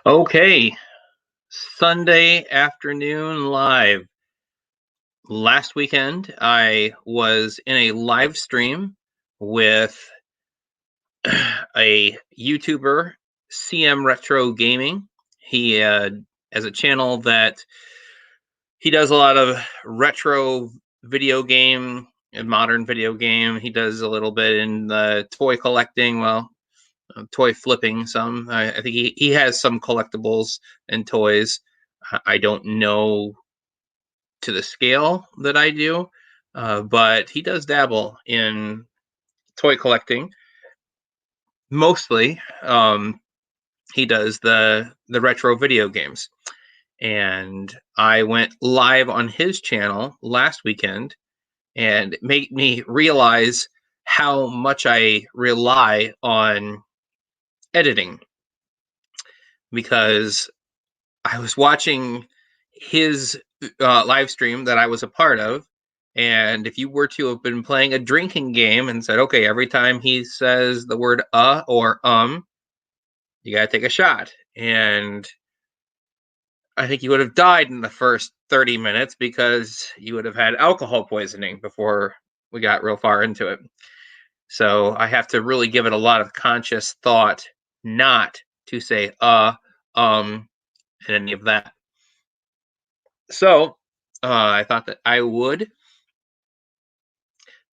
Okay, Sunday afternoon live. Last weekend, I was in a live stream with a YouTuber, CM Retro Gaming. He has a channel that he does a lot of retro video game and modern video game. He does a little bit in the toy collecting, toy flipping some. I think he has some collectibles and toys. I don't know to the scale that I do, but he does dabble in toy collecting. Mostly, he does the retro video games, and I went live on his channel last weekend, and it made me realize how much I rely on editing because I was watching his live stream that I was a part of. And if you were to have been playing a drinking game and said, okay, every time he says the word or you got to take a shot. And I think you would have died in the first 30 minutes because you would have had alcohol poisoning before we got real far into it. So I have to really give it a lot of conscious thought not to say and any of that. So I thought that I would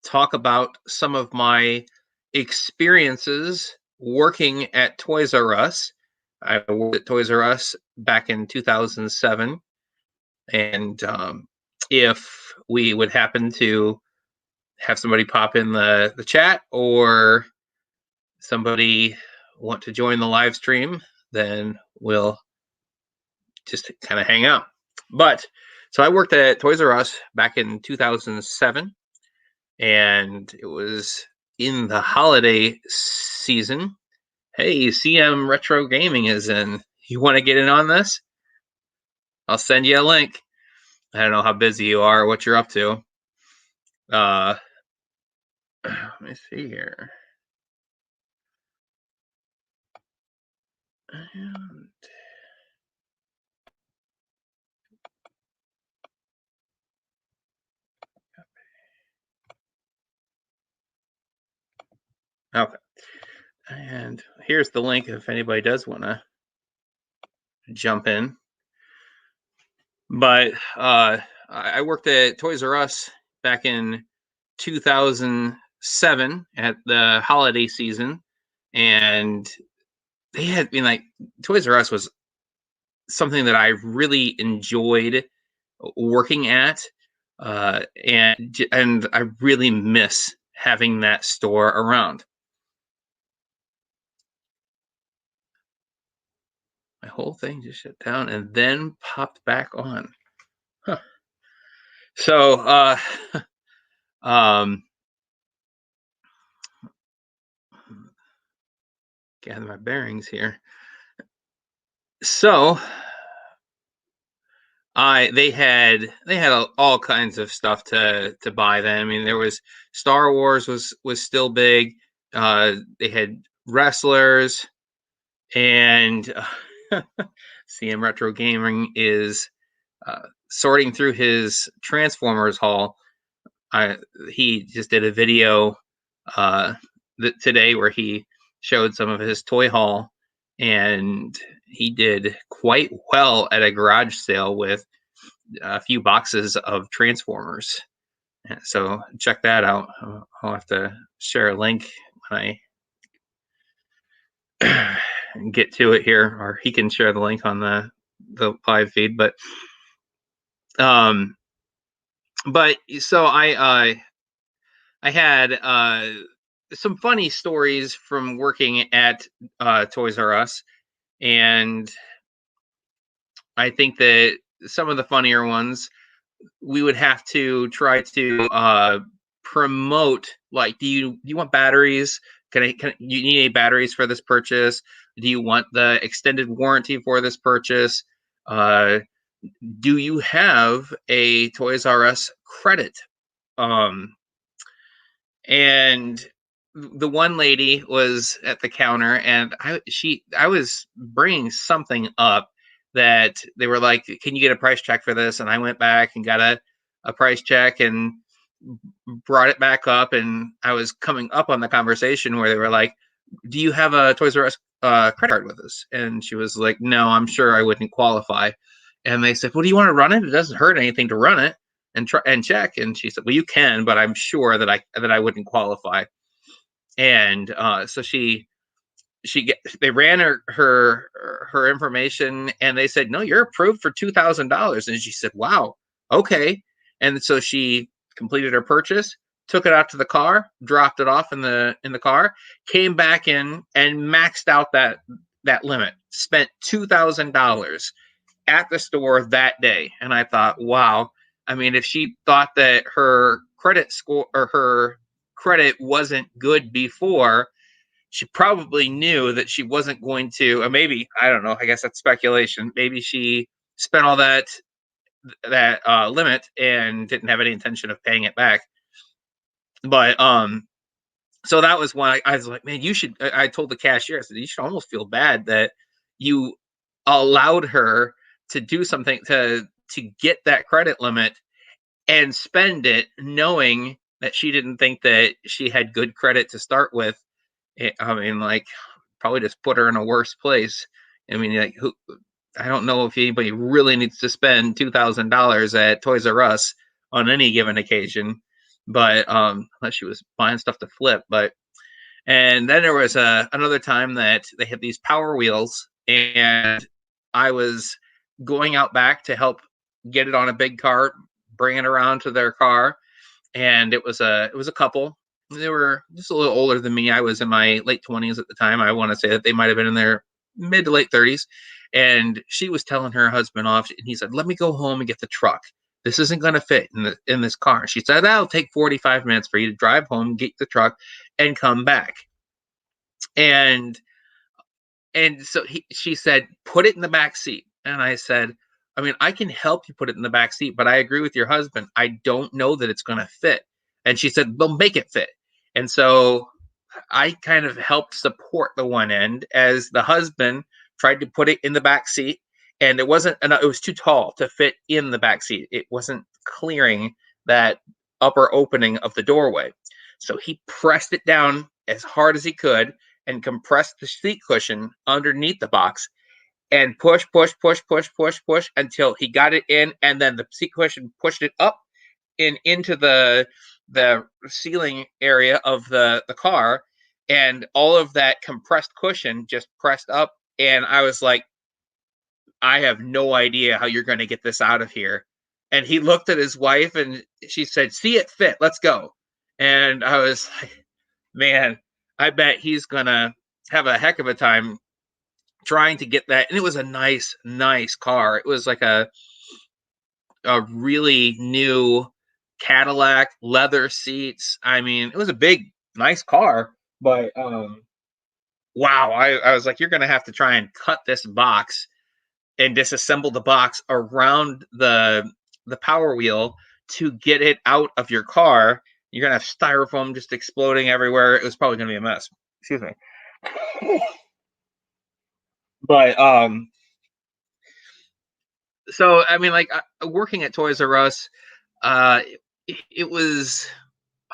talk about some of my experiences working at Toys R Us. I worked at Toys R Us back in 2007. And if we would happen to have somebody pop in the chat or somebody want to join the live stream, then we'll just kind of hang out. But so I worked at Toys R Us back in 2007, and it was in the holiday season. Hey, CM Retro Gaming is in. You want to get in on this? I'll send you a link. I don't know how busy you are, what you're up to. Let me see here. And okay. And here's the link if anybody does want to jump in. But I worked at Toys R Us back in 2007 at the holiday season, and they had been like Toys R Us was something that I really enjoyed working at, and I really miss having that store around. My whole thing just shut down and then popped back on. Huh. So, um, gather my bearings here. So, they had all kinds of stuff to buy then. I mean, there was Star Wars was still big. They had wrestlers, and CM Retro Gaming is sorting through his Transformers haul. He just did a video today where he showed some of his toy haul, and he did quite well at a garage sale with a few boxes of Transformers. So check that out. I'll have to share a link when I get to it here, or he can share the link on the live feed. But so I had some funny stories from working at Toys R Us, and I think that some of the funnier ones we would have to try to promote. Like, do you want batteries? Can you need any batteries for this purchase? Do you want the extended warranty for this purchase? Do you have a Toys R Us credit? And the one lady was at the counter, and I was bringing something up that they were like, "Can you get a price check for this?" And I went back and got a price check and brought it back up, and I was coming up on the conversation where they were like, "Do you have a Toys R Us credit card with us?" And she was like, "No, I'm sure I wouldn't qualify." And they said, "Well, do you want to run it? It doesn't hurt anything to run it and try and check." And she said, "Well, you can, but I'm sure that I wouldn't qualify." And so they ran her information, and they said, "No, you're approved for $2,000." And she said, "Wow, okay." And so she completed her purchase, took it out to the car, dropped it off in the car, came back in and maxed out that limit, spent $2,000 at the store that day. And I thought, wow, I mean, if she thought that her credit score or her credit wasn't good before, she probably knew that she wasn't going to, or maybe, I don't know, I guess that's speculation. Maybe she spent all that limit and didn't have any intention of paying it back. But so that was why I was like, man, you should. I told the cashier, I said, you should almost feel bad that you allowed her to do something to get that credit limit and spend it, knowing that she didn't think that she had good credit to start with. I mean, like, probably just put her in a worse place. I mean, like, who? I don't know if anybody really needs to spend $2,000 at Toys R Us on any given occasion, but unless she was buying stuff to flip. But and then there was another time that they had these Power Wheels, and I was going out back to help get it on a big cart, bring it around to their car, and it was a couple. They were just a little older than me. I was in my late 20s at the time. I want to say that they might have been in their mid to late 30s. And she was telling her husband off, and he said, "Let me go home and get the truck. This isn't going to fit in this car." She said, "That'll take 45 minutes for you to drive home, get the truck, and come back." And so she said, "Put it in the back seat." And I said, "I mean, I can help you put it in the back seat, but I agree with your husband. I don't know that it's going to fit." And she said, "Well, make it fit." And so I kind of helped support the one end as the husband tried to put it in the back seat, and it wasn't enough. It was too tall to fit in the back seat. It wasn't clearing that upper opening of the doorway. So he pressed it down as hard as he could and compressed the seat cushion underneath the box and push until he got it in, and then the seat cushion pushed it up and into the ceiling area of the car, and all of that compressed cushion just pressed up. And I was like, I have no idea how you're going to get this out of here. And he looked at his wife, and she said, "See it fit, let's go." And I was like, man, I bet he's going to have a heck of a time trying to get that. And it was a nice car. It was like a really new Cadillac, leather seats. I mean, it was a big, nice car, but wow, I was like, you're gonna have to try and cut this box and disassemble the box around the Power Wheel to get it out of your car. You're gonna have styrofoam just exploding everywhere. It was probably gonna be a mess. Excuse me. But so I mean, like, working at Toys R Us, uh, it was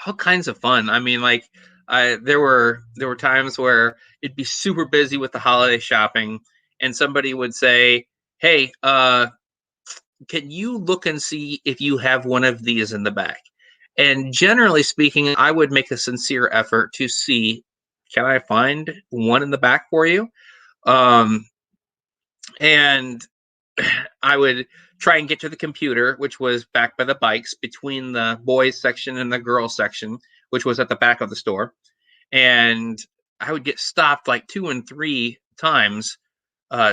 all kinds of fun. I mean, like, there were times where it'd be super busy with the holiday shopping, and somebody would say, "Hey, can you look and see if you have one of these in the back?" And generally speaking, I would make a sincere effort to see, can I find one in the back for you? Um, and I would try and get to the computer, which was back by the bikes between the boys section and the girls section, which was at the back of the store. And I would get stopped like 2 and 3 times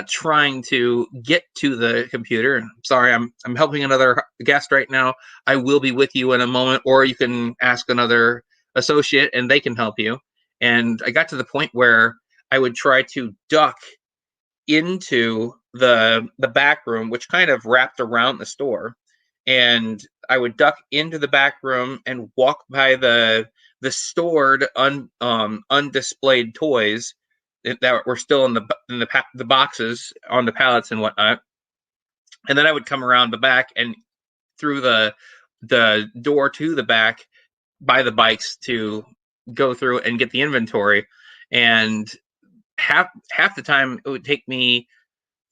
trying to get to the computer. And sorry, I'm helping another guest right now. I will be with you in a moment, or you can ask another associate and they can help you. And I got to the point where I would try to duck into the back room, which kind of wrapped around the store, and I would duck into the back room and walk by the the stored undisplayed toys that were still in the boxes on the pallets and whatnot. And then I would come around the back and through the door to the back by the bikes to go through and get the inventory. And half the time it would take me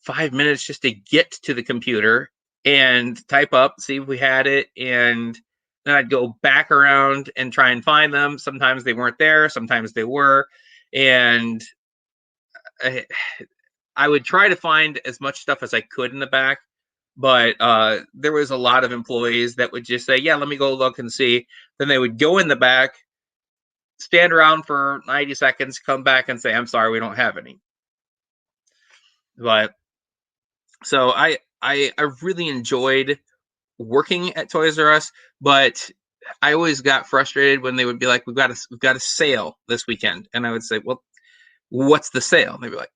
5 minutes just to get to the computer and type up, see if we had it, and then I'd go back around and try and find them. Sometimes they weren't there, sometimes they were, and I would try to find as much stuff as I could in the back, but there was a lot of employees that would just say, yeah, let me go look and see. Then they would go in the back, stand around for 90 seconds, come back and say, I'm sorry, we don't have any. But so I really enjoyed working at Toys R Us, but I always got frustrated when they would be like, we've got a sale this weekend. And I would say, well, what's the sale? And they'd be like,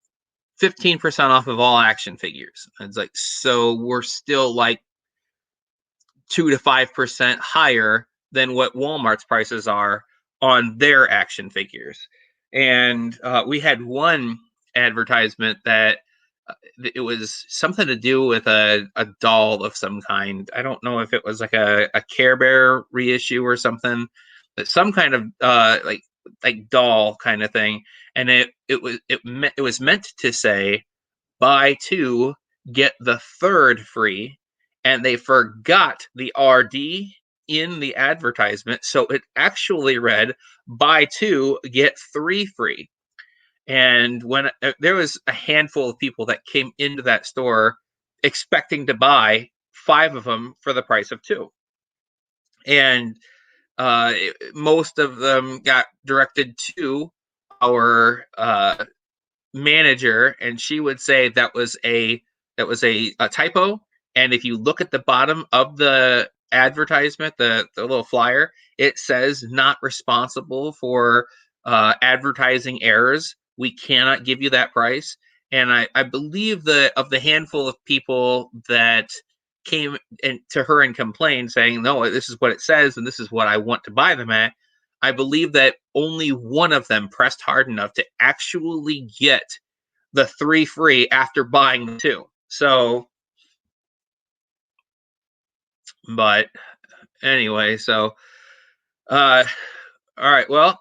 15% off of all action figures. And it's like, so we're still like 2 to 5% higher than what Walmart's prices are on their action figures. And we had one advertisement that it was something to do with a doll of some kind. I don't know if it was like a Care Bear reissue or something, but some kind of like doll kind of thing. And it was meant to say buy two get the third free, and they forgot the RD in the advertisement, so it actually read buy two get three free. And when there was a handful of people that came into that store expecting to buy 5 of them for the price of 2, and most of them got directed to our manager, and she would say that was a typo. And if you look at the bottom of the advertisement, the little flyer, it says not responsible for advertising errors. We cannot give you that price. And I believe that of the handful of people that came to her and complained saying, no, this is what it says and this is what I want to buy them at, I believe that only one of them pressed hard enough to actually get the 3 free after buying the 2. So, but anyway, so, all right, well,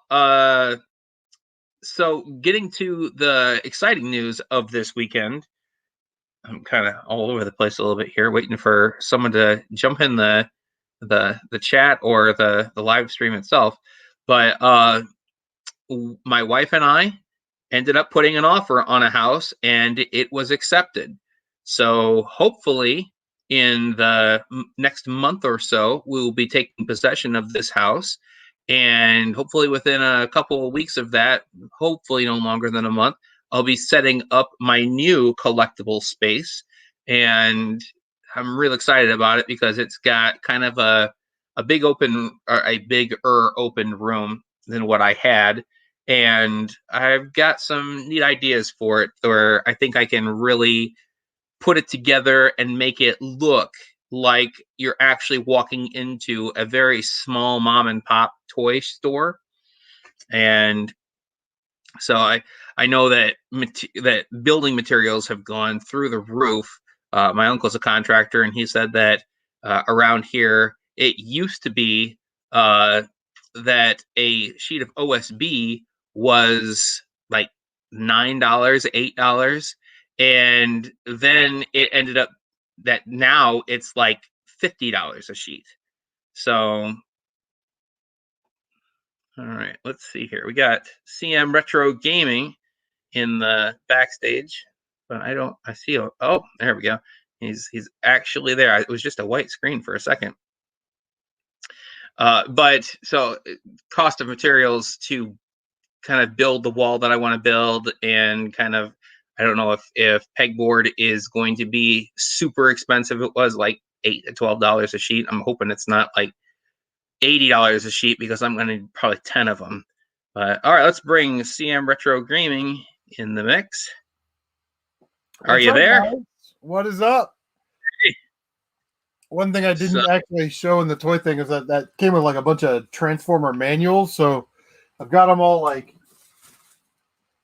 so getting to the exciting news of this weekend, I'm kind of all over the place a little bit here, waiting for someone to jump in the chat or the live stream itself. But my wife and I ended up putting an offer on a house, and it was accepted. So hopefully in the next month or so, we will be taking possession of this house. And hopefully within a couple of weeks of that, hopefully no longer than a month, I'll be setting up my new collectible space. And I'm real excited about it because it's got kind of a big open, or a bigger open room than what I had. And I've got some neat ideas for it where I think I can really put it together and make it look like you're actually walking into a very small mom and pop toy store. And so I know that that building materials have gone through the roof. My uncle's a contractor, and he said that around here it used to be that a sheet of OSB was like $9, $8, and then it ended up that now it's like $50 a sheet. So, all right, let's see here. We got CM Retro Gaming in the backstage, but I see, oh, there we go. He's actually there. It was just a white screen for a second. But so cost of materials to kind of build the wall that I want to build, and kind of, I don't know if pegboard is going to be super expensive. It was like $8 to $12 a sheet. I'm hoping it's not like $80 a sheet because I'm going to need probably 10 of them. But all right, let's bring CM Retro Gaming in the mix. Are you there? Guys? What is up? Hey. One thing I So didn't actually show in the toy thing is that came with like a bunch of Transformer manuals. So I've got them all like.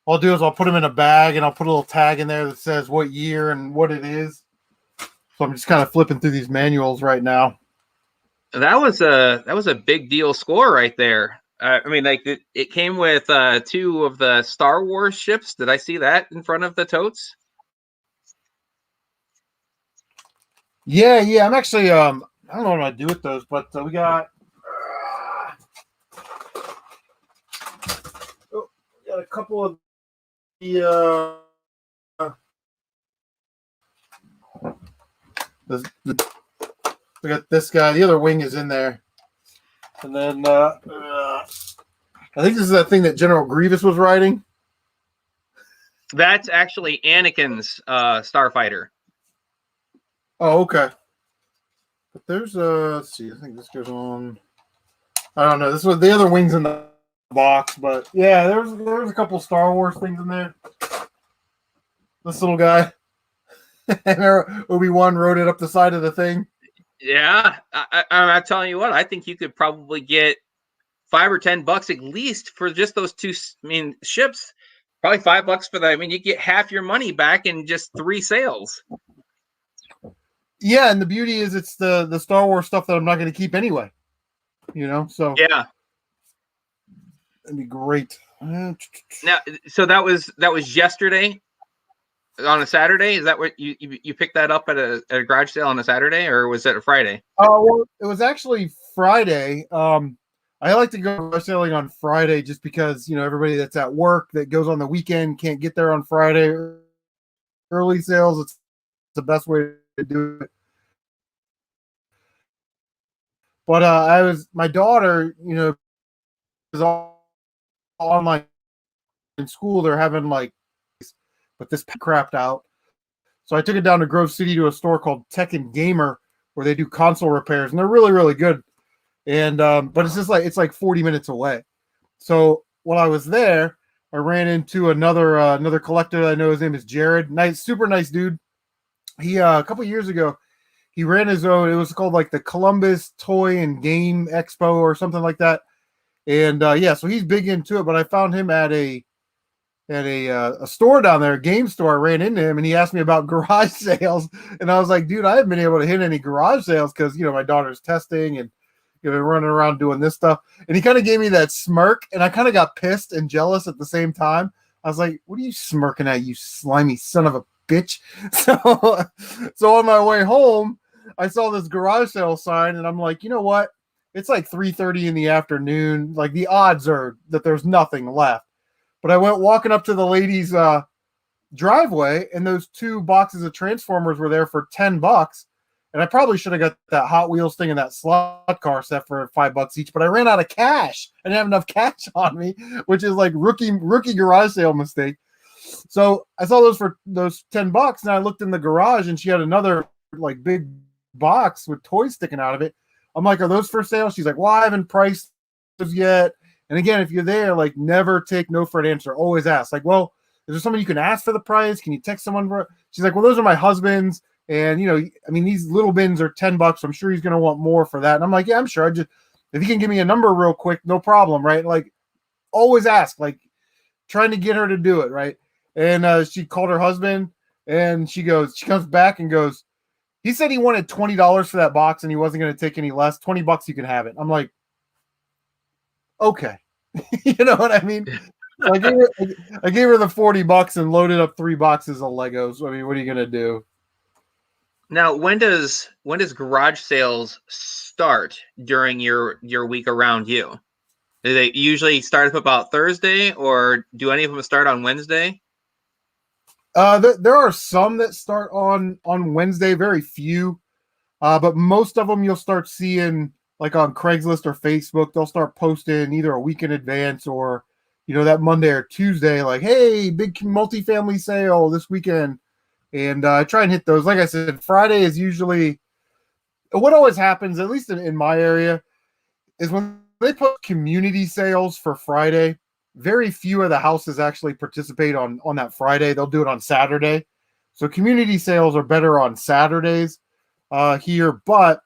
All I'll do is I'll put them in a bag and I'll put a little tag in there that says what year and what it is. So I'm just kind of flipping through these manuals right now. that was a big deal score right there. I mean, like it came with two of the Star Wars ships. Did I see that in front of the totes? Yeah. I'm actually I don't know what I do with those, but we got a couple of the we got this guy. The other wing is in there, and then I think this is that thing that General Grievous was riding. That's actually Anakin's starfighter. Oh, okay. But there's let's see. I think this goes on. I don't know. This was the other wings in the box, but yeah, there's a couple Star Wars things in there. This little guy, and Obi-Wan wrote it up the side of the thing. Yeah, I'm telling you what. I think you could probably get $5 or $10 at least for just those two. I mean, ships. Probably $5 for that. I mean, you get half your money back in just 3 sales. Yeah, and the beauty is it's the Star Wars stuff that I'm not going to keep anyway. You know, so Yeah. that'd be great. Now, so that was yesterday on a Saturday. Is that what you picked that up at a garage sale on a Saturday, or was it a Friday? Well, it was actually Friday. I like to go garage selling on Friday just because everybody that's at work that goes on the weekend can't get there on Friday. Early sales, it's the best way to do it. But my daughter, is all online in school. They're having but this crapped out. So I took it down to Grove City to a store called Tech and Gamer where they do console repairs, and they're really, really good. And but it's just it's like 40 minutes away. So while I was there, I ran into another collector that I know. His name is Jared. Nice, super nice dude. He a couple years ago, he ran his own. It was called like the Columbus Toy and Game Expo or something like that. And yeah, so he's big into it. But I found him at a store down there, a game store. I ran into him and he asked me about garage sales, and I was like, dude, I haven't been able to hit any garage sales because my daughter's testing and running around doing this stuff. And he kind of gave me that smirk, and I kind of got pissed and jealous at the same time. I was like, what are you smirking at, you slimy son of a bitch? So on my way home, I saw this garage sale sign, and I'm like, you know what? It's like 3:30 in the afternoon. Like the odds are that there's nothing left. But I went walking up to the lady's driveway, and those 2 boxes of Transformers were there for $10. And I probably should have got that Hot Wheels thing and that slot car set for $5 each, but I ran out of cash. I didn't have enough cash on me, which is like rookie garage sale mistake. So I saw those for those $10, and I looked in the garage, and she had another like big box with toys sticking out of it. I'm like, are those for sale? She's like, well, I haven't priced those yet. And again, if you're there, like never take no for an answer. Always ask. Like, well, is there someone you can ask for the price? Can you text someone for it? She's like, well, those are my husband's. And I mean, these little bins are $10. I'm sure he's gonna want more for that. And I'm like, yeah, I'm sure. If you can give me a number real quick, no problem, right? Like, always ask. Like, trying to get her to do it, right? And she called her husband, and she comes back and goes, he said he wanted $20 for that box, and he wasn't gonna take any less. $20, you can have it. I'm like, okay, you know what I mean? So I gave her the $40 and loaded up 3 boxes of Legos. I mean, what are you gonna do? Now, when does garage sales start during your week around you? Do they usually start up about Thursday, or do any of them start on Wednesday? There are some that start on Wednesday, very few, but most of them you'll start seeing like on Craigslist or Facebook. They'll start posting either a week in advance or that Monday or Tuesday, like, hey, big multifamily sale this weekend. And I try and hit those. Like I said, Friday is usually what always happens, at least in my area, is when they put community sales for Friday, very few of the houses actually participate on that Friday. They'll do it on Saturday. So community sales are better on Saturdays. here, but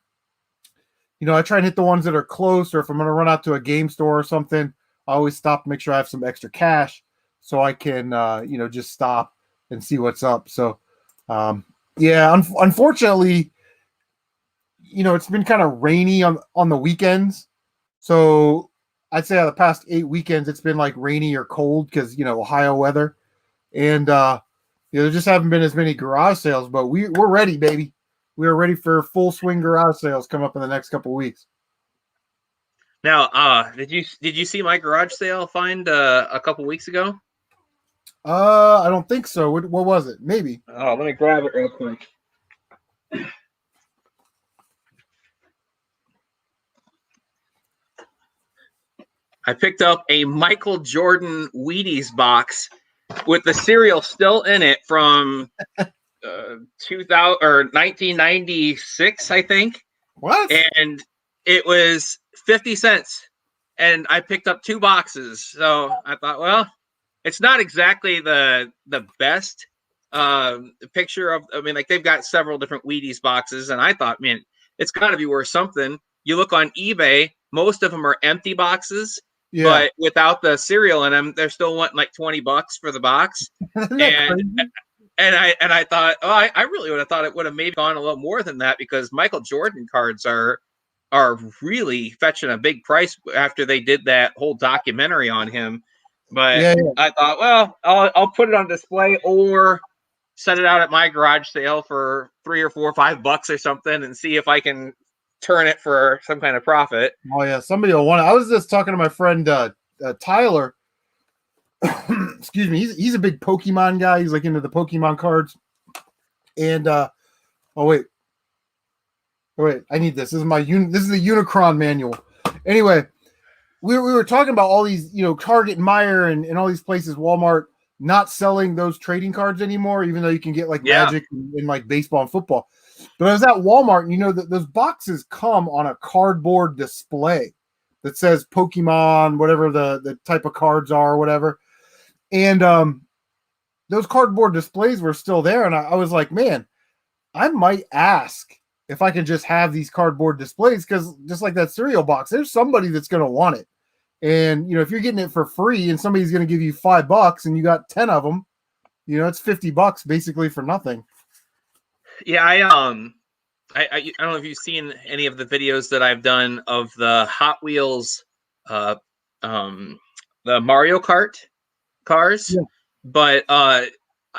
I try and hit the ones that are close, or if I'm going to run out to a game store or something, I always stop to make sure I have some extra cash so I can, just stop and see what's up. So, yeah, unfortunately, it's been kind of rainy on the weekends. So I'd say out of the past 8 weekends, it's been like rainy or cold because, Ohio weather. And, there just haven't been as many garage sales, but we're ready, baby. We are ready for full swing garage sales come up in the next couple of weeks. Now, did you see my garage sale find a couple weeks ago? I don't think so. What was it? Maybe. Oh, let me grab it real quick. I picked up a Michael Jordan Wheaties box with the cereal still in it from 2000 or 1996, I think. What? And it was 50 cents. And I picked up 2 boxes. So I thought, well, it's not exactly the best picture of, I mean, like they've got several different Wheaties boxes. And I thought, man, it's got to be worth something. You look on eBay, most of them are empty boxes. Yeah. But without the cereal in them, they're still wanting like $20 for the box. And I thought, oh, I really would have thought it would have maybe gone a little more than that, because Michael Jordan cards are really fetching a big price after they did that whole documentary on him. But I thought, well, I'll put it on display or set it out at my garage sale for $3 or $4 or $5 or something, and see if I can turn it for some kind of profit. Oh yeah, somebody will want it. I was just talking to my friend Tyler. Excuse me. He's a big Pokemon guy. He's like into the Pokemon cards. And wait, I need this. This is the Unicron manual. Anyway, we were talking about all these, Target and Meijer and all these places, Walmart, not selling those trading cards anymore, even though you can get like Magic and like baseball and football. But I was at Walmart, and those boxes come on a cardboard display that says Pokemon, whatever the type of cards are or whatever. And those cardboard displays were still there. And I was like, man, I might ask if I can just have these cardboard displays, because just like that cereal box, there's somebody that's going to want it. And, if you're getting it for free and somebody's going to give you $5 and you got 10 of them, it's $50 basically for nothing. Yeah, I don't know if you've seen any of the videos that I've done of the Hot Wheels, the Mario Kart cars, but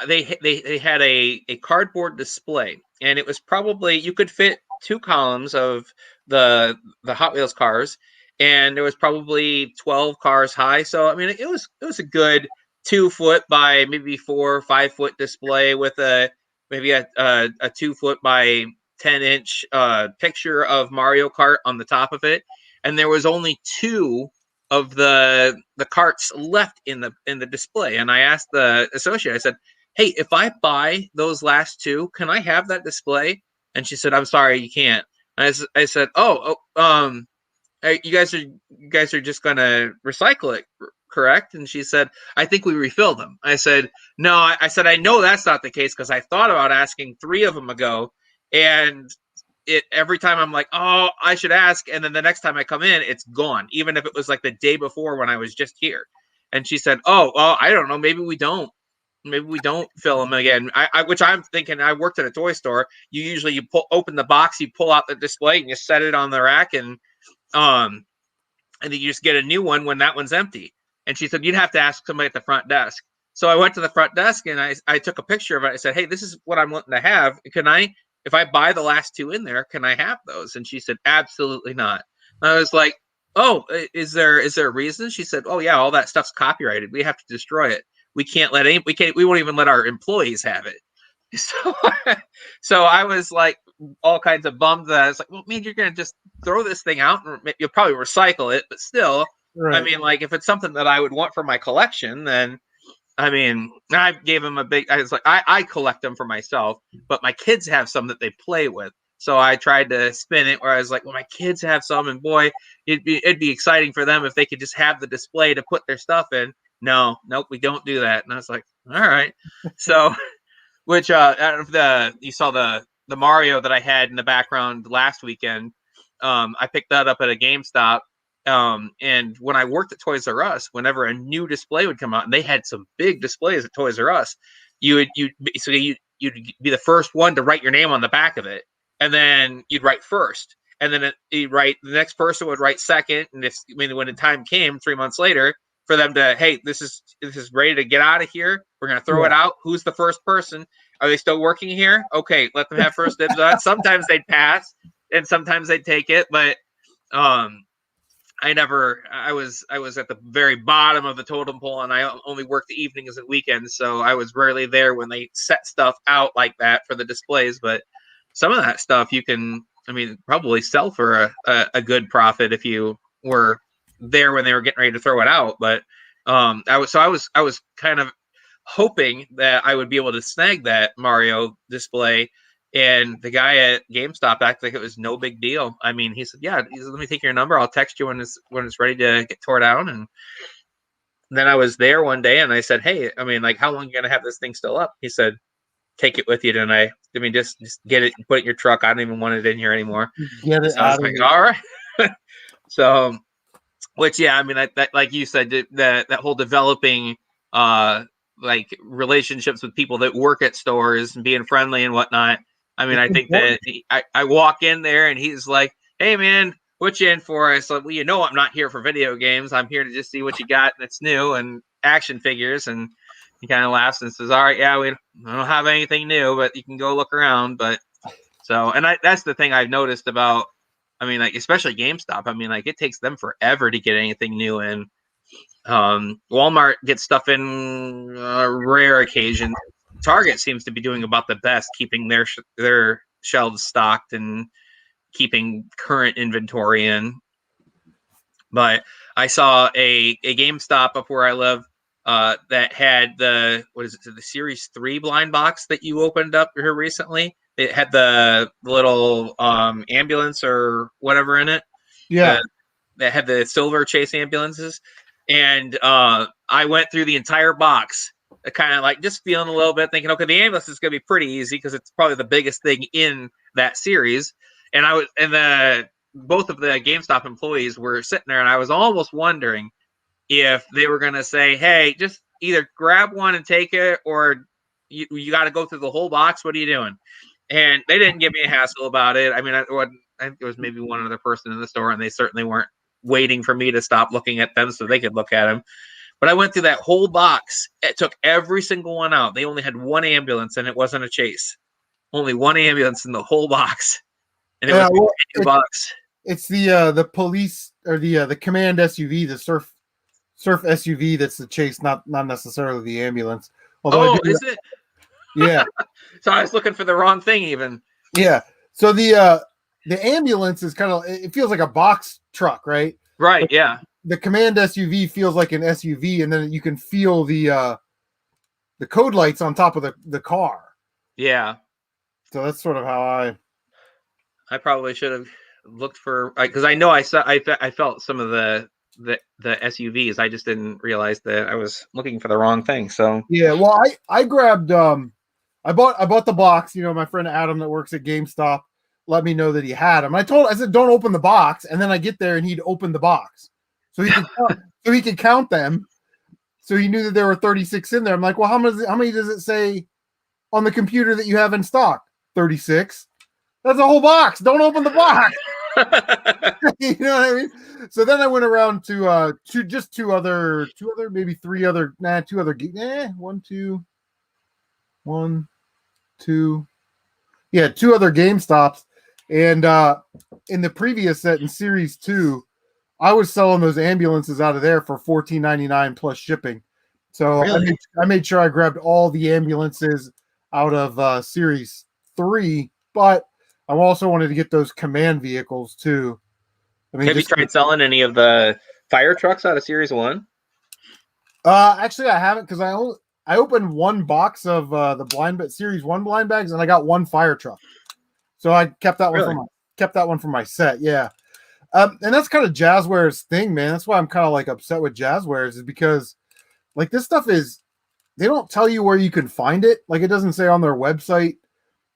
they had a cardboard display, and it was probably, you could fit 2 columns of the Hot Wheels cars, and there was probably 12 cars high. So I mean, it was a good 2 foot by maybe 4 or 5 foot display with maybe a 2 foot by 10-inch picture of Mario Kart on the top of it, and there was only 2 of the carts left in the display. And I asked the associate, I said, hey, if I buy those last 2, can I have that display? And she said, I'm sorry, you can't. And I said, you guys are just gonna recycle it, correct? And she said, I think we refill them. I said, no. I said, I know that's not the case, because I thought about asking 3 of them ago, and every time I'm like, oh, I should ask, and then the next time I come in, it's gone, even if it was like the day before when I was just here. And she said, oh, well, I don't know, maybe we don't fill them again. Which I'm thinking, I worked at a toy store. You open the box, you pull out the display, and you set it on the rack, and then you just get a new one when that one's empty. And she said, you'd have to ask somebody at the front desk. So I went to the front desk and I took a picture of it. I said, hey, this is what I'm wanting to have. If I buy the last 2 in there, can I have those? And she said, absolutely not. And I was like, oh, is there a reason? She said, oh yeah, all that stuff's copyrighted. We have to destroy it. We won't even let our employees have it. So I was like, all kinds of bummed that I was like, well, man, you're going to just throw this thing out, and you'll probably recycle it, but still, right. I mean, like, if it's something that I would want for my collection, then, I mean, I gave him I was like, I collect them for myself, but my kids have some that they play with. So I tried to spin it where I was like, well, my kids have some, and boy, it'd be exciting for them if they could just have the display to put their stuff in. Nope, we don't do that. And I was like, all right. So, which, you saw the Mario that I had in the background last weekend. I picked that up at a GameStop. And when I worked at Toys R Us, whenever a new display would come out, and they had some big displays at Toys R Us, you'd be the first one to write your name on the back of it, and then you'd write first, and then you'd write, the next person would write second, and when the time came 3 months later for them to, hey, this is ready to get out of here, we're gonna throw it out. Who's the first person? Are they still working here? Okay, let them have first dibs on it. Sometimes they'd pass, and sometimes they'd take it, but I was at the very bottom of the totem pole, and I only worked the evenings and weekends, so I was rarely there when they set stuff out like that for the displays. But some of that stuff you can, probably sell for a good profit if you were there when they were getting ready to throw it out. But I was kind of hoping that I would be able to snag that Mario display. And the guy at GameStop acted like it was no big deal. He said, "Yeah, let me take your number. I'll text you when it's ready to get tore down." And then I was there one day, and I said, "Hey, how long are you gonna have this thing still up?" He said, "Take it with you tonight. Just get it, put it in your truck. I don't even want it in here anymore." Get it out of here. All right. So, which, yeah, that like you said, that whole developing like relationships with people that work at stores and being friendly and whatnot. I think that I walk in there and he's like, "Hey man, what you in for?" I said, "Well, I'm not here for video games. I'm here to just see what you got that's new and action figures." And he kind of laughs and says, "All right, yeah, we don't have anything new, but you can go look around." But that's the thing I've noticed about, especially GameStop. It takes them forever to get anything new in. Walmart gets stuff in rare occasions. Target seems to be doing about the best, keeping their shelves stocked and keeping current inventory in. But I saw a GameStop up where I live that had the Series 3 blind box that you opened up here recently. It had the little ambulance or whatever in it. Yeah. That had the silver chase ambulances. And I went through the entire box, kind of like just feeling a little bit, thinking, okay, the ambulance is going to be pretty easy because it's probably the biggest thing in that series. And both of the GameStop employees were sitting there, and I was almost wondering if they were going to say, "Hey, just either grab one and take it, or you got to go through the whole box. What are you doing?" And they didn't give me a hassle about it. I think there was maybe one other person in the store, and they certainly weren't waiting for me to stop looking at them so they could look at them. But I went through that whole box. It took every single one out. They only had one ambulance, and it wasn't a chase. Only one ambulance in the whole box, and it was a box. It's the police or the command SUV, the surf SUV that's the chase, not necessarily the ambulance. Although is it? Yeah. So I was looking for the wrong thing even. Yeah. So the ambulance is kind of, it feels like a box truck, right? Right. But yeah. The command SUV feels like an SUV, and then you can feel the code lights on top of the car. Yeah. So that's sort of how I probably should have looked for, because I know I felt some of the SUVs. I just didn't realize that I was looking for the wrong thing. So yeah. Well, I grabbed I bought the box. My friend Adam that works at GameStop let me know that he had them. I said, "Don't open the box." And then I get there and he'd open the box. So he could count them. So he knew that there were 36 in there. I'm like, "Well, how many does it say on the computer that you have in stock?" 36. That's a whole box. Don't open the box. You know what I mean? So then I went around to two other, maybe three other, two other, two other GameStops. And in the previous set in Series 2, I was selling those ambulances out of there for $14.99 plus shipping. So really? I made sure I grabbed all the ambulances out of Series 3, but I also wanted to get those command vehicles too. Have you tried selling any of the fire trucks out of Series 1? Actually, I haven't, because I opened one box of the Series 1 blind bags, and I got one fire truck. So I kept that one for my set. Yeah. And that's kind of Jazzware's thing, man. That's why I'm kind of like upset with Jazzware's, is because like this stuff they don't tell you where you can find it. Like it doesn't say on their website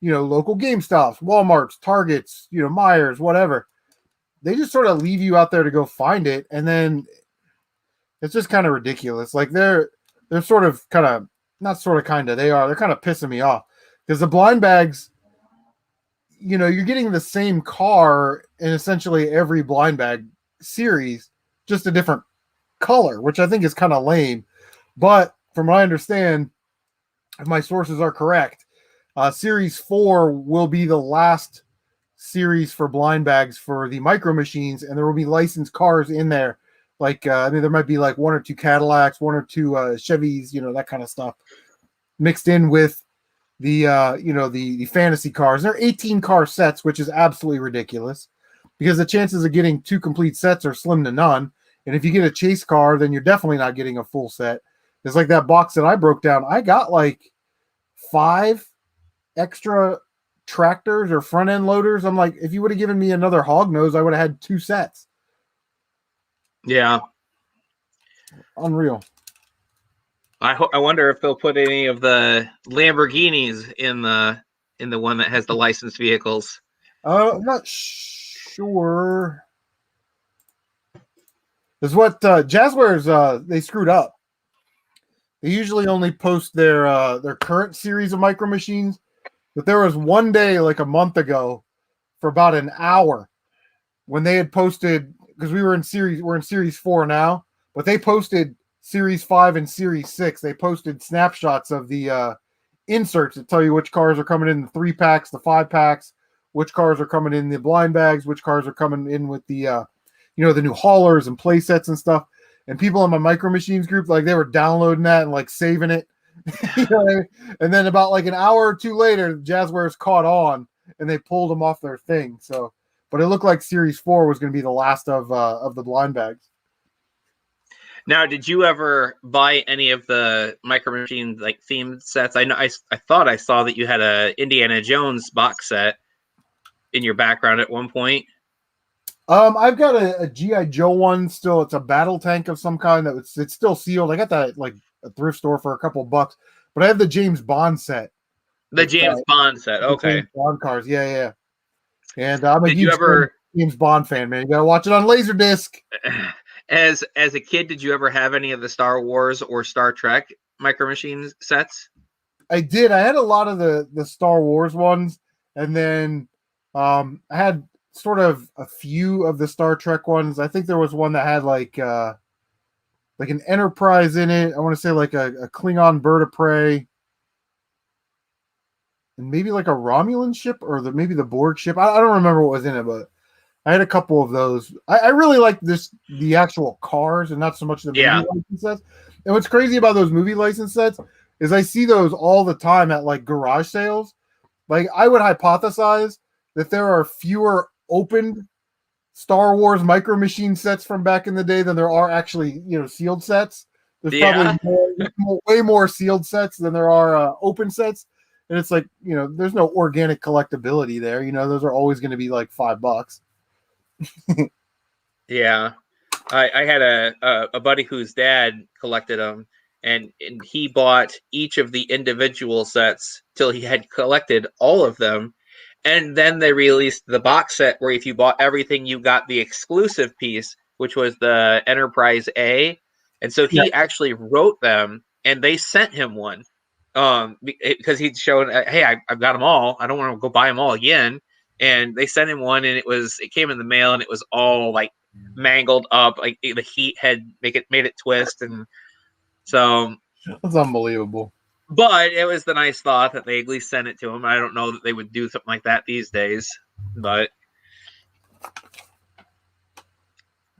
local GameStops, Walmarts, Targets, Myers, whatever. They just sort of leave you out there to go find it, and then it's just kind of ridiculous. Like they're sort of kind of not sort of kind of they're kind of pissing me off because the blind bags, you're getting the same car in essentially every blind bag series, just a different color, which I think is kind of lame. But from what I understand, if my sources are correct, Series 4 will be the last series for blind bags for the Micro Machines, and there will be licensed cars in there. Like, there might be like one or two Cadillacs, one or two Chevys, that kind of stuff mixed in with the, the fantasy cars. They're 18 car sets, which is absolutely ridiculous because the chances of getting 2 complete sets are slim to none. And if you get a chase car, then you're definitely not getting a full set. It's like that box that I broke down. I got like 5 extra tractors or front end loaders. I'm like, if you would have given me another hog nose, I would have had 2 sets. Yeah. Unreal. I wonder if they'll put any of the Lamborghinis in the one that has the licensed vehicles. I'm not sure. Is what Jaguar's they screwed up. They usually only post their current series of Micro Machines, but there was one day like a month ago for about an hour when they had posted, because we're in series 4 now, but they posted series 5 and series 6. They posted snapshots of the inserts that tell you which cars are coming in the 3-packs, the 5-packs, which cars are coming in the blind bags, which cars are coming in with the the new haulers and play sets and stuff. And people in my Micro Machines group, like they were downloading that and like saving it. And then about like an hour or two later, Jaguars caught on and they pulled them off their thing. So, but it looked like Series 4 was going to be the last of the blind bags. Now, did you ever buy any of the Micro Machines like themed sets? I know I thought I saw that you had a Indiana Jones box set in your background at one point. I've got a G.I. Joe one still. It's a battle tank of some kind it's still sealed. I got that at like a thrift store for a couple bucks, but I have the James Bond set. The James Bond set, okay. James Bond cars, yeah. And I'm a Did huge you ever James Bond fan, man. You gotta watch it on Laserdisc. As a kid, did you ever have any of the Star Wars or Star Trek Micro Machines sets? I did. I had a lot of the Star Wars ones, and then I had sort of a few of the Star Trek ones. I think there was one that had like an Enterprise in it. I want to say like a Klingon bird of prey, and maybe like a Romulan ship or maybe the Borg ship. I don't remember what was in it, but I had a couple of those. I really like the actual cars and not so much the movie license sets. And what's crazy about those movie license sets is I see those all the time at like garage sales. Like I would hypothesize that there are fewer opened Star Wars Micro Machine sets from back in the day than there are actually, sealed sets. There's probably way more sealed sets than there are open sets. And it's like, there's no organic collectability there. Those are always going to be like $5. Yeah. I had a buddy whose dad collected them, and he bought each of the individual sets till he had collected all of them. And then they released the box set where if you bought everything, you got the exclusive piece, which was the Enterprise A. And so he actually wrote them, and they sent him one because he'd shown, hey, I've got them all. I don't want to go buy them all again. And they sent him one, and it came in the mail, and it was all like mangled up, like the heat had made it twist, and so that's unbelievable. But it was the nice thought that they at least sent it to him. I don't know that they would do something like that these days, but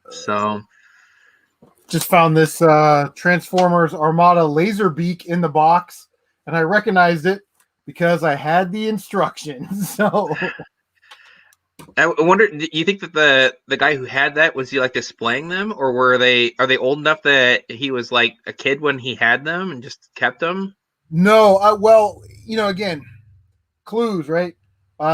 so just found this Transformers Armada laser beak in the box, and I recognized it because I had the instructions. So I wonder, do you think that the guy who had that, was he like displaying them, or are they old enough that he was like a kid when he had them and just kept them? No, well, again, clues, right?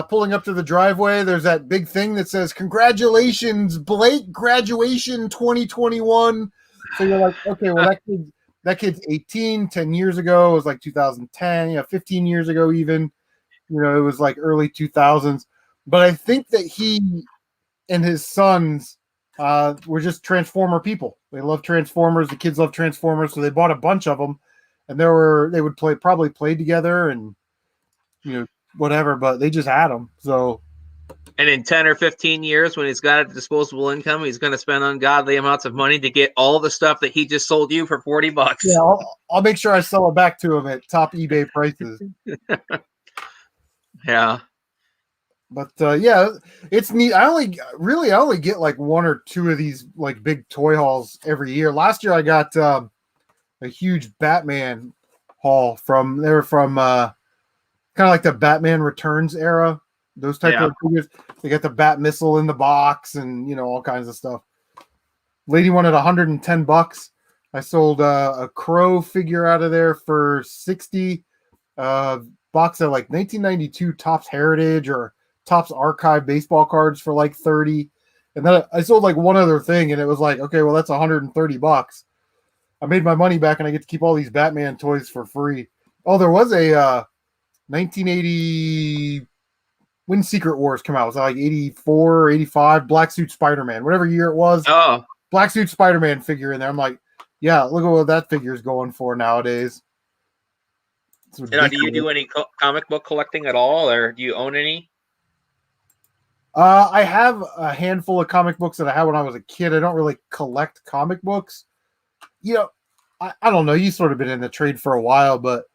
Pulling up to the driveway, there's that big thing that says, "Congratulations, Blake, graduation 2021." So you're like, okay, well, that kid's 18, 10 years ago. It was like 2010, 15 years ago even. You know, it was like early 2000s. But I think that he and his sons were just Transformer people. They love Transformers. The kids love Transformers, so they bought a bunch of them, and they would probably play together and whatever. But they just had them. So And in 10 or 15 years, when he's got a disposable income, he's going to spend ungodly amounts of money to get all the stuff that he just sold you for $40. yeah, I'll make sure I sell it back to him at top eBay prices. Yeah. But yeah, it's neat. I only get like one or two of these like big toy hauls every year. Last year I got a huge Batman haul from kind of like the Batman Returns era. Those type of figures. They got the Bat Missile in the box and all kinds of stuff. Lady wanted $110. I sold a Crow figure out of there for $60. Box of like 1992 Topps Heritage or Topps Archive baseball cards for like 30. And then I sold like one other thing, and it was like, okay, well that's $130. I made my money back, and I get to keep all these Batman toys for free. Oh, there was a 1980 when Secret Wars come out. Was that like 84 or 85? Black Suit Spider-Man, whatever year it was. Oh, Black Suit Spider-Man figure in there. I'm like, yeah, look at what that figure is going for nowadays. Now, do you do any comic book collecting at all, or do you own any? I have a handful of comic books that I had when I was a kid. I don't really collect comic books. I don't know. You sort of been in the trade for a while, but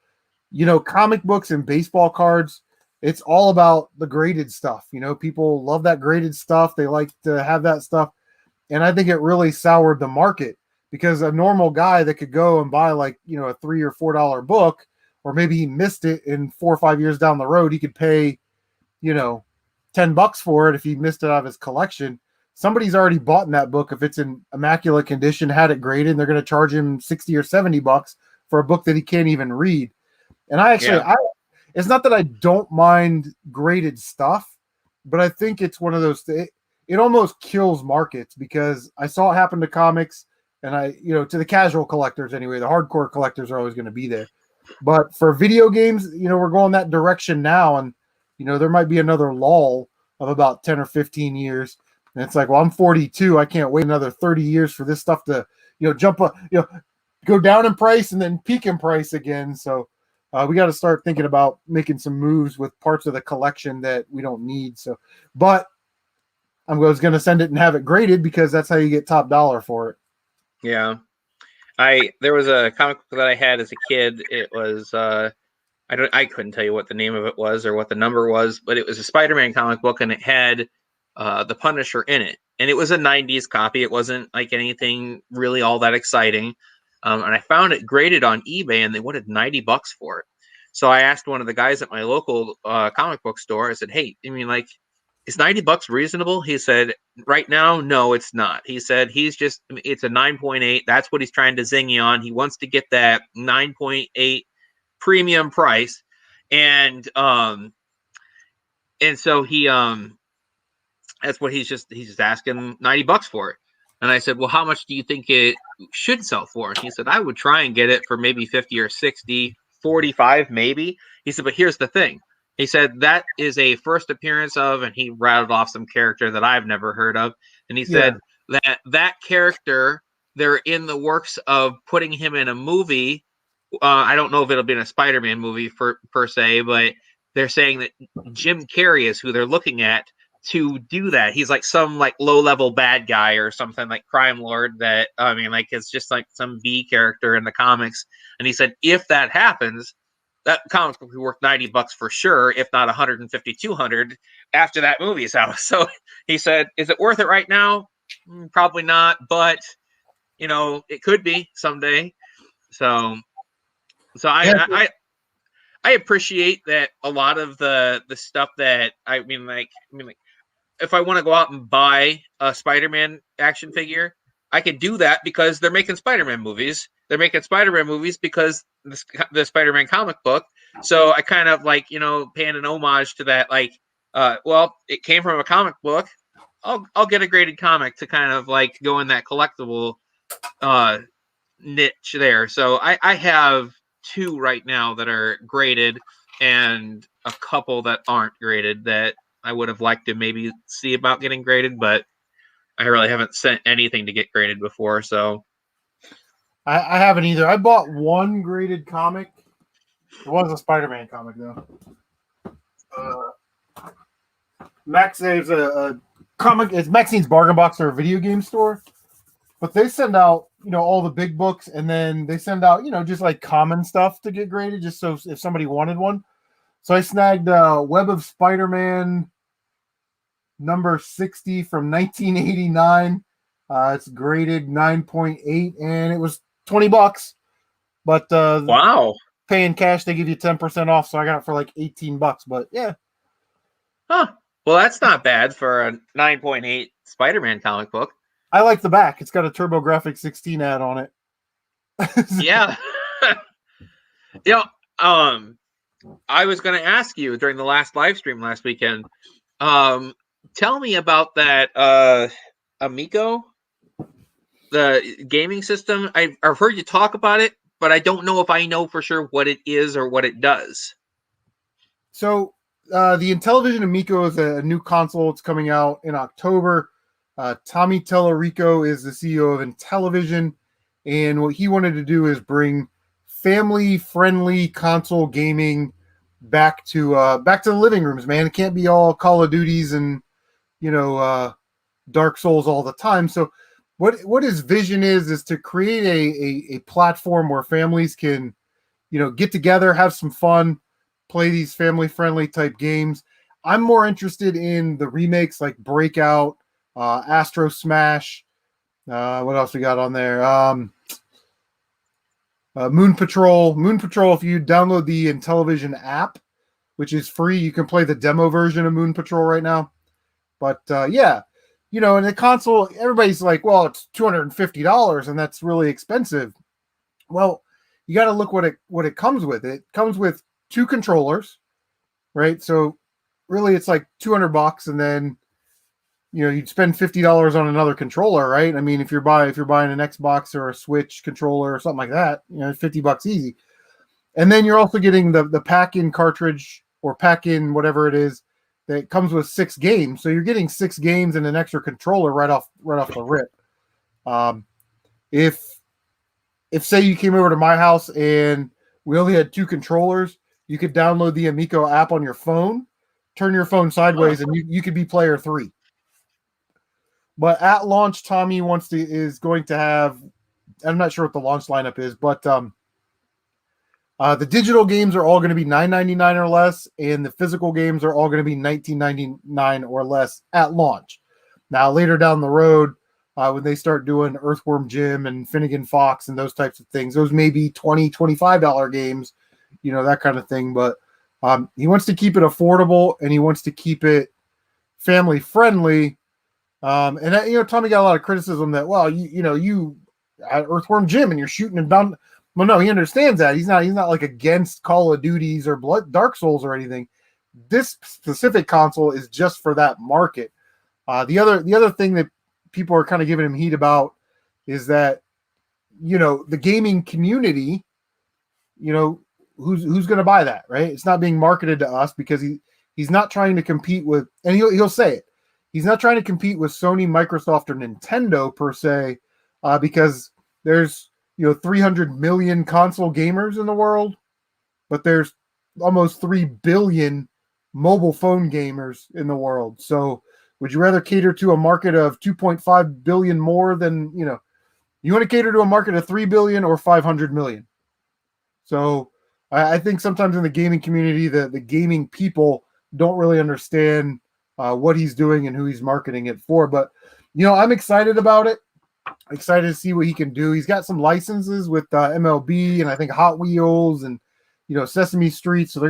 comic books and baseball cards, it's all about the graded stuff. People love that graded stuff. They like to have that stuff. And I think it really soured the market because a normal guy that could go and buy like, a $3 or $4 book, or maybe he missed it in 4 or 5 years down the road, he could pay, $10 for it if he missed it out of his collection. Somebody's already bought in that book. If it's in immaculate condition, had it graded, and they're going to charge him $60 or $70 for a book that he can't even read. And it's not that I don't mind graded stuff, but I think it's one of those things. It almost kills markets because I saw it happen to comics, and to the casual collectors anyway. The hardcore collectors are always going to be there. But for video games, we're going that direction now, and there might be another lull of about 10 or 15 years. And it's like, well, I'm 42. I can't wait another 30 years for this stuff to, jump up, go down in price and then peak in price again. So we got to start thinking about making some moves with parts of the collection that we don't need. So, but I was going to send it and have it graded because that's how you get top dollar for it. Yeah. There was a comic book that I had as a kid. It was, I couldn't tell you what the name of it was or what the number was, but it was a Spider-Man comic book, and it had the Punisher in it. And it was a 90s copy. It wasn't like anything really all that exciting. And I found it graded on eBay, and they wanted $90 for it. So I asked one of the guys at my local comic book store, I said, hey, is $90 reasonable? He said, right now, no, it's not. He said, it's a 9.8. That's what he's trying to zing you on. He wants to get that 9.8 premium price. And so he, that's what he's just asking $90 for it. And I said, well, how much do you think it should sell for? And he said, I would try and get it for maybe 50 or 60, 45 maybe. He said, but here's the thing. He said, that is a first appearance of, and he rattled off some character that I've never heard of. And he said that character, they're in the works of putting him in a movie. I don't know if it'll be in a Spider-Man movie per se, but they're saying that Jim Carrey is who they're looking at to do that. He's like some like low-level bad guy or something, like crime lord that, it's just like some B character in the comics. And he said, if that happens, that comic will be worth $90 for sure, if not 150, 200 after that movie's out. So he said, is it worth it right now? Probably not, but it could be someday. So I appreciate that a lot of the stuff that if I want to go out and buy a Spider-Man action figure, I can do that because they're making Spider-Man movies. They're making Spider-Man movies because the Spider-Man comic book. So I kind of paying an homage to that. Well, it came from a comic book. I'll get a graded comic to kind of go in that collectible niche there. So I have two right now that are graded, and a couple that aren't graded that I would have liked to maybe see about getting graded, but I really haven't sent anything to get graded before. So I haven't either. I bought one graded comic. It was a Spider-Man comic though. Max saves a comic. It's Maxine's Bargain Box or a video game store, but they send out all the big books, and then they send out just like common stuff to get graded, just so if somebody wanted one. So I snagged Web of Spider-Man number 60 from 1989. It's graded 9.8, and it was $20. But wow, paying cash, they give you 10% off. So I got it for like $18. But yeah, huh? Well, that's not bad for a 9.8 Spider-Man comic book. I like the back. It's got a TurboGrafx 16 ad on it. Yeah. I was going to ask you during the last live stream last weekend. Tell me about that Amico, the gaming system. I've heard you talk about it, but I don't know if I know for sure what it is or what it does. So the Intellivision Amico is a new console. It's coming out in October. Tommy Tellerico is the CEO of Intellivision, and what he wanted to do is bring family-friendly console gaming back to the living rooms. Man, it can't be all Call of Duties and Dark Souls all the time. So what his vision is to create a platform where families can get together, have some fun, play these family-friendly type games. I'm more interested in the remakes like Breakout, Astro Smash. What else we got on there? Moon Patrol. Moon Patrol, if you download the Intellivision app, which is free, you can play the demo version of Moon Patrol right now. But yeah, in the console, everybody's like, well, it's $250 and that's really expensive. Well, you got to look what it comes with. It comes with 2 controllers, right? So really it's like $200, and then you'd spend $50 on another controller, right? I mean, if you're buying an Xbox or a Switch controller or something like that, $50 easy. And then you're also getting the pack-in cartridge or pack-in whatever it is that comes with 6 games. So you're getting 6 games and an extra controller right off the rip. If say you came over to my house and we only had 2 controllers, you could download the Amico app on your phone, turn your phone sideways, and you could be player 3. But at launch, Tommy is going to have, I'm not sure what the launch lineup is, but the digital games are all going to be $9.99 or less, and the physical games are all going to be $19.99 or less at launch. Now, later down the road, when they start doing Earthworm Jim and Finnegan Fox and those types of things, those may be $20, $25 games, that kind of thing. But he wants to keep it affordable, and he wants to keep it family friendly. And Tommy got a lot of criticism that, well, you at Earthworm Jim and you're shooting him down. Well, no, he understands that. He's not like against Call of Duties or Dark Souls or anything. This specific console is just for that market. The other thing that people are kind of giving him heat about is that the gaming community, who's going to buy that, right? It's not being marketed to us because he's not trying to compete with, and he'll say it. He's not trying to compete with Sony, Microsoft, or Nintendo per se, because there's 300 million console gamers in the world, but there's almost 3 billion mobile phone gamers in the world. So would you rather cater to a market of 2.5 billion more than, you want to cater to a market of 3 billion or 500 million? So I think sometimes in the gaming community, the gaming people don't really understand what he's doing and who he's marketing it for. But, I'm excited about it. Excited to see what he can do. He's got some licenses with MLB and I think Hot Wheels and, Sesame Street. So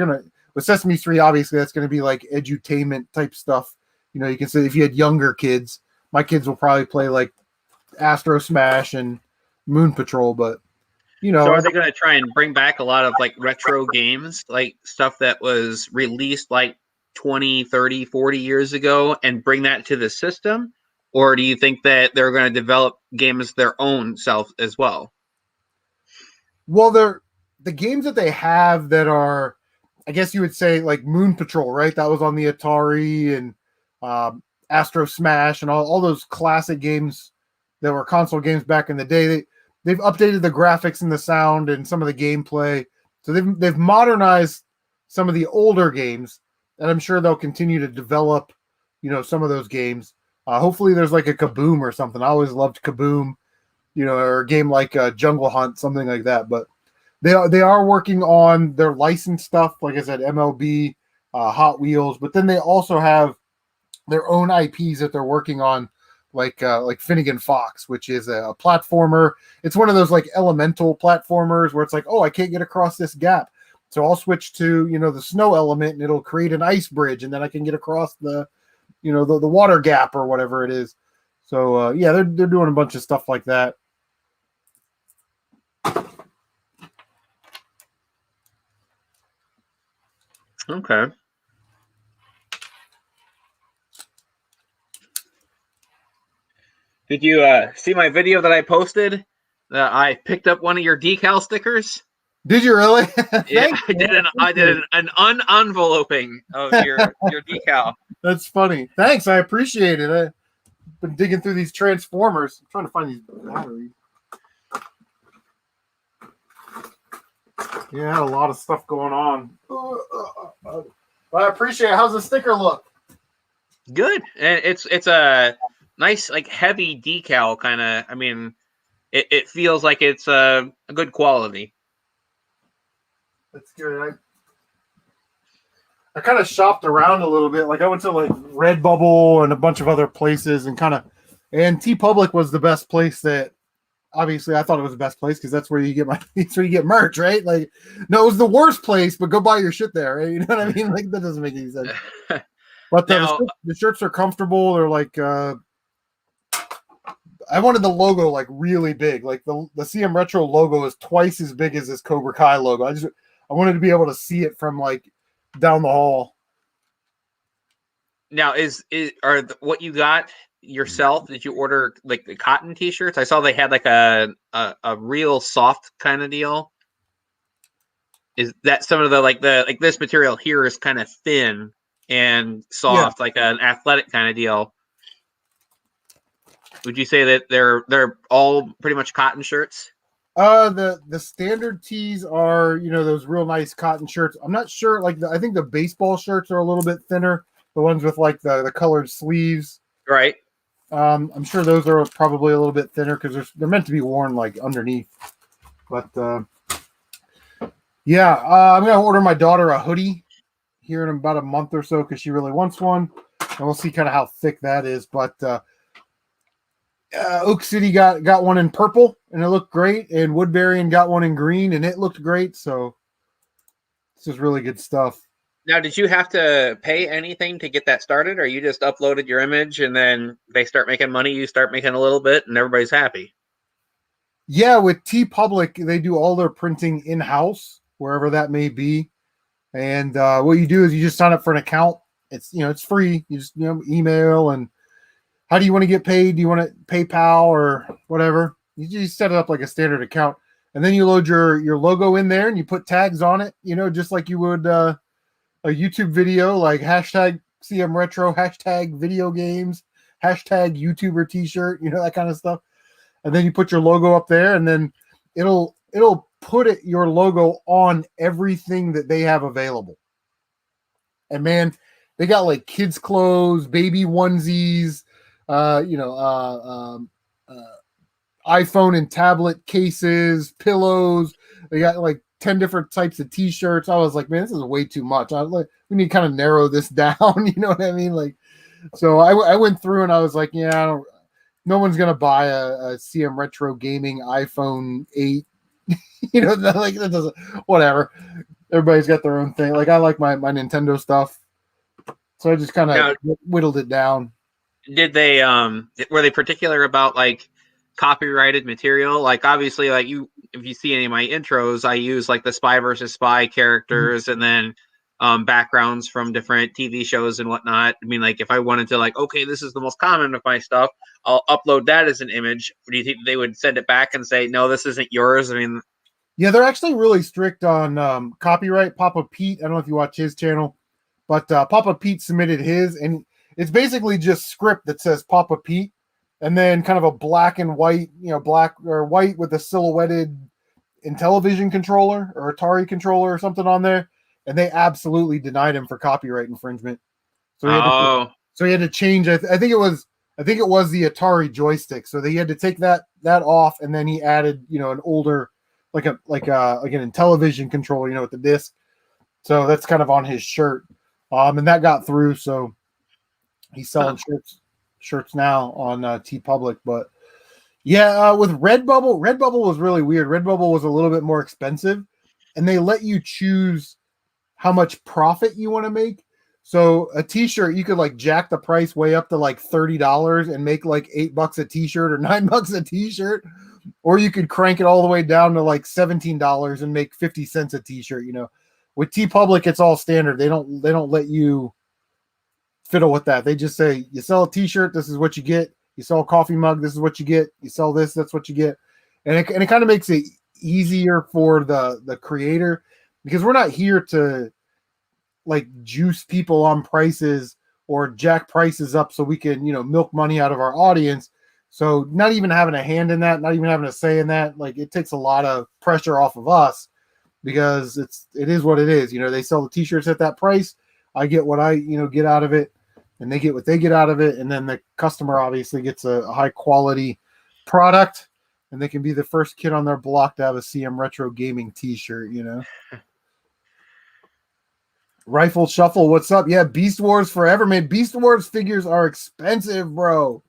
with Sesame Street, obviously that's going to be like edutainment type stuff. You can say if you had younger kids, my kids will probably play like Astro Smash and Moon Patrol, but So are they going to try and bring back a lot of like retro games, like stuff that was released like 20, 30, 40 years ago and bring that to the system? Or do you think that they're going to develop games their own self as well? Well, the games that they have that are I guess you would say like Moon Patrol, right? That was on the Atari, and Astro Smash and all those classic games that were console games back in the day. They've updated the graphics and the sound and some of the gameplay. So they've modernized some of the older games, and I'm sure they'll continue to develop, some of those games. Hopefully there's like a Kaboom or something. I always loved Kaboom, or a game like Jungle Hunt, something like that. But they are working on their licensed stuff, like I said, MLB, Hot Wheels, but then they also have their own IPs that they're working on, like Finnegan Fox, which is a platformer. It's one of those like elemental platformers where it's like, oh, I can't get across this gap, so I'll switch to the snow element, and it'll create an ice bridge, and then I can get across the the water gap or whatever it is. So yeah, they're doing a bunch of stuff like that. Okay. Did you see my video that I posted? I picked up one of your decal stickers. Did you really? Yeah, I did an unenveloping of your decal. That's funny. Thanks, I appreciate it. I've been digging through these transformers. I'm trying to find these batteries. Yeah, I had a lot of stuff going on. Well, I appreciate it. How's the sticker look? Good. And it's a nice, like, heavy decal kind of. I mean, it feels like it's a good quality. That's good. I kind of shopped around a little bit. Like I went to like Redbubble and a bunch of other places, and TeePublic was the best place. That obviously I thought it was the best place because that's where you get that's where you get merch, right? Like, no, it was the worst place, but go buy your shit there, right? You know what I mean? Like that doesn't make any sense. But the shirts are comfortable. They're like I wanted the logo like really big. Like the CM Retro logo is twice as big as this Cobra Kai logo. I wanted to be able to see it from like down the hall. Now, what you got yourself? Did you order like the cotton T-shirts? I saw they had like a real soft kind of deal. Is that some of the this material here is kind of thin and soft, like an athletic kind of deal? Would you say that they're all pretty much cotton shirts? The standard tees are those real nice cotton shirts. I'm not sure. Like I think the baseball shirts are a little bit thinner. The ones with like the colored sleeves, right? I'm sure those are probably a little bit thinner because they're meant to be worn like underneath. But yeah, I'm gonna order my daughter a hoodie here in about a month or so because she really wants one, and we'll see kind of how thick that is. But Oak City got one in purple and it looked great, and Woodbury got one in green and it looked great. So this is really good stuff. Now, did you have to pay anything to get that started, or you just uploaded your image and then they start making money, you start making a little bit, and everybody's happy? Yeah, with TeePublic, they do all their printing in-house, wherever that may be. And what you do is you just sign up for an account. It's it's free. You just email, and how do you want to get paid? Do you want to PayPal or whatever? You just set it up like a standard account, and then you load your logo in there and you put tags on it, just like you would a YouTube video, like hashtag CM Retro, hashtag video games, hashtag YouTuber t-shirt, that kind of stuff. And then you put your logo up there, and then it'll put your logo on everything that they have available. And man, they got like kids clothes, baby onesies, iPhone and tablet cases, pillows. They got like 10 different types of t-shirts. I was like, man, this is way too much. We need to kind of narrow this down. You know what I mean? Like, so I went through and I was like, yeah, no one's going to buy a CM Retro Gaming iPhone 8. Like that doesn't, whatever. Everybody's got their own thing. Like I like my Nintendo stuff. So I just kind of whittled it down. Did they, were they particular about like copyrighted material? Like obviously, like if you see any of my intros, I use like the Spy versus Spy characters, and then backgrounds from different TV shows and whatnot. I mean, like if I wanted to, like, okay, this is the most common of my stuff, I'll upload that as an image. Do you think they would send it back and say, no, this isn't yours? I mean, Yeah, they're actually really strict on copyright. Papa Pete, I don't know if you watch his channel, but Papa Pete submitted his, and it's basically just script that says Papa Pete, and then kind of a black and white, black or white with a silhouetted Intellivision controller or Atari controller or something on there, and they absolutely denied him for copyright infringement. So he had to, Oh, so he had to change. I think it was the Atari joystick. So they had to take that off, and then he added, an older, like an Intellivision controller, with the disc. So that's kind of on his shirt, and that got through. So he's selling shirts now on T Public, but. Yeah, with Redbubble was really weird. Redbubble was a little bit more expensive, and they let you choose how much profit you want to make. So a t-shirt, you could like jack the price way up to like $30 and make like $8 a t-shirt or $9 a t-shirt, or you could crank it all the way down to like $17 and make 50 cents a t-shirt. With T Public, it's all standard. They don't let you fiddle with that. They just say you sell a t-shirt, this is what you get. You sell a coffee mug, this is what you get. You sell this, that's what you get. And it kind of makes it easier for the creator, because we're not here to like juice people on prices or jack prices up so we can, milk money out of our audience. So not even having a hand in that, not even having a say in that, like it takes a lot of pressure off of us, because it is what it is. They sell the t-shirts at that price. I get what I, get out of it, and they get what they get out of it. And then the customer obviously gets a high quality product, and they can be the first kid on their block to have a CM Retro Gaming t-shirt, Rifle Shuffle, what's up? Yeah, Beast Wars forever, man. Beast Wars figures are expensive, bro.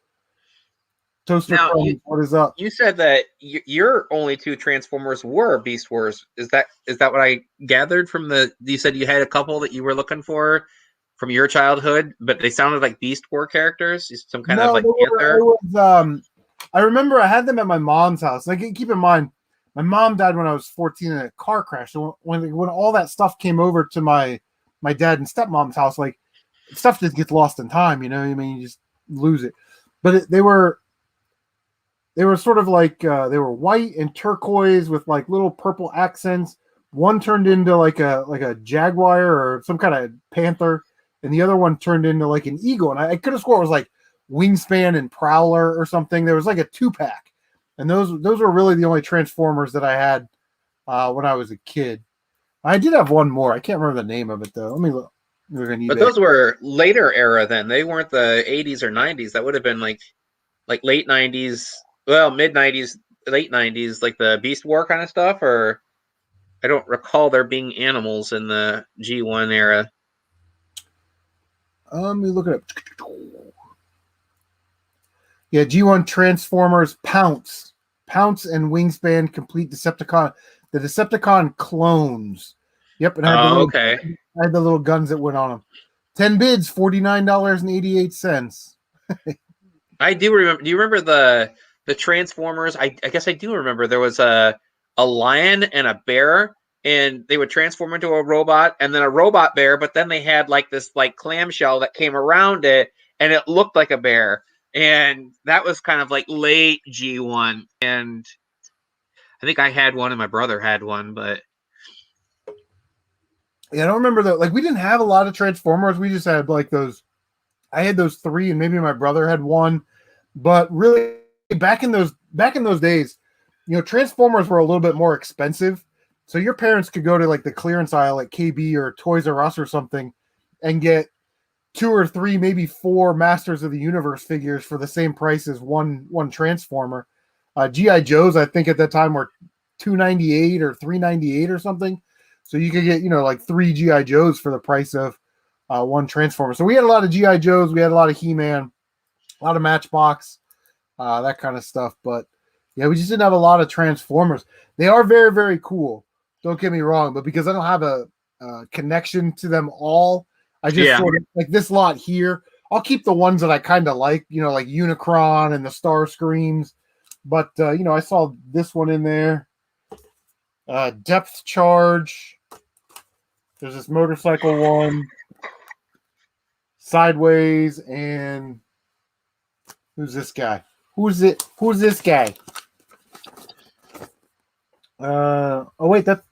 Toaster now Crumbs, what is up? you said that your only two Transformers were Beast Wars. Is that what I gathered from you said you had a couple that you were looking for from your childhood, but they sounded like Beast War characters, some kind of No, like Panther? I remember I had them at my mom's house. Like, keep in mind, my mom died when I was 14 in a car crash. So when all that stuff came over to my dad and stepmom's house, like stuff just gets lost in time. You just lose it. But they were sort of like they were white and turquoise with like little purple accents. One turned into like a jaguar or some kind of panther, and the other one turned into like an eagle. And I could have swore it was like Wingspan and Prowler or something. There was like a 2-pack, and those were really the only Transformers that I had when I was a kid. I did have one more. I can't remember the name of it though. Let me look. But those were later era then. They weren't the 80s or 90s. That would have been like late 90s, well, mid 90s, late 90s, like the Beast War kind of stuff. Or I don't recall there being animals in the G1 era. Let me look it up. Yeah, G1 Transformers Pounce and Wingspan complete Decepticon. The Decepticon clones. Yep, and Okay. I had the little guns that went on them. 10 bids, $49.88. I do remember. Do you remember the Transformers? I guess I do remember. There was a lion and a bear, and they would transform into a robot, and then a robot bear. But then they had like this like clamshell that came around it, and it looked like a bear. And that was kind of like late G1. And I think I had one, and my brother had one, but yeah, I don't remember that. Like, we didn't have a lot of Transformers. We just had like those. I had those 3, and maybe my brother had one. But really, back in those days, Transformers were a little bit more expensive. So your parents could go to like the clearance aisle at KB or Toys R Us or something and get 2 or 3, maybe 4 Masters of the Universe figures for the same price as one Transformer. GI Joes, I think at that time were $298 or $398 or something. So you could get like 3 GI Joes for the price of one Transformer. So we had a lot of GI Joes, we had a lot of He-Man, a lot of Matchbox, that kind of stuff. But yeah, we just didn't have a lot of Transformers. They are very, very cool. Don't get me wrong, but because I don't have a connection to them all, I just sort of like this lot here. I'll keep the ones that I kind of like, like Unicron and the Star Screams. But I saw this one in there. Depth Charge. There's this motorcycle one. Sideways, and who's this guy? Who's this guy? Oh wait, that's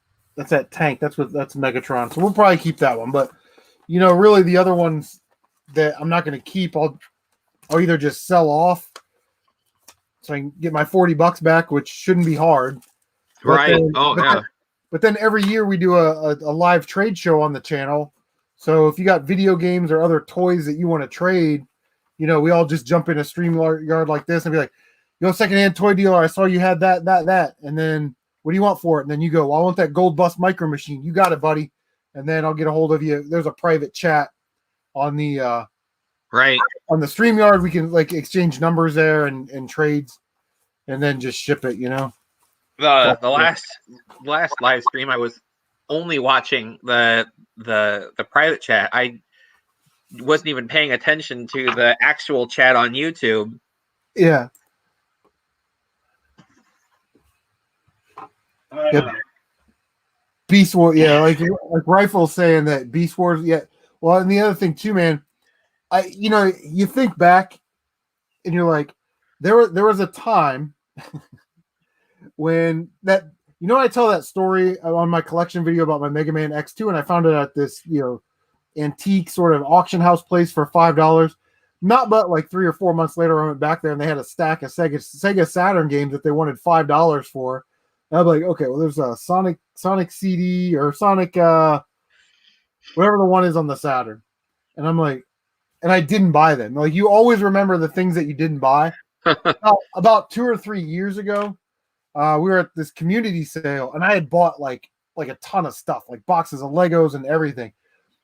that tank. That's Megatron. So we'll probably keep that one. But really the other ones that I'm not going to keep, I'll either just sell off so I can get my $40 back, which shouldn't be hard. But Right. then, Oh, yeah. but then every year we do a live trade show on the channel. So if you got video games or other toys that you want to trade, we all just jump in a stream yard like this and be like, secondhand toy dealer, I saw you had that. And then what do you want for it? And then you go, well, I want that Gold Bust Micro Machine. You got it, buddy. And then I'll get a hold of you. There's a private chat on the Right. on the stream yard. We can like exchange numbers there and trades and then just ship it, The last live stream I was only watching the private chat. I wasn't even paying attention to the actual chat on YouTube. Yeah. Beast Wars, yeah, like Rifle saying that Beast Wars, yeah. Well, and the other thing too, man, you think back and you're like, there was a time when that, I tell that story on my collection video about my Mega Man X2, and I found it at this, antique sort of auction house place for $5. Not but like 3 or 4 months later, I went back there and they had a stack of Sega Saturn games that they wanted $5 for. And I'm like, okay, well, there's a Sonic CD or Sonic whatever the one is on the Saturn, and I'm like, and I didn't buy them. Like, you always remember the things that you didn't buy. About 2 or 3 years ago, we were at this community sale, and I had bought like a ton of stuff, like boxes of Legos and everything.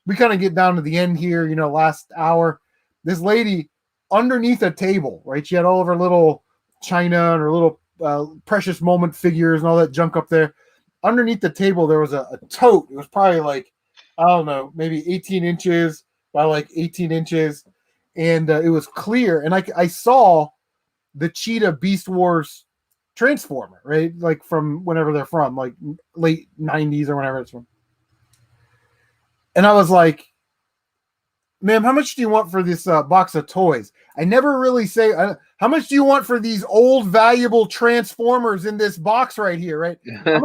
We kind of get down to the end here, last hour. This lady underneath a table, right? She had all of her little china and her little precious moment figures and all that junk up there. Underneath the table, there was a tote. It was probably like, I don't know, maybe 18 inches by like 18 inches. And it was clear. And I saw the Cheetah Beast Wars Transformer, right? Like from whenever they're from, like late 90s or whenever it's from. And I was like, ma'am, how much do you want for this box of toys? I never really say, how much do you want for these old valuable Transformers in this box right here, right? How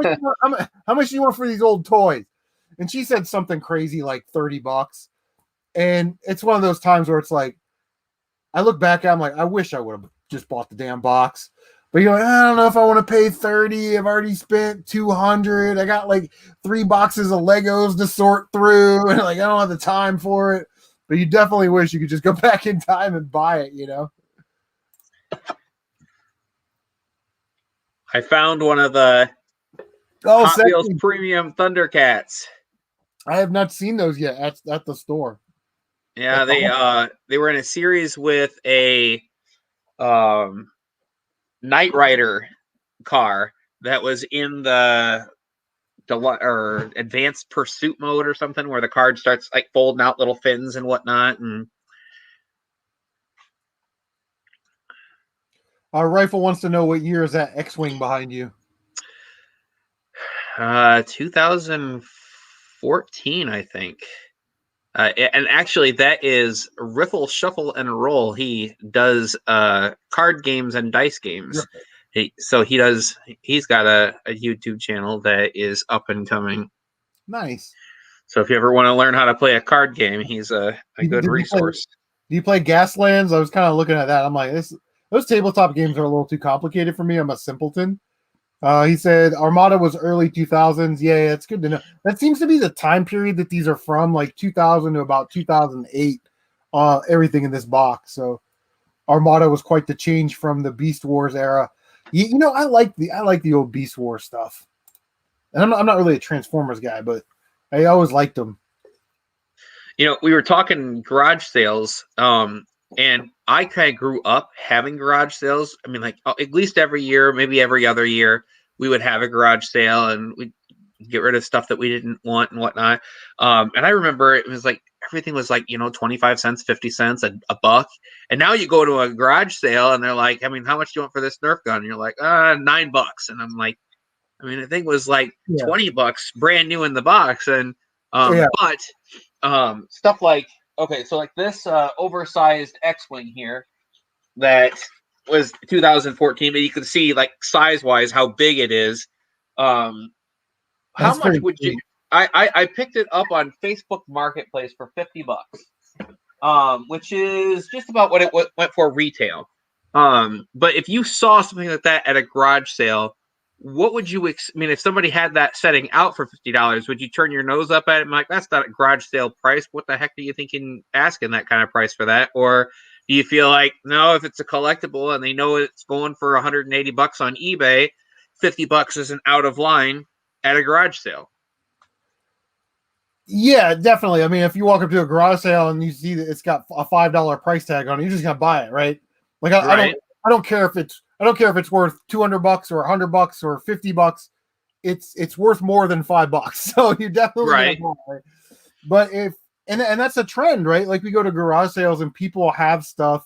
much do you want for these old toys? And she said something crazy like $30. And it's one of those times where it's like, I look back, I'm like, I wish I would have just bought the damn box. But you're like, I don't know if I want to pay 30. I've already spent 200. I got like 3 boxes of Legos to sort through, and like I don't have the time for it. But you definitely wish you could just go back in time and buy it, I found one of the Hot Wheels Premium Thundercats. I have not seen those yet at the store. Yeah, they were in a series with a Knight Rider car that was in the or advanced pursuit mode or something, where the card starts like folding out little fins and whatnot. And Rifle wants to know what year is that X-Wing behind you? 2014, I think. And actually, that is Riffle, Shuffle, and Roll. He does card games and dice games. He's got a YouTube channel that is up and coming. Nice. So if you ever want to learn how to play a card game, he's a good resource. Do you play Gaslands? I was kind of looking at that. I'm like, those tabletop games are a little too complicated for me. I'm a simpleton. He said Armada was early 2000s. Yeah, it's good to know. That seems to be the time period that these are from, like 2000 to about 2008. Everything in this box. So Armada was quite the change from the Beast Wars era. I like the old Beast Wars stuff. And I'm not really a Transformers guy, but I always liked them. We were talking garage sales, and I kind of grew up having garage sales. I mean, like at least every year, maybe every other year, we would have a garage sale and we'd get rid of stuff that we didn't want and whatnot. And I remember it was like everything was like 25 cents, 50 cents, a buck. And now you go to a garage sale and they're like, I mean, how much do you want for this Nerf gun? And you're like, $9. And I'm like, I mean, I think it was like $20 brand new in the box. And but stuff like, okay, so like this oversized X-Wing here that was 2014, but you can see like size-wise how big it is. How That's much pretty would you? sweet. I picked it up on Facebook Marketplace for $50, which is just about what it went for retail. But if you saw something like that at a garage sale, what would you? I mean, if somebody had that setting out for $50, would you turn your nose up at it and be like, "That's not a garage sale price. What the heck are you thinking asking that kind of price for that?" Or do you feel like, no, if it's a collectible and they know it's going for $180 on eBay, $50 isn't out of line at a garage sale? Yeah, definitely. I mean, if you walk up to a garage sale and you see that it's got a $5 price tag on it, you're just gonna buy it, right? Like Right. I don't care if it's worth $200 or $100 or $50. It's worth more than $5. So you're definitely gonna Right. buy it. But if and that's a trend, right? Like we go to garage sales and people have stuff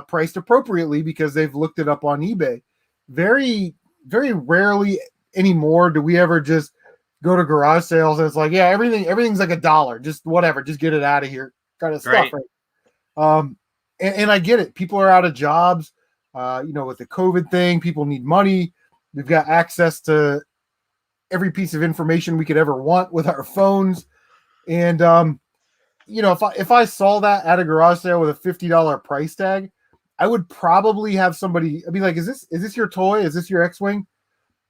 priced appropriately because they've looked it up on eBay. Very, very rarely anymore do we ever just go to garage sales and it's like, yeah, everything's like $1, just whatever, just get it out of here, kind of stuff, Right. right? And I get it. People are out of jobs. With the COVID thing, people need money. We've got access to every piece of information we could ever want with our phones. And if I saw that at a garage sale with a $50 price tag, I would probably have somebody. I'd be like, "Is this your toy? Is this your X-wing?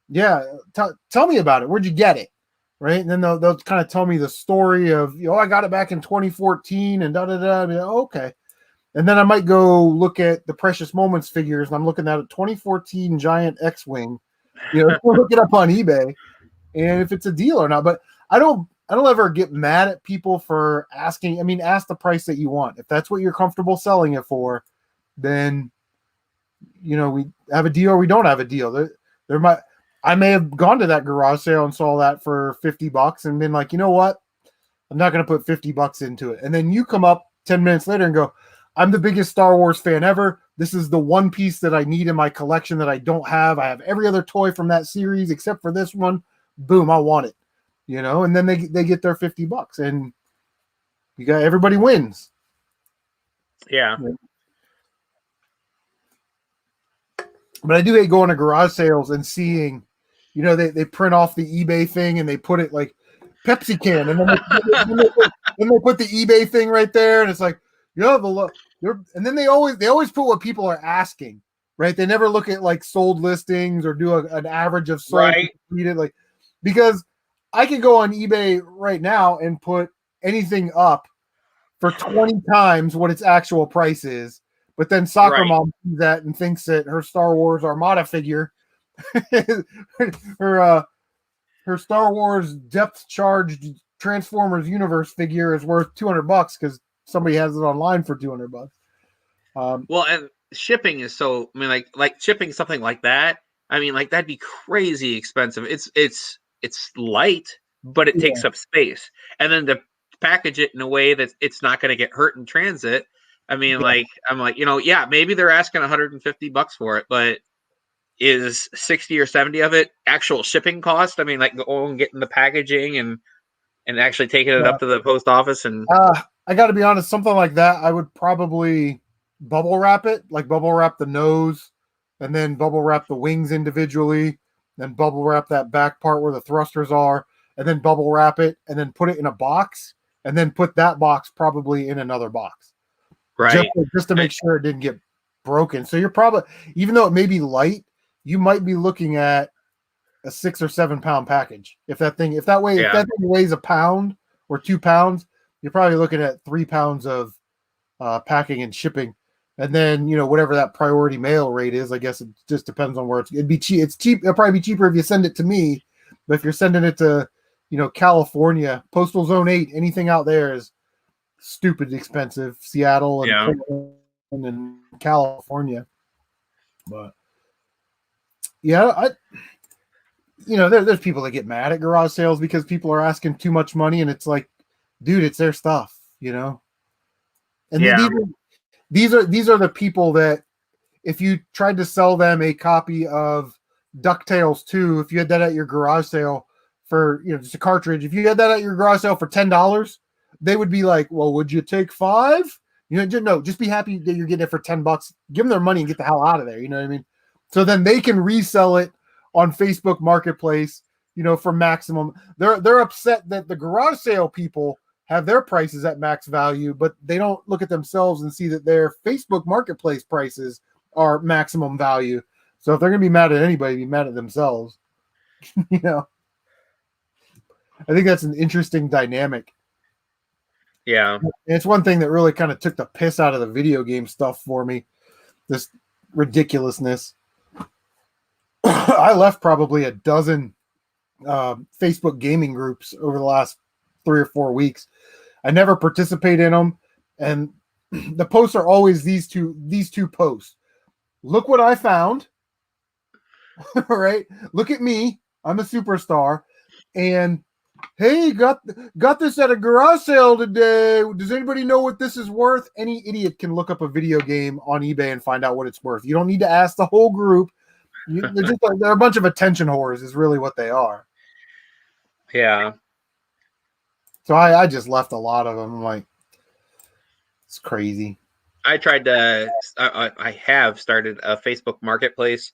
Yeah, tell me about it. Where'd you get it?" Right? And then they'll kind of tell me the story of, I got it back in 2014 and da da da. Okay. And then I might go look at the Precious Moments figures, and I'm looking at a 2014 Giant X-wing. Look it up on eBay, and if it's a deal or not. But I don't ever get mad at people for asking. I mean, ask the price that you want. If that's what you're comfortable selling it for, then we have a deal or we don't have a deal. I may have gone to that garage sale and saw that for $50 and been like, you know what? I'm not going to put $50 into it. And then you come up 10 minutes later and go, I'm the biggest Star Wars fan ever. This is the one piece that I need in my collection that I don't have. I have every other toy from that series except for this one. Boom, I want it. And then they get their $50 and everybody wins. Yeah. But I do hate going to garage sales and seeing, they print off the eBay thing and they put it like Pepsi can, and then they put the eBay thing right there, and it's like, and then they always put what people are asking, right? They never look at like sold listings or do an average of sold. Right. Like, because I can go on eBay right now and put anything up for 20 times what its actual price is. But then Soccer Mom sees that and thinks that her Star Wars Armada figure, her Star Wars depth charged Transformers universe figure is worth $200 because somebody has it online for $200. Well, and shipping is so. I mean, like shipping something like that. I mean, like that'd be crazy expensive. It's light, but it takes up space, and then to package it in a way that it's not going to get hurt in transit. I mean, I'm like, maybe they're asking $150 for it, but is 60 or 70 of it actual shipping cost? I mean, like going and getting the packaging and actually taking it up to the post office. And I got to be honest, something like that, I would probably bubble wrap it, like bubble wrap the nose, and then bubble wrap the wings individually, then bubble wrap that back part where the thrusters are, and then bubble wrap it, and then put it in a box, and then put that box probably in another box. Right. Just to make sure it didn't get broken. So you're probably, even though it may be light, you might be looking at a 6 or 7 pound package. If that thing weighs a pound or 2 pounds, you're probably looking at 3 pounds of packing and shipping. And then, whatever that priority mail rate is, I guess it just depends on where it'd be cheap. It's cheap. It'll probably be cheaper if you send it to me, but if you're sending it to, California, Postal Zone 8, anything out there is stupid expensive. Seattle and Portland and California. But yeah, there's people that get mad at garage sales because people are asking too much money, and it's like, dude, it's their stuff, And these are the people that if you tried to sell them a copy of DuckTales 2, if you had that at your garage sale for, just a cartridge, if you had that at your garage sale for $10, they would be like, well, would you take 5? No, just be happy that you're getting it for $10. Give them their money and get the hell out of there. You know what I mean? So then they can resell it on Facebook Marketplace, for maximum. They're upset that the garage sale people have their prices at max value, but they don't look at themselves and see that their Facebook Marketplace prices are maximum value. So if they're going to be mad at anybody, be mad at themselves. I think that's an interesting dynamic. Yeah. And it's one thing that really kind of took the piss out of the video game stuff for me. This ridiculousness. I left probably a dozen Facebook gaming groups over the last 3 or 4 weeks. I never participate in them, and the posts are always these two posts. Look what I found. All right, look at me. I'm a superstar, and hey, got this at a garage sale today. Does anybody know what this is worth? Any idiot can look up a video game on eBay and find out what it's worth. You don't need to ask the whole group. They're a bunch of attention whores is really what they are. Yeah. So I just left a lot of them. I'm like, it's crazy. I tried to. I have started a Facebook Marketplace.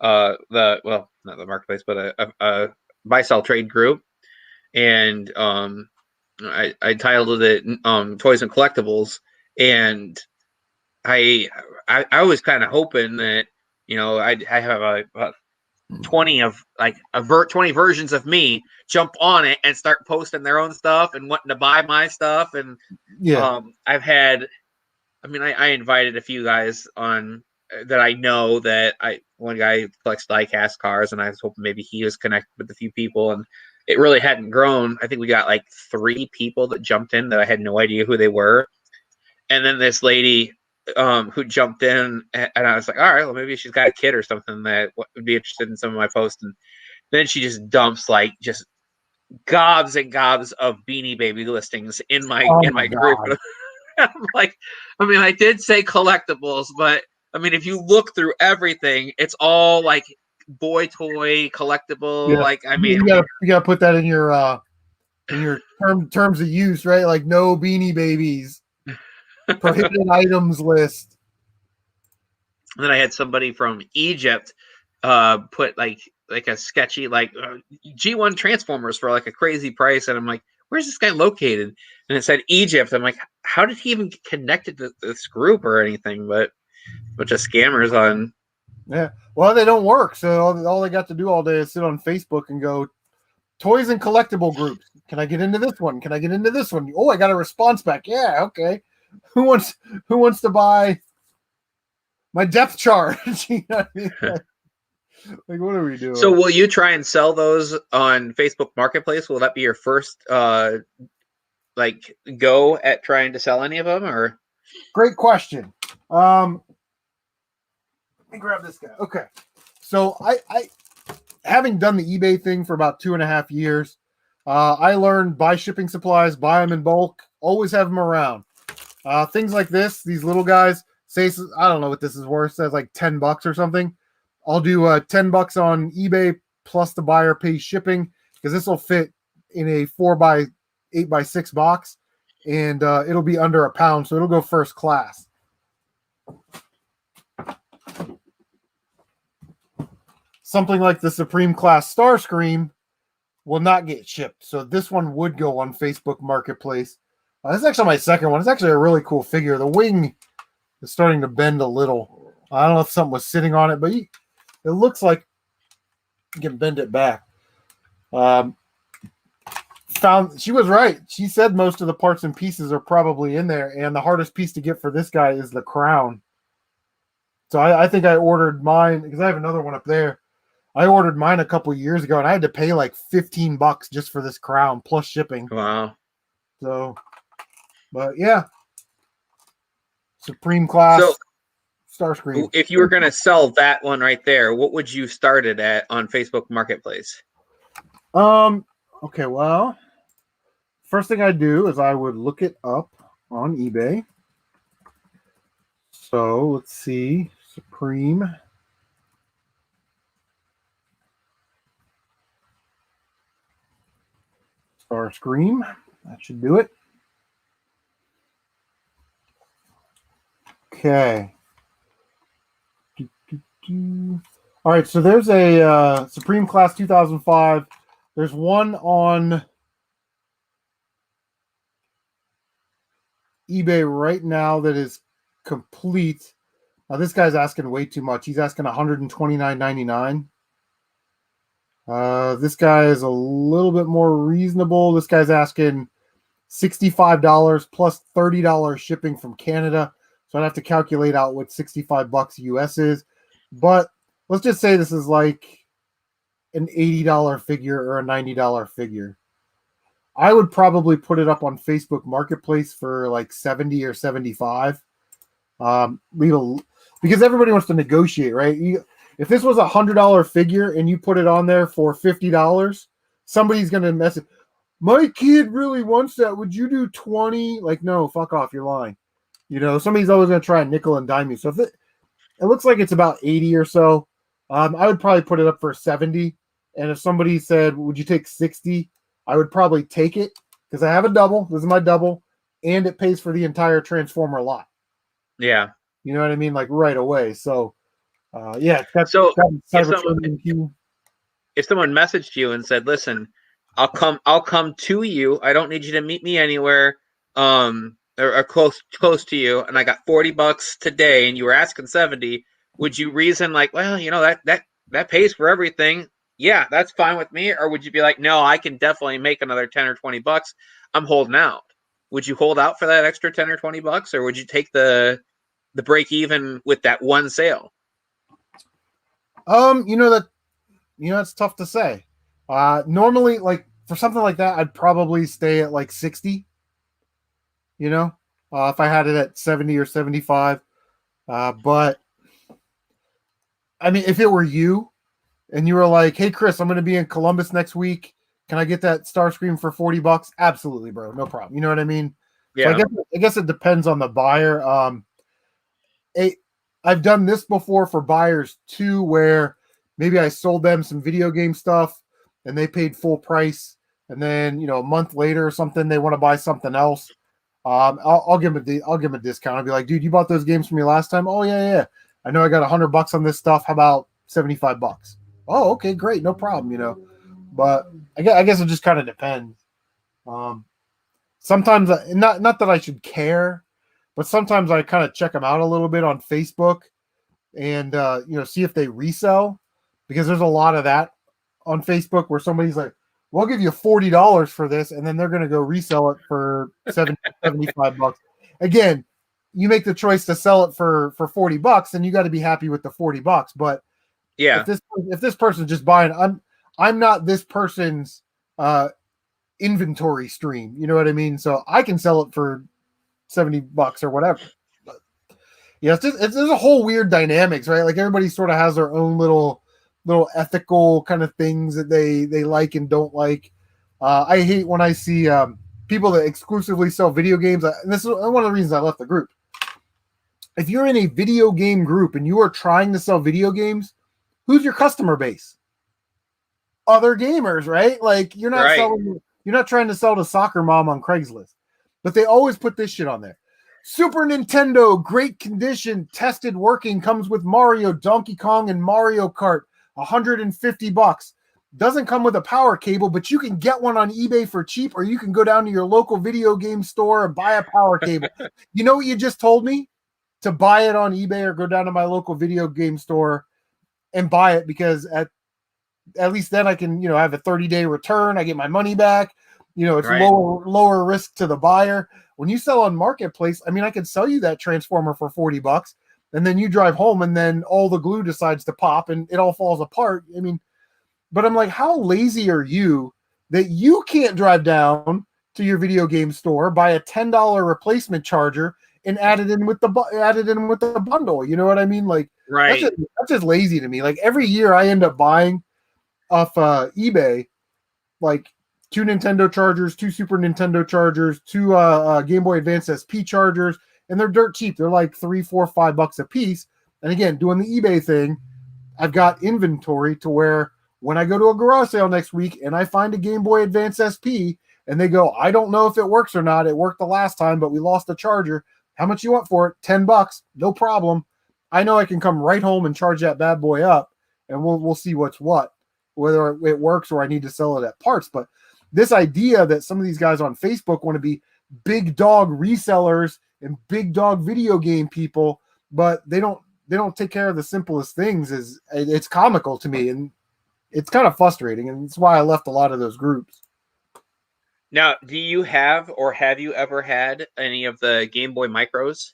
Not the marketplace, but a buy sell trade group, and I titled it Toys and Collectibles, and I was kind of hoping that I have a 20 versions of me jump on it and start posting their own stuff and wanting to buy my stuff. And I've had, I invited a few guys on that I know that one guy collects diecast cars, and I was hoping maybe he was connected with a few people, and it really hadn't grown. I think we got like 3 people that jumped in that I had no idea who they were. And then this lady who jumped in, and I was like, all right, well, maybe she's got a kid or something that would be interested in some of my posts. And then she just dumps like just gobs and gobs of Beanie Baby listings in my group. I'm like, I did say collectibles, but if you look through everything, it's all like boy toy collectible. Yeah. Like, you gotta put that in your terms of use, right? Like no Beanie Babies. Prohibited items list. And then I had somebody from Egypt put like a sketchy G1 Transformers for like a crazy price, and I'm like, where's this guy located? And it said Egypt. I'm like, how did he even get connected to this group or anything? But a bunch of scammers on. Yeah, well, they don't work, so all they got to do all day is sit on Facebook and go toys and collectible groups. Can I get into this one? Can I get into this one? Oh, I got a response back. Yeah, okay. Who wants to buy my depth chart? You know what I mean? Like, what are we doing? So will you try and sell those on Facebook Marketplace? Will that be your first go at trying to sell any of them? Or great question. Let me grab this guy. Okay. So I having done the eBay thing for about 2.5 years, I learned buy shipping supplies, buy them in bulk, always have them around. Things like this, these little guys, say, I don't know what this is worth, says like $10 or something. I'll do $10 on eBay plus the buyer pays shipping, because this will fit in a 4x8x6 box, and it'll be under £1, so it'll go first class. Something like the Supreme Class Starscream will not get shipped, so this one would go on Facebook Marketplace. This is actually my second one. It's actually a really cool figure. The wing is starting to bend a little. I don't know if something was sitting on it, but it looks like you can bend it back. She was right. She said most of the parts and pieces are probably in there, and the hardest piece to get for this guy is the crown. So I think I ordered mine, because I have another one up there. I ordered mine a couple years ago, and I had to pay like $15 just for this crown plus shipping. Wow. So, but yeah, Supreme Class Starscream. If you were going to sell that one right there, what would you start it at on Facebook Marketplace? Okay, well, first thing I do is I would look it up on eBay. So let's see, Supreme Starscream. That should do it. Okay. All right, so there's a Supreme Class 2005. There's one on eBay right now that is complete. Now this guy's asking way too much. He's asking $129.99. This guy is a little bit more reasonable. This guy's asking $65 plus $30 shipping from Canada. So I'd have to calculate out what $65 US is. But let's just say this is like an $80 figure or a $90 figure. I would probably put it up on Facebook Marketplace for like 70 or 75. Because everybody wants to negotiate, right? If this was $100 figure and you put it on there for $50, somebody's going to message, my kid really wants that. Would you do 20? Like, no, fuck off. You're lying. Somebody's always going to try and nickel and dime you. So if it looks like it's about 80 or so, I would probably put it up for 70. And if somebody said, would you take 60? I would probably take it because I have a double. This is my double. And it pays for the entire Transformer lot. Yeah. You know what I mean? Like right away. So, yeah. If someone messaged you and said, listen, I'll come to you. I don't need you to meet me anywhere or close to you. And I got $40 today and you were asking 70. Would you reason like, well, that pays for everything. Yeah, that's fine with me. Or would you be like, no, I can definitely make another 10 or $20. I'm holding out. Would you hold out for that extra 10 or $20? Or would you take the break even with that one sale? It's tough to say. Normally, like for something like that, I'd probably stay at like 60. If I had it at 70 or 75. But I mean, if it were you and you were like, hey, Chris, I'm going to be in Columbus next week. Can I get that Starscream for $40? Absolutely, bro. No problem. You know what I mean? Yeah. So I guess it depends on the buyer. I've done this before for buyers too, where maybe I sold them some video game stuff and they paid full price. And then, a month later or something, they want to buy something else. I'll give them a discount. I'll be like, dude, you bought those games for me last time. Oh yeah. I know I got $100 on this stuff. How about $75? Oh, okay, great. No problem. But I guess it just kind of depends. Sometimes not that I should care, but sometimes I kind of check them out a little bit on Facebook and, see if they resell, because there's a lot of that on Facebook where somebody's like, we'll give you $40 for this. And then they're going to go resell it for $75. Again, you make the choice to sell it for $40 and you got to be happy with the $40. But yeah, if this person's just buying, I'm not this person's inventory stream. You know what I mean? So I can sell it for $70 or whatever. But yeah, there's a whole weird dynamics, right? Like everybody sort of has their own little ethical kind of things that they like and don't like. I hate when I see people that exclusively sell video games. And this is one of the reasons I left the group. If you're in a video game group and you are trying to sell video games, who's your customer base? Other gamers, right? Like you're not trying to sell to soccer mom on Craigslist. But they always put this shit on there. Super Nintendo, great condition, tested working, comes with Mario, Donkey Kong, and Mario Kart, $150. Doesn't come with a power cable, but you can get one on eBay for cheap, or you can go down to your local video game store and buy a power cable. You know what you just told me? To buy it on eBay or go down to my local video game store and buy it, because at least then I can, have a 30-day return. I get my money back. It's right. lower risk to the buyer. When you sell on Marketplace, I mean, I could sell you that Transformer for $40, and then you drive home, and then all the glue decides to pop, and it all falls apart. I mean, but I'm like, how lazy are you that you can't drive down to your video game store, buy a $10 replacement charger, and add it in with the bundle? You know what I mean? Like, right. That's just lazy to me. Like every year, I end up buying off eBay like 2 Nintendo chargers, 2 Super Nintendo chargers, 2 Game Boy Advance SP chargers, and they're dirt cheap. They're like $3, $4, $5 a piece. And again, doing the eBay thing, I've got inventory to where when I go to a garage sale next week and I find a Game Boy Advance SP and they go, I don't know if it works or not. It worked the last time, but we lost the charger. How much you want for it? $10. No problem. I know I can come right home and charge that bad boy up and we'll see what's what, whether it works or I need to sell it at parts. But this idea that some of these guys on Facebook want to be big dog resellers and big dog video game people, but they don't take care of the simplest things, is it's comical to me, and it's kind of frustrating, and it's why I left a lot of those groups. Now, do you have or have you ever had any of the Game Boy Micros?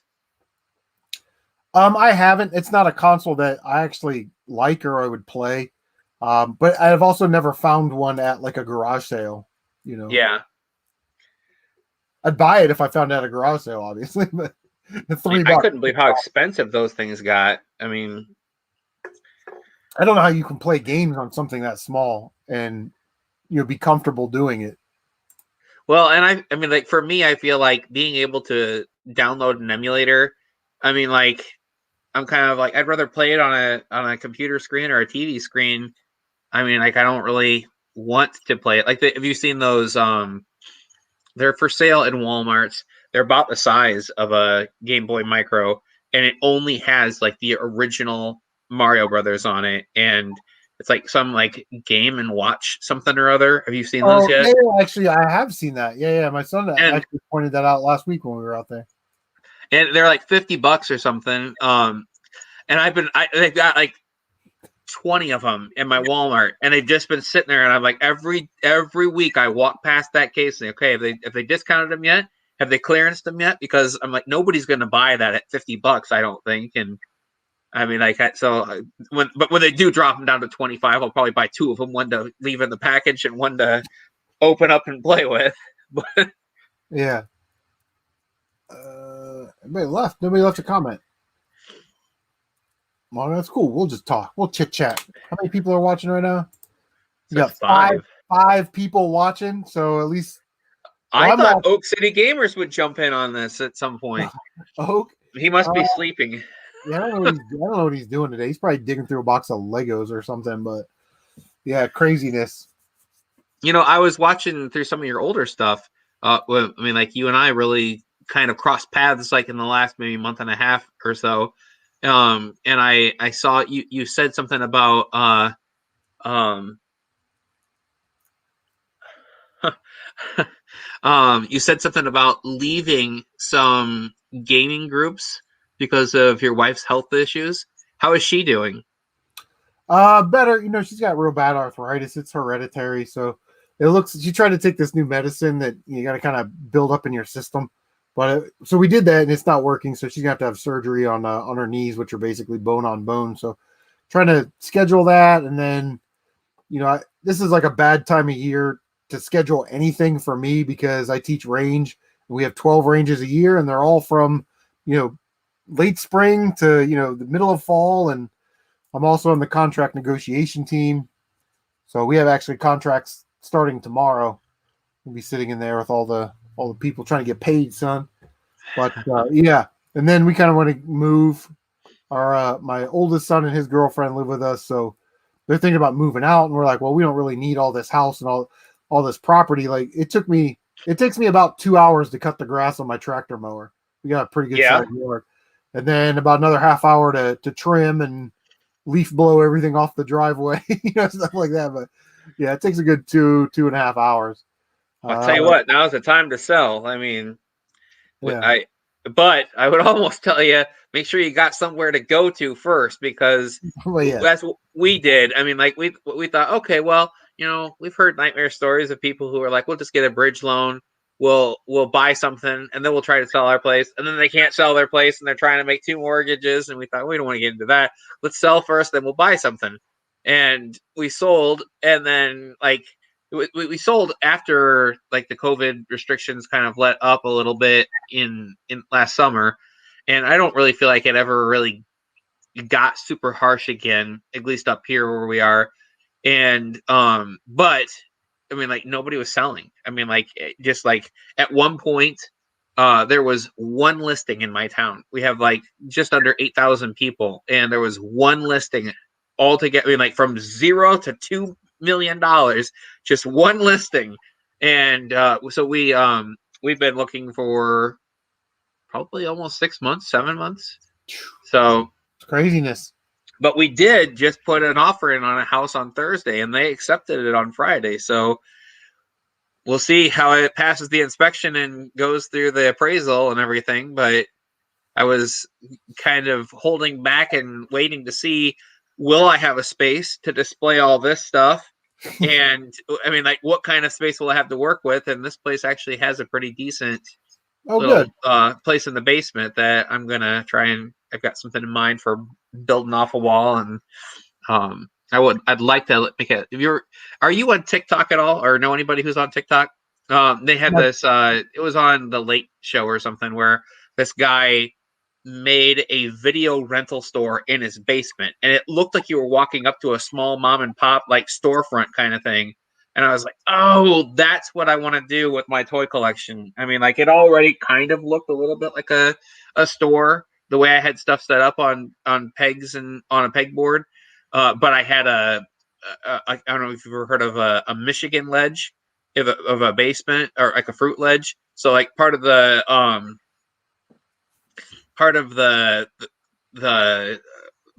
I haven't. It's not a console that I actually like or I would play. But I've also never found one at like a garage sale. Yeah. I'd buy it if I found it at a garage sale, obviously. But the $3, I couldn't believe how expensive those things got. I mean, I don't know how you can play games on something that small and be comfortable doing it. well, and I mean, like for me, I feel like being able to download an emulator. I mean, like I'm kind of like I'd rather play it on a computer screen or a TV screen. I mean, like I don't really want to play it. Like, have you seen those? They're for sale in Walmart's. They're about the size of a Game Boy Micro, and it only has like the original Mario Brothers on it, and it's like some like Game and Watch something or other. Have you seen those yet? Yeah, actually, I have seen that. Yeah. My son And actually pointed that out last week when we were out there. and they're like $50 or something. And they've got like 20 of them in my Walmart, and they've just been sitting there. And I'm like, every week I walk past that case and okay, have they discounted them yet? Have they clearanced them yet? Because I'm like, nobody's going to buy that at $50, I don't think. And I mean, like, when they do drop them down to 25, I'll probably buy two of them, one to leave in the package and one to open up and play with. But yeah. Nobody left a comment. Well, that's cool. We'll just talk. We'll chit chat. How many people are watching right now? You got five people watching. So at least I thought Oak City Gamers would jump in on this at some point. Oak, he must be sleeping. Yeah, I don't know what he's doing today. He's probably digging through a box of Legos or something. But yeah, craziness. I was watching through some of your older stuff. I mean, like you and I really kind of crossed paths like in the last maybe month and a half or so. And I saw you said something about you said something about leaving some gaming groups because of your wife's health issues. How is she doing? Better. She's got real bad arthritis. It's hereditary. So she tried to take this new medicine that you got to kind of build up in your system. But so we did that and it's not working. So she's gonna have to have surgery on her knees, which are basically bone on bone. So trying to schedule that. And then, this is like a bad time of year to schedule anything for me because I teach range and we have 12 ranges a year and they're all from, late spring to, the middle of fall. And I'm also on the contract negotiation team. So we have actually contracts starting tomorrow. We'll be sitting in there with all the people trying to get paid, son. But yeah. And then we kind of want to move. My oldest son and his girlfriend live with us. So they're thinking about moving out. And we're like, well, we don't really need all this house and all this property. Like it takes me about 2 hours to cut the grass on my tractor mower. We got a pretty good size yard. And then about another half hour to trim and leaf blow everything off the driveway, stuff like that. But yeah, it takes a good 2.5 hours. I'll tell you what, now's the time to sell. I mean, yeah. But I would almost tell you, make sure you got somewhere to go to first, because that's what we did. I mean, like we thought, okay, well, we've heard nightmare stories of people who are like, we'll just get a bridge loan, we'll buy something, and then we'll try to sell our place, and then they can't sell their place, and they're trying to make 2 mortgages, and we thought, we don't want to get into that. Let's sell first, then we'll buy something. And we sold, and then like we sold after like the COVID restrictions kind of let up a little bit in last summer, and I don't really feel like it ever really got super harsh again, at least up here where we are. And but I mean, like nobody was selling. I mean, like just like at one point, there was one listing in my town. We have like just under 8,000 people, and there was one listing altogether. I mean, like from 0 to $2 million, just one listing. And so we've been looking for probably almost 6 months, 7 months. So it's craziness. But we did just put an offer in on a house on Thursday, and they accepted it on Friday. So we'll see how it passes the inspection and goes through the appraisal and everything. But I was kind of holding back and waiting to see, will I have a space to display all this stuff? And I mean, like, what kind of space will I have to work with? And this place actually has a pretty decent Oh, little good. place in the basement that I'm gonna try, and I've got something in mind for building off a wall. And I'd like to make it. Are you on TikTok at all, or know anybody who's on TikTok? They had this. It was on the Late Show or something, where this guy made a video rental store in his basement, and it looked like you were walking up to a small mom and pop like storefront kind of thing. And I was like, oh, that's what I want to do with my toy collection. I mean, like, it already kind of looked a little bit like a store, the way I had stuff set up on pegs and on a pegboard. But I had I don't know if you've ever heard of a Michigan ledge of a basement, or like a fruit ledge. So like part of the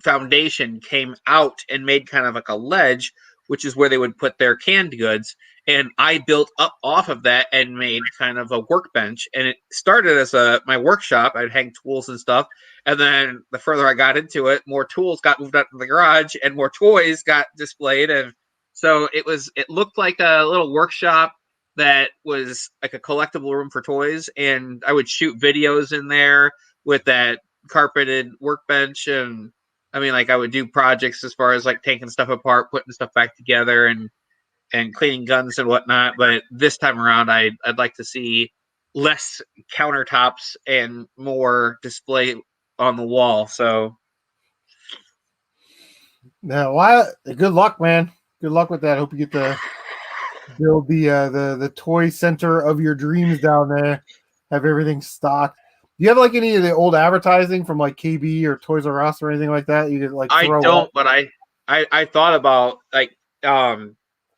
foundation came out and made kind of like a ledge, which is where they would put their canned goods. And I built up off of that and made kind of a workbench. And it started as my workshop. I'd hang tools and stuff. And then the further I got into it, more tools got moved up to the garage and more toys got displayed. And so it looked like a little workshop that was like a collectible room for toys. And I would shoot videos in there with that carpeted workbench. And I mean, like, I would do projects as far as like taking stuff apart, putting stuff back together, and cleaning guns and whatnot. But this time around, I'd like to see less countertops and more display on the wall. So Now, why? Good luck, man. Good luck with that. Hope you get to build the toy center of your dreams down there. Have everything stocked. Do you have like any of the old advertising from like KB or Toys R Us or anything like that? You could like I throw don't, up? but I thought about like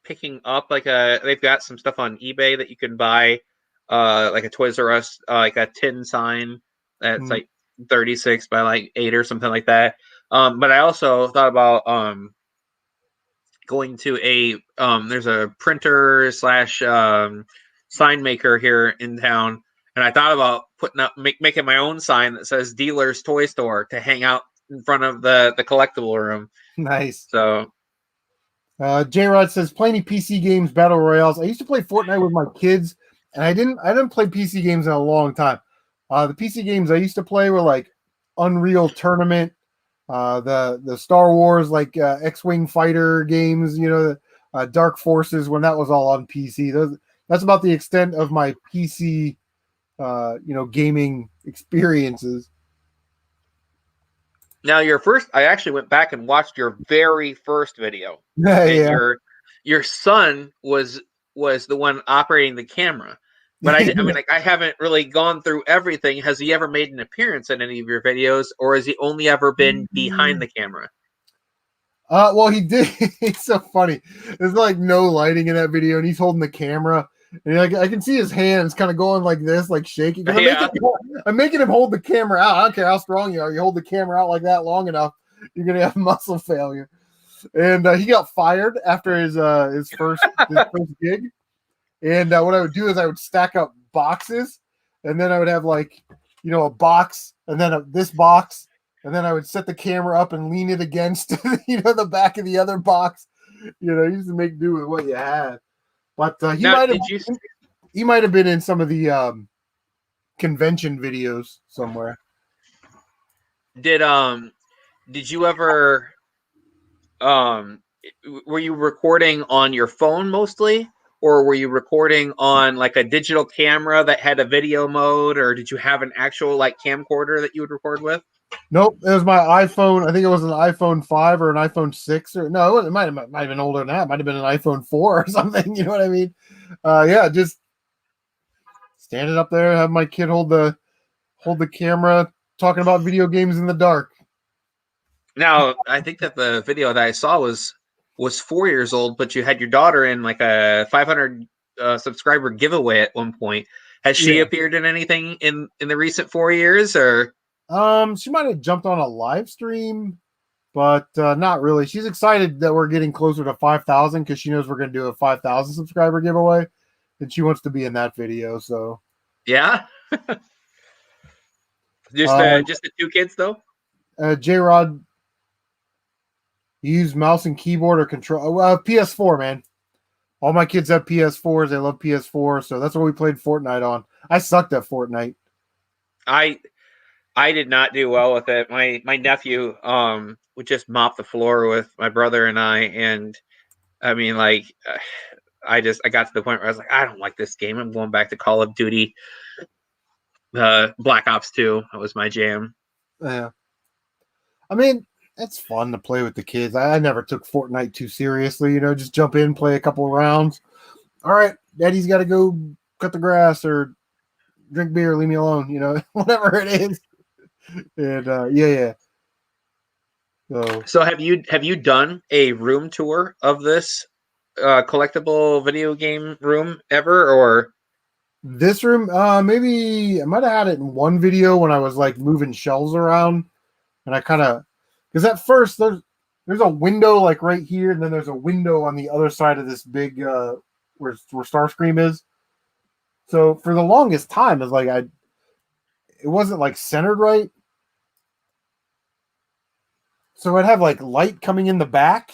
picking up like they've got some stuff on eBay that you can buy, like a Toys R Us, like a tin sign that's like 36 by like 8 or something like that. But I also thought about going to there's a printer slash sign maker here in town, and I thought about putting up making my own sign that says dealer's toy store to hang out in front of the collectible room. Nice. So J Rod says, play any PC games, battle royales. I used to play Fortnite with my kids, and I didn't play PC games in a long time. The PC games I used to play were like Unreal Tournament, the Star Wars like X-Wing fighter games, Dark Forces, when that was all on PC. That's about the extent of my PC gaming experiences. now I actually went back and watched your very first video, and Yeah. your son was the one operating the camera. But I mean, like, I haven't really gone through everything. Has he ever made an appearance in any of your videos, or has he only ever been behind the camera? Well, he did. It's so funny. There's like no lighting in that video, and he's holding the camera, and I can see his hands kind of going like this, like shaking. Yeah. I'm making him hold the camera out. I don't care how strong you are. You hold the camera out like that long enough, you're gonna have muscle failure. And he got fired after his first gig. And what I would do is I would stack up boxes, and then I would have like a box, and then this box. And then I would set the camera up and lean it against, the back of the other box. You used to make do with what you had. But he might have been in some of the convention videos somewhere. Did you ever were you recording on your phone mostly, or were you recording on like a digital camera that had a video mode, or did you have an actual like camcorder that you would record with? Nope, it was my iPhone. I think it was an iPhone 5 or an iPhone 6, or no, it might have been older than that. It might have been an iPhone 4 or something. You know what I mean? Yeah, just standing up there, have my kid hold the camera, talking about video games in the dark. Now, I think that the video that I saw was 4 years old, but you had your daughter in like a 500 subscriber giveaway at one point. Has she appeared in anything in the recent 4 years, or? She might have jumped on a live stream but not really. She's excited that we're getting closer to 5,000 because she knows we're going to do a 5,000 subscriber giveaway, and she wants to be in that video. So Yeah. uh, Just the two kids though. J Rod, you use mouse and keyboard or control? PS4, man. All my kids have PS4s. They love PS4, so that's what we played Fortnite on. I sucked at Fortnite. I did not do well with it. My nephew would just mop the floor with my brother and and I mean, like, I got to the point where I was like, I don't like this game. I'm going back to Call of Duty. Black Ops 2. That was my jam. Yeah. I mean, it's fun to play with the kids. I never took Fortnite too seriously, just jump in, play a couple of rounds. All right, daddy's got to go cut the grass or drink beer, leave me alone, whatever it is. And yeah. So have you done a room tour of this collectible video game room ever, or this room? Maybe I might have had it in one video when I was like moving shelves around, and I kind of because at first there's a window like right here, and then there's a window on the other side of this big where Starscream is. So for the longest time, it's like it wasn't like centered right. So I'd have like light coming in the back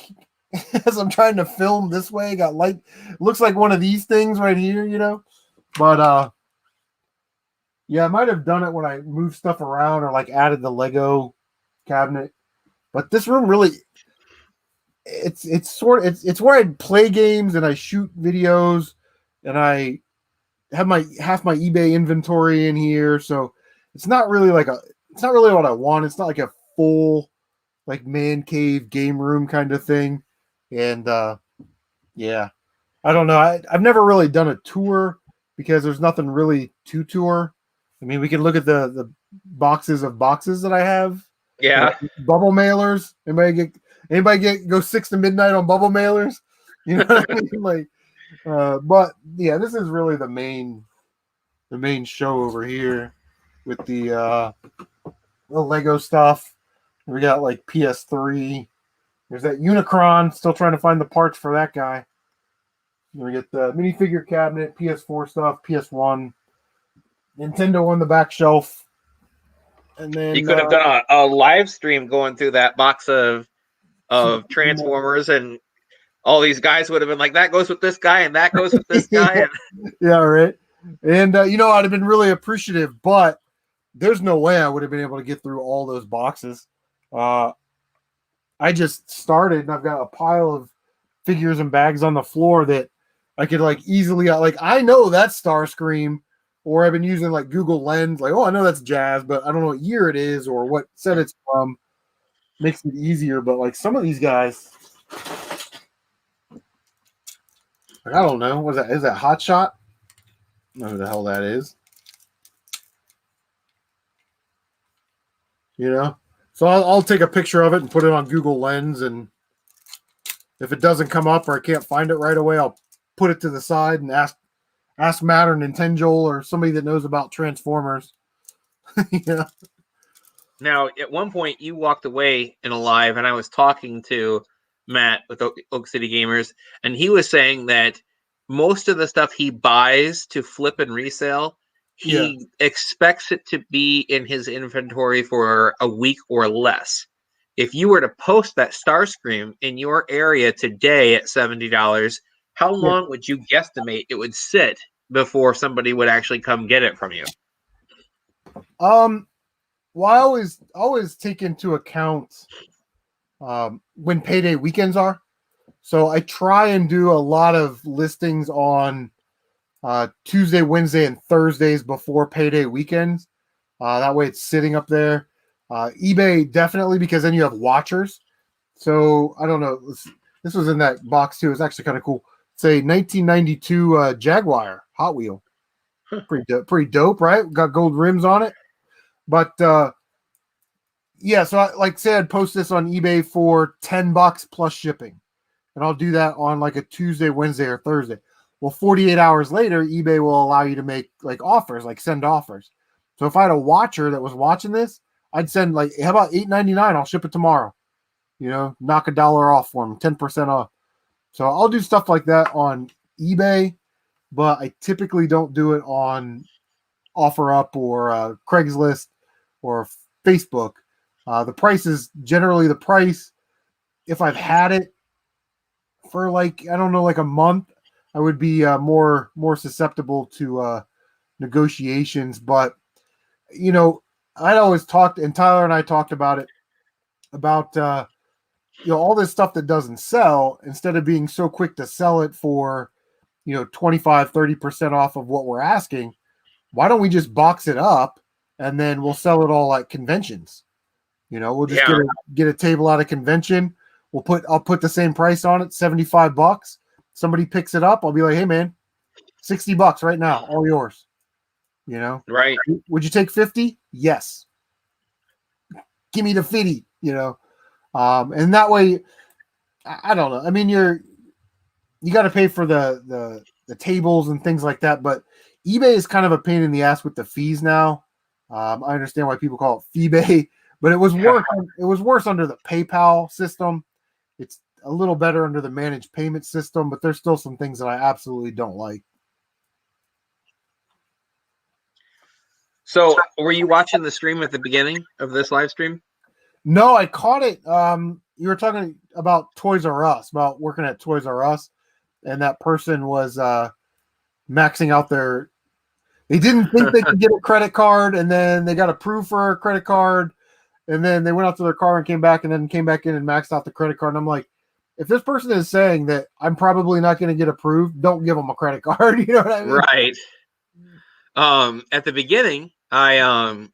as I'm trying to film this way. Got light, looks like one of these things right here, But yeah, I might have done it when I moved stuff around or like added the Lego cabinet. But this room really, it's where I play games and I shoot videos, and I have half my eBay inventory in here. So it's not really it's not really what I want. It's not like a full like man cave game room kind of thing. And yeah, I don't know. I've never really done a tour because there's nothing really to tour. I mean, we can look at the boxes that I have. yeah? Bubble mailers. Anybody go 6 to midnight on bubble mailers? You know what I mean? Like, but yeah, this is really the main show over here with the Lego stuff. We got like PS3. There's that Unicron. Still trying to find the parts for that guy. We get the minifigure cabinet, PS4 stuff, PS1, Nintendo on the back shelf, and then You could have done a live stream going through that box of Transformers, and all these guys would have been like, that goes with this guy, and that goes with this guy. Yeah, right. And I'd have been really appreciative, but there's no way I would have been able to get through all those boxes. I just started, and I've got a pile of figures and bags on the floor that I could like easily like. I know that's Starscream, or I've been using like Google Lens, like, oh, I know that's Jazz, but I don't know what year it is or what set it's from. Makes it easier, but like some of these guys, like, I don't know. Is that Hot Shot? I don't know who the hell that is. So I'll take a picture of it and put it on Google Lens, and if it doesn't come up or I can't find it right away, I'll put it to the side and ask Matt or Nintendo or somebody that knows about Transformers. Yeah. Now, at one point, you walked away in a live, and I was talking to Matt with Oak City Gamers, and he was saying that most of the stuff he buys to flip and resell, he expects it to be in his inventory for a week or less. If you were to post that Starscream in your area today at $70, how long would you guesstimate it would sit before somebody would actually come get it from you? Well, I always take into account when payday weekends are. So I try and do a lot of listings on Tuesday, Wednesday, and Thursdays before payday weekends. That way it's sitting up there. eBay definitely, because then you have watchers. So I don't know. This was in that box too. It's actually kind of cool. It's a 1992 Jaguar Hot Wheel. Pretty dope, right? Got gold rims on it. But yeah, so I'd post this on eBay for $10 plus shipping. And I'll do that on like a Tuesday, Wednesday, or Thursday. Well, 48 hours later, eBay will allow you to make like offers, like send offers. So if I had a watcher that was watching this, I'd send like, how about $8.99? I'll ship it tomorrow. knock $1 off for them, 10% off. So I'll do stuff like that on eBay, but I typically don't do it on OfferUp or Craigslist or Facebook. The price is generally the price. If I've had it for like, I don't know, like a month, I would be more susceptible to negotiations. But I'd always talked, and Tyler and I talked about it, about all this stuff that doesn't sell. Instead of being so quick to sell it for 25-30% off of what we're asking, why don't we just box it up and then we'll sell it all at conventions? We'll just get a table out of convention. I'll put the same price on it, $75. Somebody picks it up, I'll be like, hey man, $60 right now, all yours. Right. Would you take 50? Yes. Give me the 50, and that way, I don't know. I mean, you got to pay for the tables and things like that, but eBay is kind of a pain in the ass with the fees now. I understand why people call it Feebay, but it was worse. It was worse under the PayPal system. It's a little better under the managed payment system, but there's still some things that I absolutely don't like. So, were you watching the stream at the beginning of this live stream? No, I caught it. You were talking about Toys R Us, about working at Toys R Us, and that person was maxing out their. They didn't think they could get a credit card, and then they got approved for a credit card, and then they went out to their car and came back in and maxed out the credit card. And I'm like, if this person is saying that I'm probably not going to get approved, don't give them a credit card. You know what I mean? Right. At the beginning, I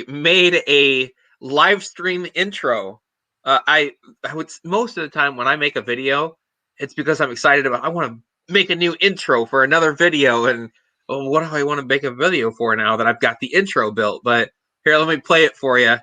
made a live stream intro. I would, most of the time when I make a video, it's because I'm excited about, I want to make a new intro for another video, and what do I want to make a video for now that I've got the intro built? But here, let me play it for you.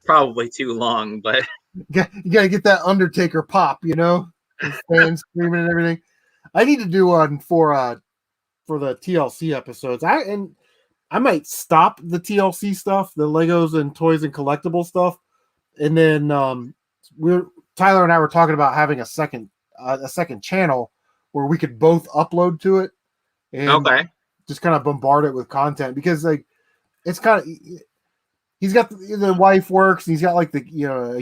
Probably too long, but you got to get that Undertaker pop, fans screaming and everything. I need to do one for the TLC episodes. I might stop the TLC stuff, the Legos and toys and collectible stuff, and then Tyler and I were talking about having a second channel where we could both upload to it and just kind of bombard it with content, because like it's kind of. He's got the wife works, and he's got like a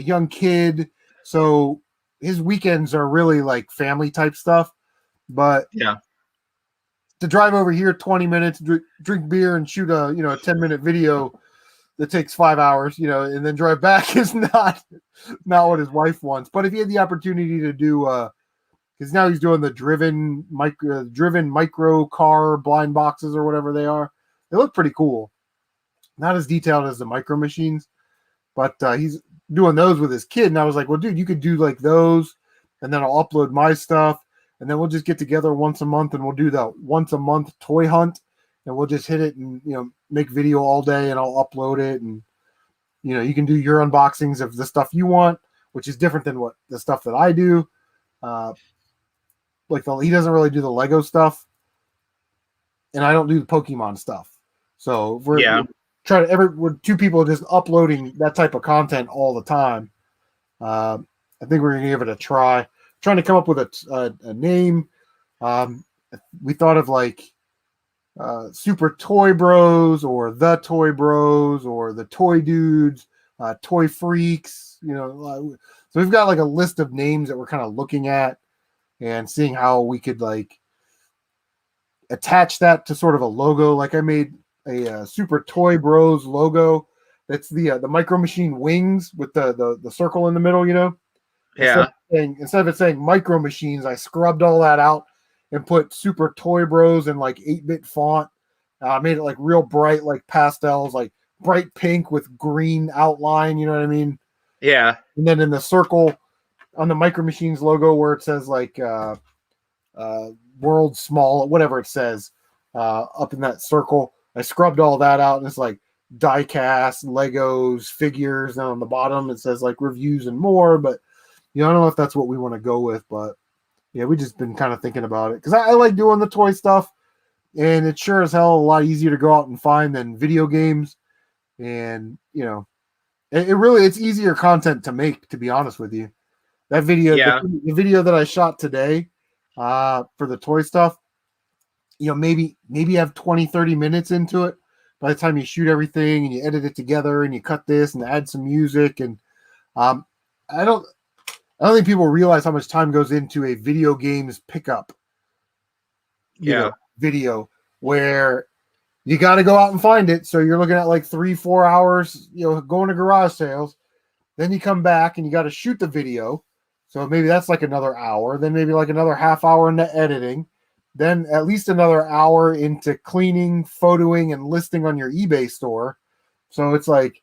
young kid, so his weekends are really like family type stuff. But to drive over here 20 minutes, drink beer, and shoot a 10-minute video that takes 5 hours, and then drive back is not what his wife wants. But if he had the opportunity to do, because now he's doing the driven micro car blind boxes or whatever they are, they look pretty cool. Not as detailed as the micro machines, but he's doing those with his kid. And I was like, well, dude, you could do like those, and then I'll upload my stuff, and then we'll just get together once a month, and we'll do the once a month toy hunt, and we'll just hit it and make video all day, and I'll upload it, and you can do your unboxings of the stuff you want, which is different than what the stuff that I do. He doesn't really do the Lego stuff, and I don't do the Pokemon stuff. So we're we're two people just uploading that type of content all the time. I think we're gonna give it a try. Trying to come up with a name. We thought of like Super Toy Bros, or the Toy Bros, or the Toy Dudes, Toy Freaks. So we've got like a list of names that we're kind of looking at and seeing how we could like attach that to sort of a logo. Like I made a Super Toy Bros logo. That's the Micro Machine wings with the circle in the middle. Yeah. Instead of it saying Micro Machines, I scrubbed all that out and put Super Toy Bros in like 8-bit font. I made it like real bright, like pastels, like bright pink with green outline. You know what I mean? Yeah. And then in the circle on the Micro Machines logo where it says like world small, whatever it says, up in that circle, I scrubbed all that out, and it's like die-cast, Legos, figures. And on the bottom it says like reviews and more. But I don't know if that's what we want to go with. But yeah, we just been kind of thinking about it because I like doing the toy stuff, and it's sure as hell a lot easier to go out and find than video games. And it really, it's easier content to make, to be honest with you. That video, Yeah. the video that I shot today for the toy stuff, maybe have 20-30 minutes into it by the time you shoot everything and you edit it together and you cut this and add some music. And um, I don't think people realize how much time goes into a video games pickup, Yeah. video where you got to go out and find it. So you're looking at like 3-4 hours, going to garage sales. Then you come back and you got to shoot the video. So maybe that's like another hour. Then maybe like another half hour into editing. Then at least another hour into cleaning, photoing, and listing on your eBay store. So it's like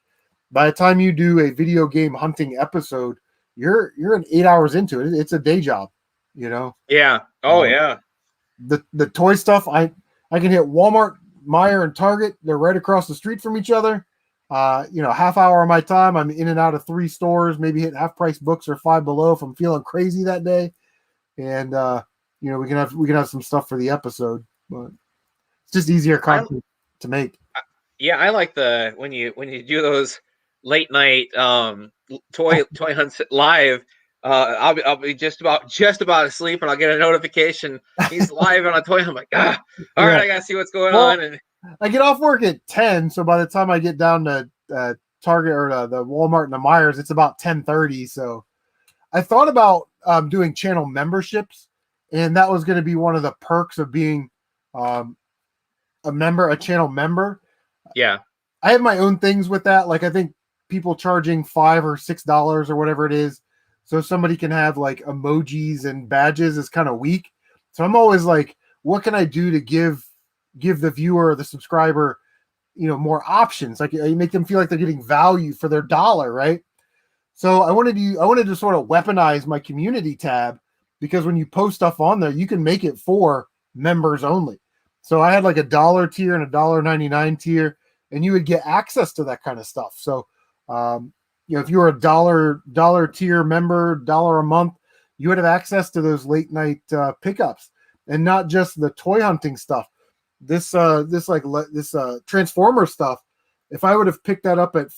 by the time you do a video game hunting episode, you're 8 hours into it. It's a day job, Yeah. Oh yeah. The toy stuff, I can hit Walmart, Meijer, and Target. They're right across the street from each other. Half hour of my time, I'm in and out of 3 stores, maybe hit Half Price Books or Five Below if I'm feeling crazy that day. And we can have some stuff for the episode, but it's just easier content to make. Yeah, I like when you do those late night toy hunts live. I'll be just about asleep, and I'll get a notification he's live on a toy. I'm like, all right, I gotta see what's going on. And I get off work at 10, so by the time I get down to Target or the Walmart and the Myers, it's about 10:30. So I thought about doing channel memberships, and that was going to be one of the perks of being a channel member. Yeah, I have my own things with that. Like I think people charging $5 or $6 or whatever it is, so somebody can have like emojis and badges is kind of weak. So I'm always like, what can I do to give the viewer or the subscriber, more options? Like you make them feel like they're getting value for their dollar, right? So I wanted to sort of weaponize my community tab, because when you post stuff on there, you can make it for members only. So I had like $1 tier and $1.99 tier, and you would get access to that kind of stuff. So, if you were a dollar tier member, $1 a month, you would have access to those late night pickups, and not just the toy hunting stuff. This Transformer stuff. If I would have picked that up off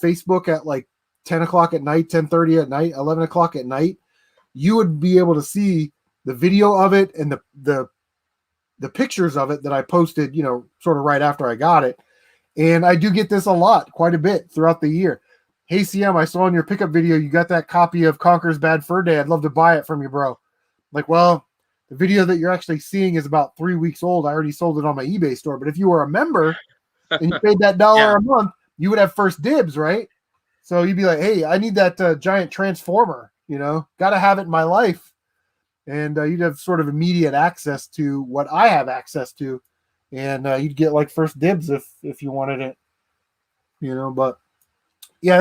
Facebook at like 10 o'clock at night, 10:30 at night, 11 o'clock at night, you would be able to see the video of it and the pictures of it that I posted, sort of right after I got it. And I do get this quite a bit throughout the year. Hey, CM, I saw in your pickup video you got that copy of Conker's Bad Fur Day. I'd love to buy it from you, bro. Like, well, the video that you're actually seeing is about 3 weeks old. I already sold it on my eBay store. But if you were a member and you paid that $1 a month, you would have first dibs, right? So you'd be like, hey, I need that giant Transformer, got to have it in my life. And you'd have sort of immediate access to what I have access to. And you'd get like first dibs if you wanted it, but yeah,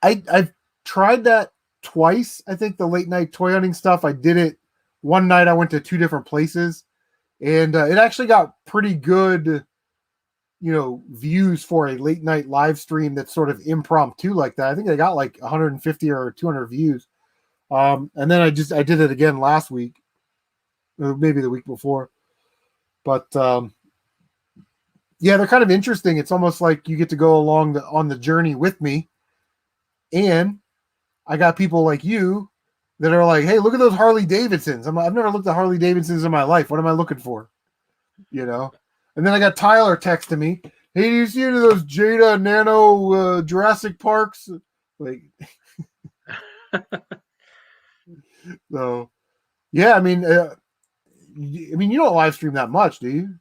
I've tried that twice. I think the late night toy hunting stuff, I did it one night. I went to 2 different places, and it actually got pretty good, views for a late night live stream that's sort of impromptu like that. I think I got like 150 or 200 views. And then I did it again last week, or maybe the week before. But yeah, they're kind of interesting. It's almost like you get to go along on the journey with me. And I got people like you that are like, hey, look at those Harley Davidsons. I've never looked at Harley Davidsons in my life. What am I looking for? And then I got Tyler texting me, hey, do you see any of those Jada Nano Jurassic Parks? Like, so yeah, I mean, you don't live stream that much, do you?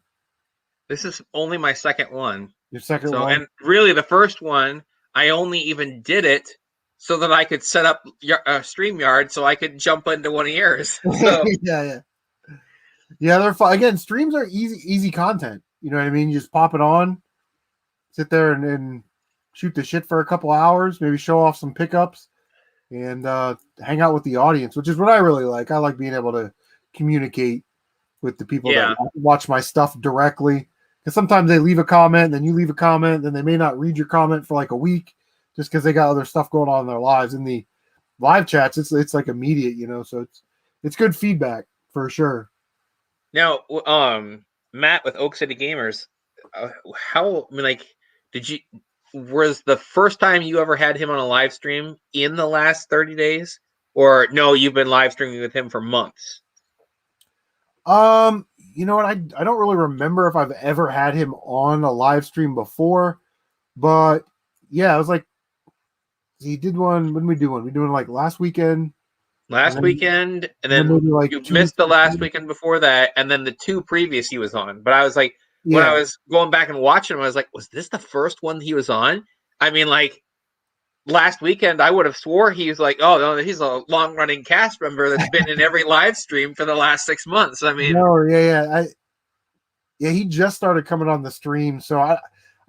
This is only my second one. Your second So, one? and really the first one, I only even did it so that I could set up StreamYard so I could jump into one of yours. So yeah. Yeah, they're fun. Again, streams are easy content. You know what I mean? You just pop it on, sit there and shoot the shit for a couple hours, maybe show off some pickups, and hang out with the audience, which is what I really like. I like being able to communicate with the people that watch my stuff directly. Because sometimes they leave a comment, then you leave a comment, then they may not read your comment for like a week just because they got other stuff going on in their lives. In the live chats, it's like immediate, you know, so it's good feedback for sure. now, Matt with Oak City Gamers, did you, was the first time you ever had him on a live stream in the last 30 days? Or no, you've been live streaming with him for months? You know what? I don't really remember if I've ever had him on a live stream before, but yeah, I was like, he did one. When did we do one? We doing like last weekend. Last weekend, and then maybe like you 2 missed the weeks last before. weekend before that, and then the two previous he was on. But I was like, when I Yeah, was going back and watching him, I was like, was this the first one he was on? I mean, like last weekend, I would have swore he was like, oh no, he's a long running cast member that's been in every live stream for the last 6 months. I mean, no, yeah, he just started coming on the stream, so I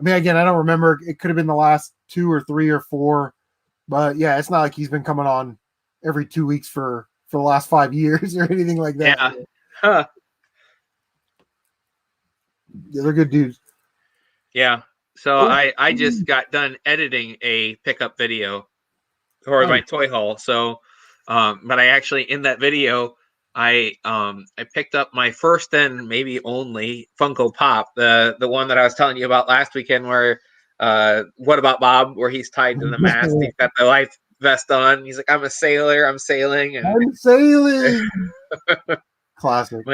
mean, again, I don't remember. It could have been the last 2 or 3 or 4, but yeah, it's not like he's been coming on every 2 weeks for the last 5 years or anything like that. yeah, huh. Yeah, they're good dudes. Yeah. So Oh, I just got done editing a pickup video for my nice. toy haul. So, but I actually in that video I picked up my first and maybe only Funko Pop, the one that I was telling you about last weekend, where what about Bob, where he's tied to the mast, he's got the life vest on, he's like, I'm a sailor, I'm sailing, and I'm sailing. Classic.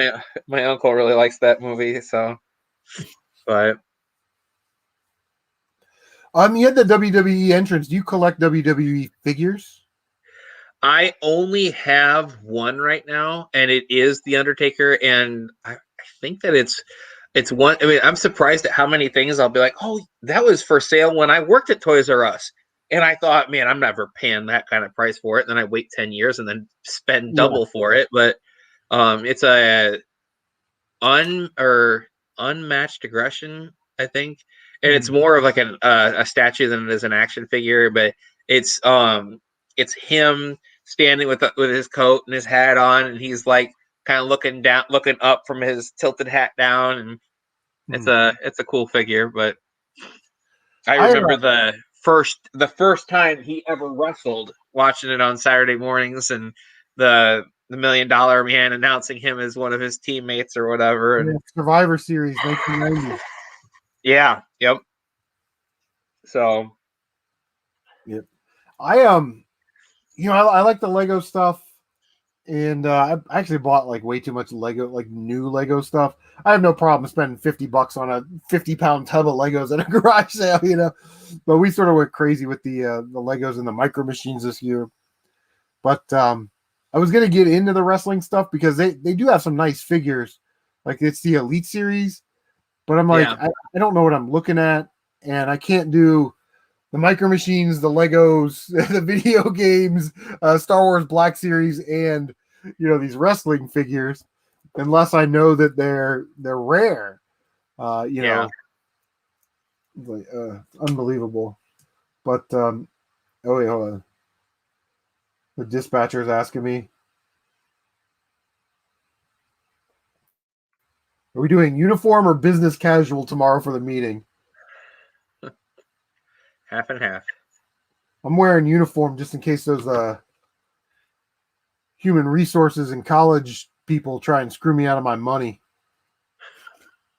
my uncle really likes that movie. So, but You had the WWE entrance. Do you collect WWE figures? I only have one right now, and it is the Undertaker, and I think that it's one. I mean, I'm surprised at how many things I'll be like, oh, that was for sale when I worked at Toys R Us, and I thought, man, I'm never paying that kind of price for it. And then I wait 10 years and then spend Yeah. double for it. But it's a unmatched aggression, I think, and it's more of like a statue than it is an action figure. But it's him standing with his coat and his hat on, and he's like kind of looking up from his tilted hat down, and it's a cool figure. But I I remember the first time he ever wrestled, watching it on Saturday mornings, and the $1 Million Man announcing him as one of his teammates or whatever. And Survivor Series 1990. yeah, yep. So Yep. I like the Lego stuff, and I actually bought like way too much Lego, like new Lego stuff. I have no problem spending $50 on a 50-pound tub of Legos at a garage sale, you know. But we sort of went crazy with the Legos and the Micro Machines this year. But I was gonna get into the wrestling stuff because they do have some nice figures, like it's the Elite Series. But I'm like, yeah, I don't know what I'm looking at, and I can't do the Micro Machines, the Legos, the video games, Star Wars Black Series, and these wrestling figures, unless I know that they're rare. yeah. Like unbelievable. But oh wait, hold on. The dispatcher is asking me, are we doing uniform or business casual tomorrow for the meeting? Half and half. I'm wearing uniform just in case those human resources and college people try and screw me out of my money.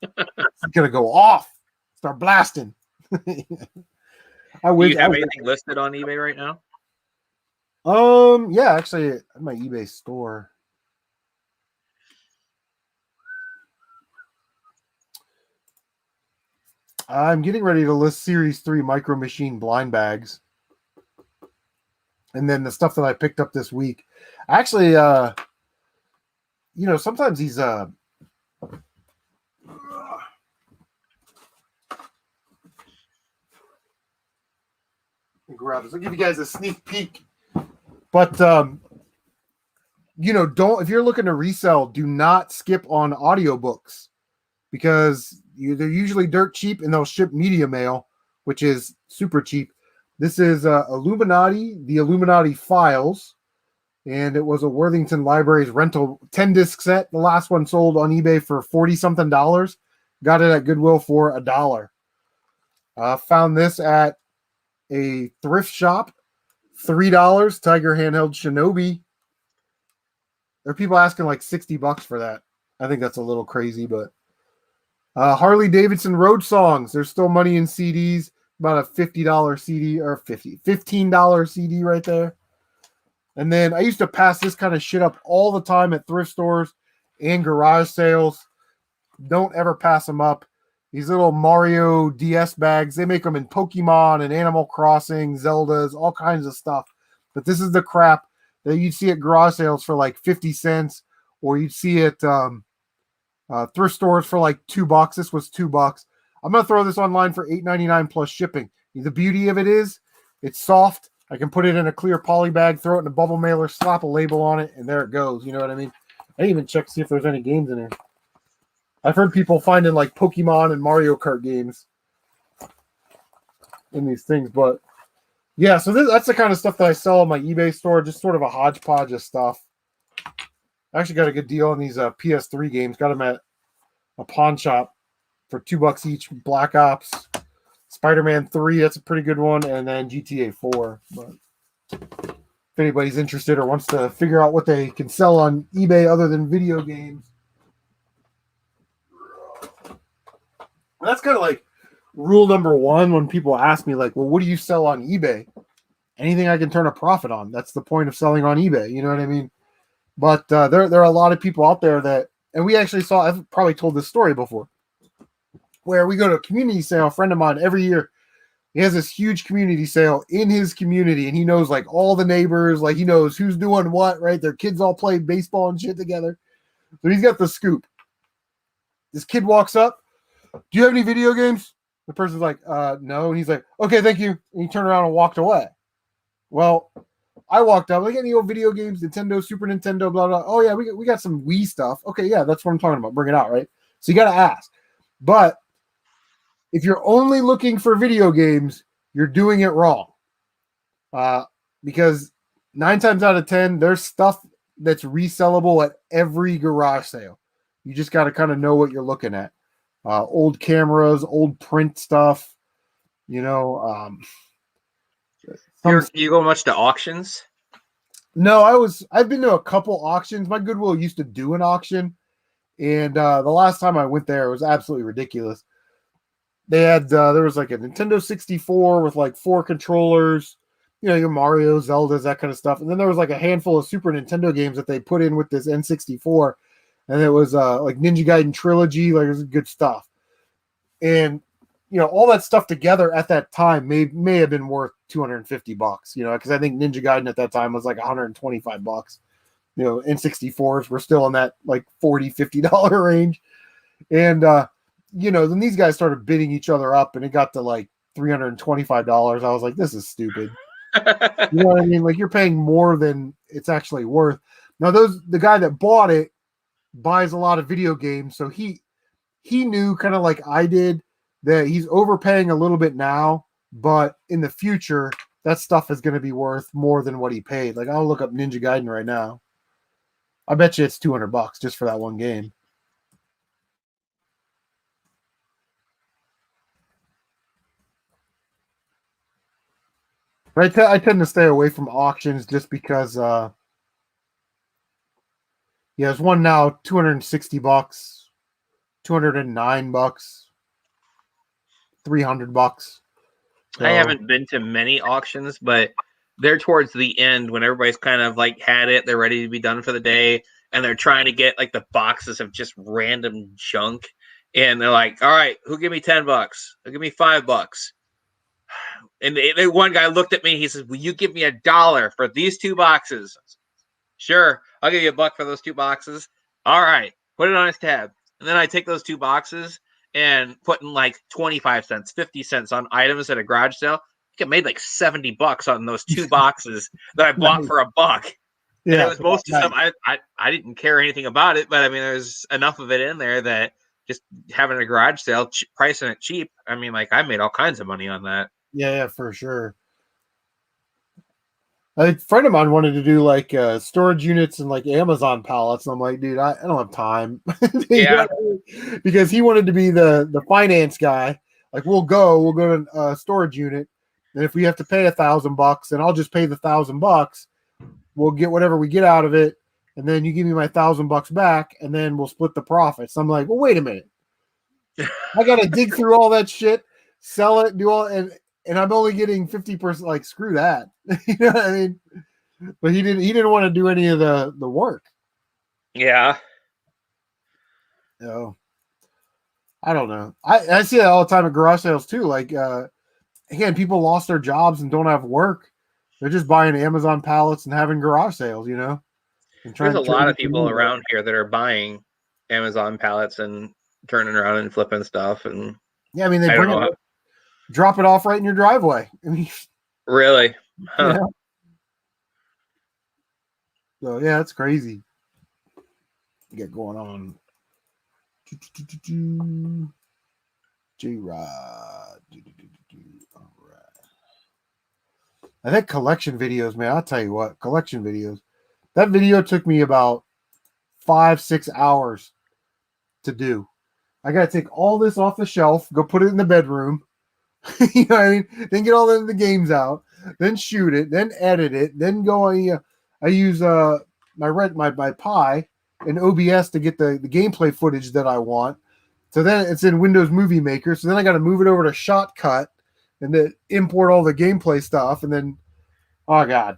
It's gonna go off. Start blasting. I Do wish. you have anything listed on eBay right now? Yeah, actually, at my eBay store. I'm getting ready to list Series 3 Micro Machine blind bags. And then the stuff that I picked up this week. Actually, sometimes these grab this. I'll give you guys a sneak peek. But you know, if you're looking to resell, do not skip on audiobooks because they're usually dirt cheap and they'll ship media mail, which is super cheap. This is Illuminati, the Illuminati Files, and it was a Worthington Libraries rental 10-disc set. The last one sold on eBay for $40-something. Got it at Goodwill for $1. Found this at a thrift shop, $3. Tiger handheld Shinobi. There are people asking like $60 for that. I think that's a little crazy, but Harley Davidson Road Songs. There's still money in CDs. About a $50 CD or $15 CD right there. And then I used to pass this kind of shit up all the time at thrift stores and garage sales. Don't ever pass them up. These little Mario DS bags, they make them in Pokemon and Animal Crossing, Zeldas, all kinds of stuff. But this is the crap that you'd see at garage sales for like 50 cents, or you'd see it thrift stores for like $2. This was $2. I'm going to throw this online for $8.99 plus shipping. The beauty of it is it's soft. I can put it in a clear poly bag, throw it in a bubble mailer, slap a label on it, and there it goes. You know what I mean? I didn't even check to see if there's any games in here. I've heard people finding like Pokemon and Mario Kart games in these things, but yeah, so that's the kind of stuff that I sell on my eBay store, just sort of a hodgepodge of stuff. I actually got a good deal on these PS3 games. Got them at a pawn shop for $2 each. Black Ops, Spider-Man 3, that's a pretty good one, and then GTA 4. But if anybody's interested or wants to figure out what they can sell on eBay other than video games, that's kind of like rule number one when people ask me, like, well, what do you sell on eBay? Anything I can turn a profit on. That's the point of selling on eBay. You know what I mean? But there are a lot of people out there that, and we actually saw, I've probably told this story before, where we go to a community sale. A friend of mine, every year, he has this huge community sale in his community, and he knows like all the neighbors, like he knows who's doing what, right? Their kids all play baseball and shit together. So he's got the scoop. This kid walks up. Do you have any video games? The person's like, no. And he's like, okay, thank you. And he turned around and walked away. Well, I walked up, like, any old video games, Nintendo, Super Nintendo, blah, blah. Oh, yeah, we got some Wii stuff. Okay, yeah, that's what I'm talking about. Bring it out, right? So you got to ask. But if you're only looking for video games, you're doing it wrong. Because 9 times out of 10, there's stuff that's resellable at every garage sale. You just got to kind of know what you're looking at. Old cameras, old print stuff, you know. You go much to auctions? No, I've been to a couple auctions. My Goodwill used to do an auction, and the last time I went there, it was absolutely ridiculous. They had there was like a Nintendo 64 with like 4 controllers, you know, your Mario, Zeldas, that kind of stuff, and then there was like a handful of Super Nintendo games that they put in with this N64, and it was like Ninja Gaiden Trilogy, like it was good stuff, and you know, all that stuff together at that time may have been worth $250, you know, because I think Ninja Gaiden at that time was like $125. You know, N64s were still in that like $40-50 range. And you know, then these guys started bidding each other up and it got to like $325. I was like, this is stupid. You know what I mean? Like, you're paying more than it's actually worth. Now, the guy that bought it buys a lot of video games, so he knew, kind of like I did, that he's overpaying a little bit now, but in the future, that stuff is going to be worth more than what he paid. Like, I'll look up Ninja Gaiden right now. I bet you it's $200 just for that one game. I tend to stay away from auctions just because, yeah, there's one now, $260, $209, $300. So, I haven't been to many auctions, but they're towards the end when everybody's kind of like had it, they're ready to be done for the day, and they're trying to get like the boxes of just random junk, and they're like, all right, who give me $10? Who give me $5? And one guy looked at me, he says, will you give me $1 for these 2 boxes? Sure, I'll give you $1 for those 2 boxes. All right, put it on his tab. And then I take those 2 boxes and put in like 25 cents, 50 cents on items at a garage sale. I made like $70 on those 2 boxes that I bought Nice. for $1. And it Yeah, was most of nice. stuff I didn't care anything about it, but I mean, there's enough of it in there that just having a garage sale, pricing it cheap. I mean, like I made all kinds of money on that. Yeah, for sure. A friend of mine wanted to do like storage units and like Amazon pallets. And I'm like, dude, I don't have time. You know Yeah. what I mean? Because he wanted to be the finance guy. Like, we'll go to a storage unit, and if we have to pay $1,000, then I'll just pay the $1,000. We'll get whatever we get out of it, and then you give me my $1,000 back, and then we'll split the profits. I'm like, well, wait a minute. I got to dig through all that shit, sell it, do all, and I'm only getting 50%. Like, screw that. You know what I mean? But he didn't want to do any of the work. Yeah. So I don't know. I see that all the time at garage sales too. Like again, people lost their jobs and don't have work. They're just buying Amazon pallets and having garage sales, you know, and There's trying a to trade lot of it for people money. around here that are buying Amazon pallets and turning around and flipping stuff. And Yeah, I mean, they I don't bring know. it, drop it off right in your driveway. I mean, Really? Huh. yeah. So yeah, it's crazy. Get going on. J-Rod. All right. I think collection videos, man. I'll tell you what, collection videos. That video took me about 5-6 hours to do. I got to take all this off the shelf, go put it in the bedroom. You know what I mean? Then get all the games out, then shoot it, then edit it, then go. I use my Pi and OBS to get the gameplay footage that I want. So then it's in Windows Movie Maker. So then I got to move it over to Shotcut and then import all the gameplay stuff. And then, oh god,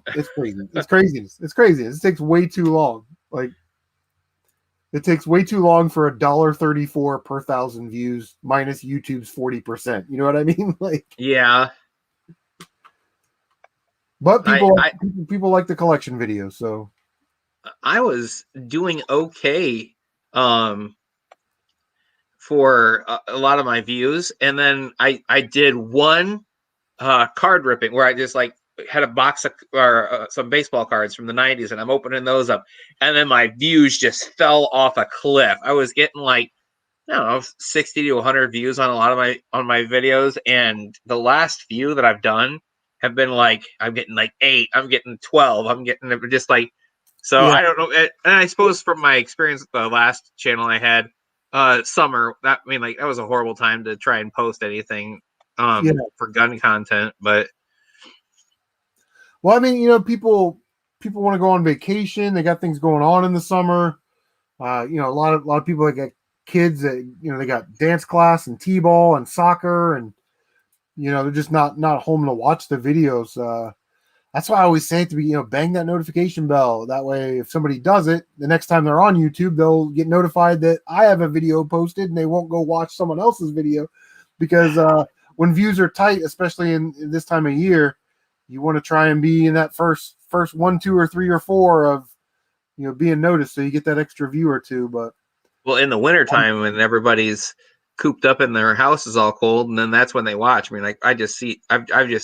it's crazy. It's craziness. It's craziness. It takes way too long. Like, it takes way too long for $1.34 per 1,000 views minus YouTube's 40%. You know what I mean? Like, Yeah. but I, I people like the collection videos. So I was doing okay for a lot of my views, and then I did one card ripping where I just like had a box of or some baseball cards from the 90s, and I'm opening those up, and then my views just fell off a cliff. I was getting like, I don't know, 60 to 100 views on a lot of my videos, and the last few that I've done have been like, I'm getting like 8, I'm getting 12, I'm getting just like, so yeah, I don't know. And I suppose from my experience with the last channel I had, summer, that, I mean, like, that was a horrible time to try and post anything yeah. for gun content. But Well, I mean, you know, people want to go on vacation. They got things going on in the summer. You know, a lot of people that got kids that, you know, they got dance class and t-ball and soccer, and you know, they're just not home to watch the videos. That's why I always say it to be, you know, bang that notification bell. That way, if somebody does it, the next time they're on YouTube, they'll get notified that I have a video posted, and they won't go watch someone else's video. Because when views are tight, especially in this time of year, you want to try and be in that first 1, 2, or 3 or 4 of, you know, being noticed, so you get that extra view or two. But well, in the wintertime when everybody's cooped up in their house is all cold, and then that's when they watch. I mean, like, I've just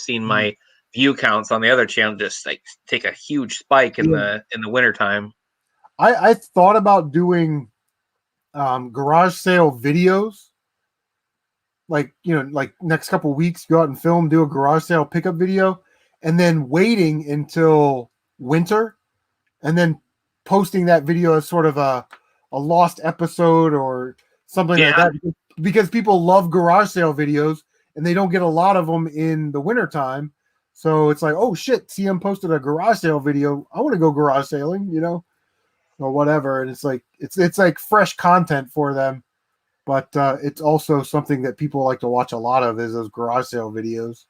seen my view counts on the other channel just like take a huge spike in yeah. the wintertime. I thought about doing garage sale videos, like, you know, like next couple of weeks, go out and film, do a garage sale pickup video, and then waiting until winter, and then posting that video as sort of a lost episode or something like Yeah. that, because people love garage sale videos and they don't get a lot of them in the wintertime. So it's like, oh shit, CM posted a garage sale video, I want to go garage sailing, you know, or whatever. And it's like it's like fresh content for them. But it's also something that people like to watch a lot of, is those garage sale videos.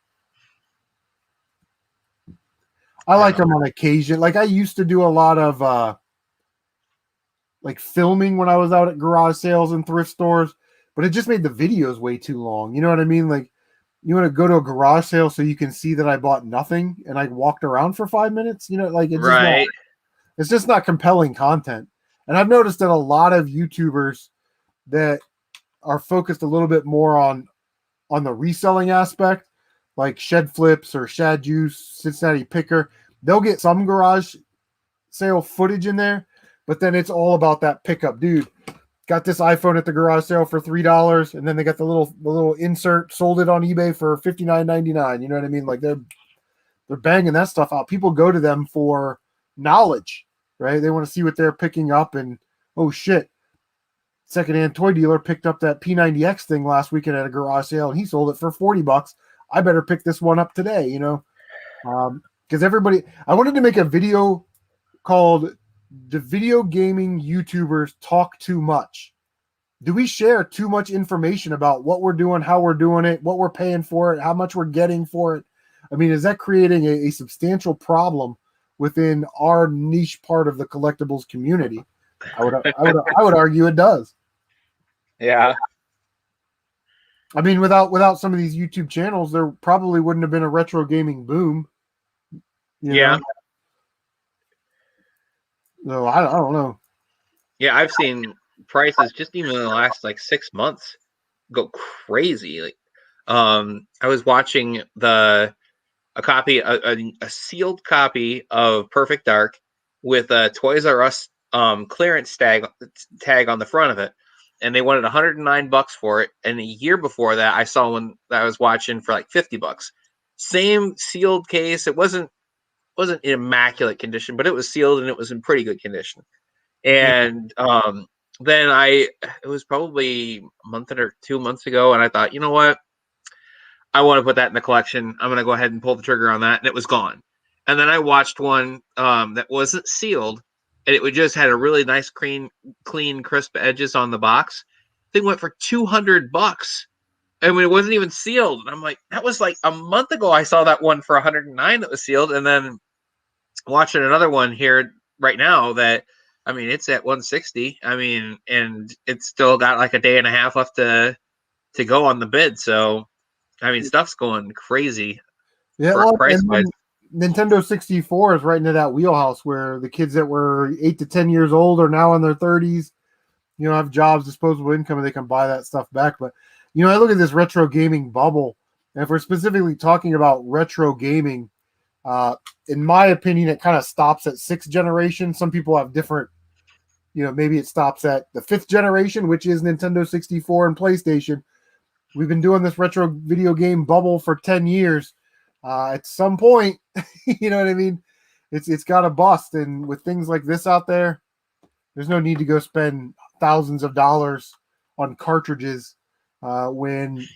I like them on occasion. Like, I used to do a lot of like filming when I was out at garage sales and thrift stores, but it just made the videos way too long. You know what I mean? Like, you want to go to a garage sale so you can see that I bought nothing and I walked around for 5 minutes. You know, like, Right. it's just not compelling content. And I've noticed that a lot of YouTubers that are focused a little bit more on the reselling aspect, like Shed Flips or Shad Juice, Cincinnati Picker, they'll get some garage sale footage in there, but then it's all about that pickup. Dude, got this iPhone at the garage sale for $3, and then they got the little insert, sold it on eBay for $59.99. You know what I mean? Like they're banging that stuff out. People go to them for knowledge, right? They want to see what they're picking up, and oh shit, secondhand toy dealer picked up that P90X thing last weekend at a garage sale, and he sold it for $40. I better pick this one up today, you know? Because I wanted to make a video called "The Video Gaming YouTubers Talk Too Much." Do we share too much information about what we're doing, how we're doing it, what we're paying for it, how much we're getting for it? I mean, is that creating a substantial problem within our niche part of the collectibles community? I would argue it does. Yeah. I mean, without some of these YouTube channels, there probably wouldn't have been a retro gaming boom. Yeah. No, I don't know. Yeah, I've seen prices just even in the last like 6 months go crazy. Like, I was watching a sealed copy of Perfect Dark with a Toys R Us clearance tag on the front of it, and they wanted $109 for it. And a year before that, I saw one that I was watching for like $50. Same sealed case. It wasn't in immaculate condition, but it was sealed and it was in pretty good condition. And then it was probably a month or 2 months ago, and I thought, you know what? I want to put that in the collection. I'm going to go ahead and pull the trigger on that, and it was gone. And then I watched one that wasn't sealed, and it just had a really nice, clean, crisp edges on the box. Thing went for $200. I mean, it wasn't even sealed. And I'm like, that was like a month ago. I saw that one for 109 that was sealed, and then watching another one here right now that, I mean, it's at 160. I mean, and it's still got like a day and a half left to go on the bid. So, I mean, stuff's going crazy. Yeah, well, price wise. Nintendo 64 is right into that wheelhouse where the kids that were 8 to 10 years old are now in their 30s, you know, have jobs, disposable income, and they can buy that stuff back. But, you know, I look at this retro gaming bubble, and if we're specifically talking about retro gaming, in my opinion, it kind of stops at 6th generation. Some people have different, you know, maybe it stops at the 5th generation, which is Nintendo 64 and PlayStation. We've been doing this retro video game bubble for 10 years. At some point, you know what I mean? It's got to bust. And with things like this out there, there's no need to go spend thousands of dollars on cartridges when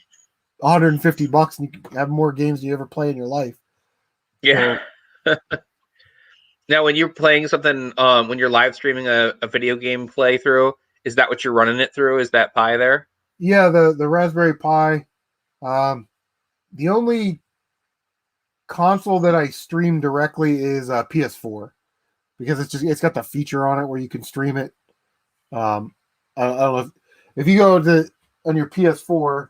$150 and you have more games than you ever play in your life. Yeah. So, now, when you're playing something, when you're live streaming a video game playthrough, is that what you're running it through? Is that Pi there? Yeah, the Raspberry Pi. The only console that I stream directly is PS4 because it's got the feature on it where you can stream it. I don't know if you go on your PS4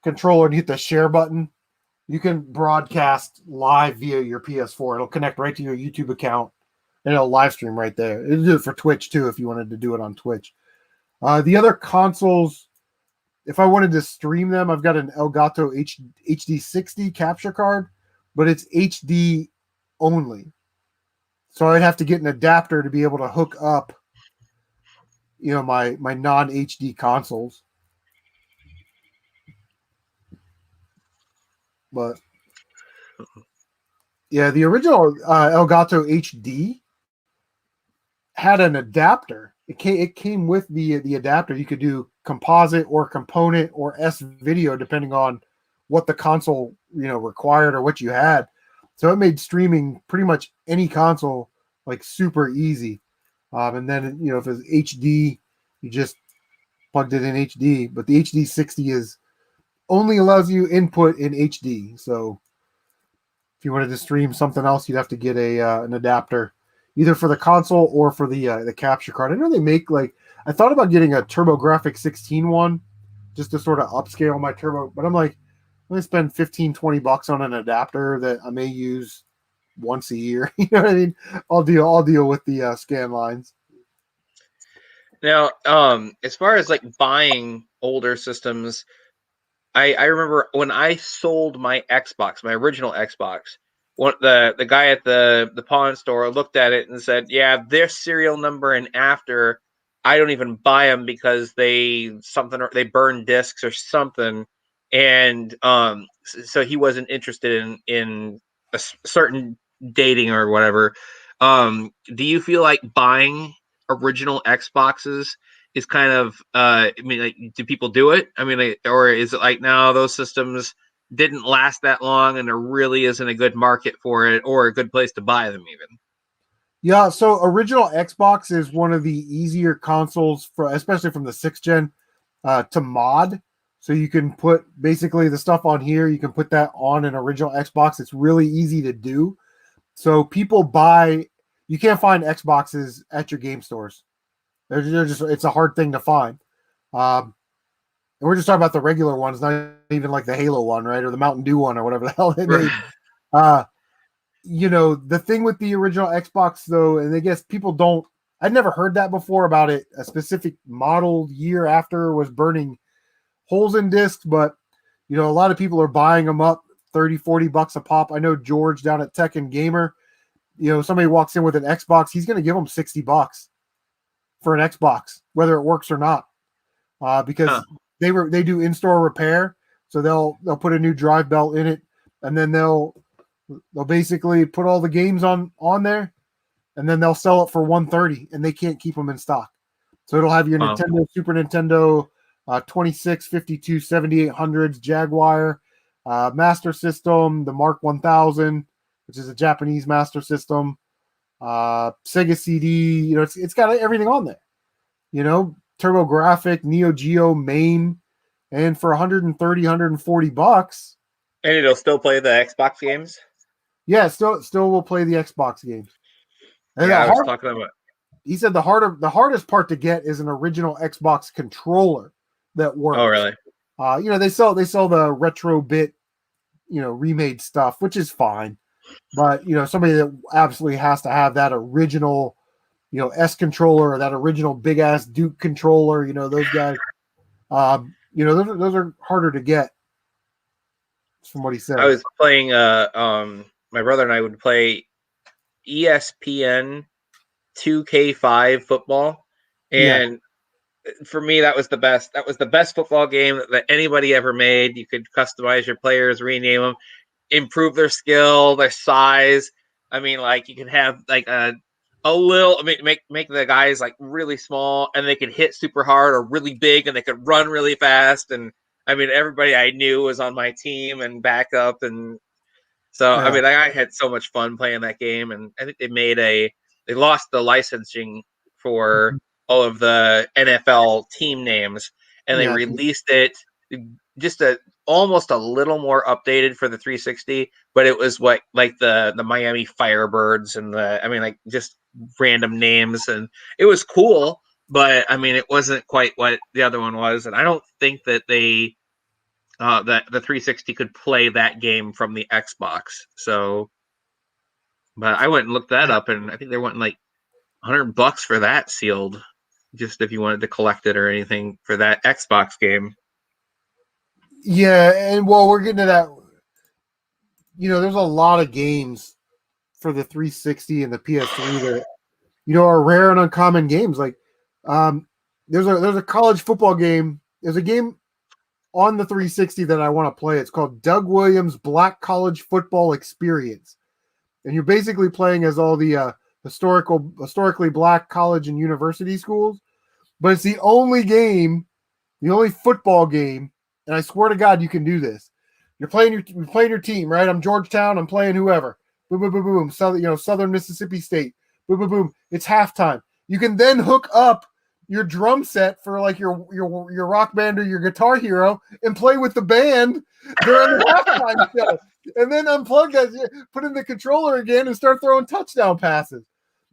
controller and hit the share button, you can broadcast live via your PS4. It'll connect right to your YouTube account and it'll live stream right there. It'll do it for Twitch too if you wanted to do it on Twitch. The other consoles, if I wanted to stream them, I've got an Elgato HD60 capture card, but it's HD only. So I'd have to get an adapter to be able to hook up, you know, my non-HD consoles. But yeah, the original Elgato HD had an adapter. It came with the adapter. You could do composite or component or S video depending on what the console, you know, required or what you had. So it made streaming pretty much any console like super easy. And then, you know, if it's HD, you just plugged it in HD. But the HD60 only allows you input in HD. So if you wanted to stream something else, you'd have to get an adapter, either for the console or for the capture card. I know they make I thought about getting a TurboGrafx 16 one just to sort of upscale my turbo, but I'm like, I'm gonna spend $15-$20 on an adapter that I may use once a year. You know what I mean? I'll deal with the scan lines. Now, as far as like buying older systems, I remember when I sold my Xbox, my original Xbox. The guy at the pawn store looked at it and said, "Yeah, their serial number and after, I don't even buy them because they burn discs or something." And so he wasn't interested in a certain dating or whatever. Do you feel like buying original Xboxes is kind of I mean, like, do people do it? I mean, like, or is it like, no, those systems didn't last that long and there really isn't a good market for it or a good place to buy them even? Yeah, so original Xbox is one of the easier consoles for, especially from the 6th gen, to mod. So you can put basically the stuff on here. You can put that on an original Xbox. It's really easy to do. So people buy. You can't find Xboxes at your game stores. They're just. It's a hard thing to find. Um, and we're just talking about the regular ones, not even like the Halo one, right, or the Mountain Dew one, or whatever the hell they made. Uh, the thing with the original Xbox though, and I guess people don't. I'd never heard that before about it. A specific model year after was burning holes in discs, but a lot of people are buying them up 30-40 bucks a pop. I know George down at Tech and Gamer, somebody walks in with an Xbox, he's going to give them 60 bucks for an Xbox, whether it works or not, because Huh. they do in-store repair. So they'll put a new drive belt in it, and then they'll basically put all the games on there, and then they'll sell it for 130, and they can't keep them in stock. So it'll have your Wow. Nintendo, Super Nintendo, 26, 52, 7800s, Jaguar, Master System, the Mark 1000, which is a Japanese Master System, Sega CD. It's got everything on there. TurboGrafx, Neo Geo, MAME, and for 130, 140 bucks. And it'll still play the Xbox games? Yeah, still will play the Xbox games. And Yeah, I was talking about. he said the hardest part to get is an original Xbox controller that works. Oh, really? They sell the retro bit, remade stuff, which is fine. But somebody that absolutely has to have that original, S controller or that original big ass Duke controller, those guys, those are harder to get. From what he said. I was playing my brother and I would play ESPN 2K5 football, and for me that was the best. That was the best football game that anybody ever made. You could customize your players, rename them, improve their skill, their size. I mean, like, you could have like a little. I mean, make the guys like really small, and they could hit super hard, or really big, and they could run really fast. And I mean, everybody I knew was on my team and backup, and so I mean, I had so much fun playing that game. And I think they lost the licensing for all of the NFL team names, and they released it just almost a little more updated for the 360, but it was like the Miami Firebirds and like just random names, and it was cool, but I mean, it wasn't quite what the other one was, and I don't think that that the 360 could play that game from the Xbox. So, but I went and looked that up, and I think they went like $100 for that sealed, just if you wanted to collect it or anything for that Xbox game. Yeah, and we're getting to that. There's a lot of games for the 360 and the PS3 that are rare and uncommon games. Like, there's a college football game. There's a game on the 360 that I want to play. It's called Doug Williams' Black College Football Experience, and you're basically playing as all the historically black college and university schools. But it's the only football game, and I swear to God, you can do this. You're playing your team, right? I'm Georgetown. I'm playing whoever. Boom, boom, boom, boom. Southern Mississippi State. Boom, boom, boom. It's halftime. You can then hook up your drum set for like your rock band or your guitar hero and play with the band during the halftime show. And then unplug that, put in the controller again, and start throwing touchdown passes.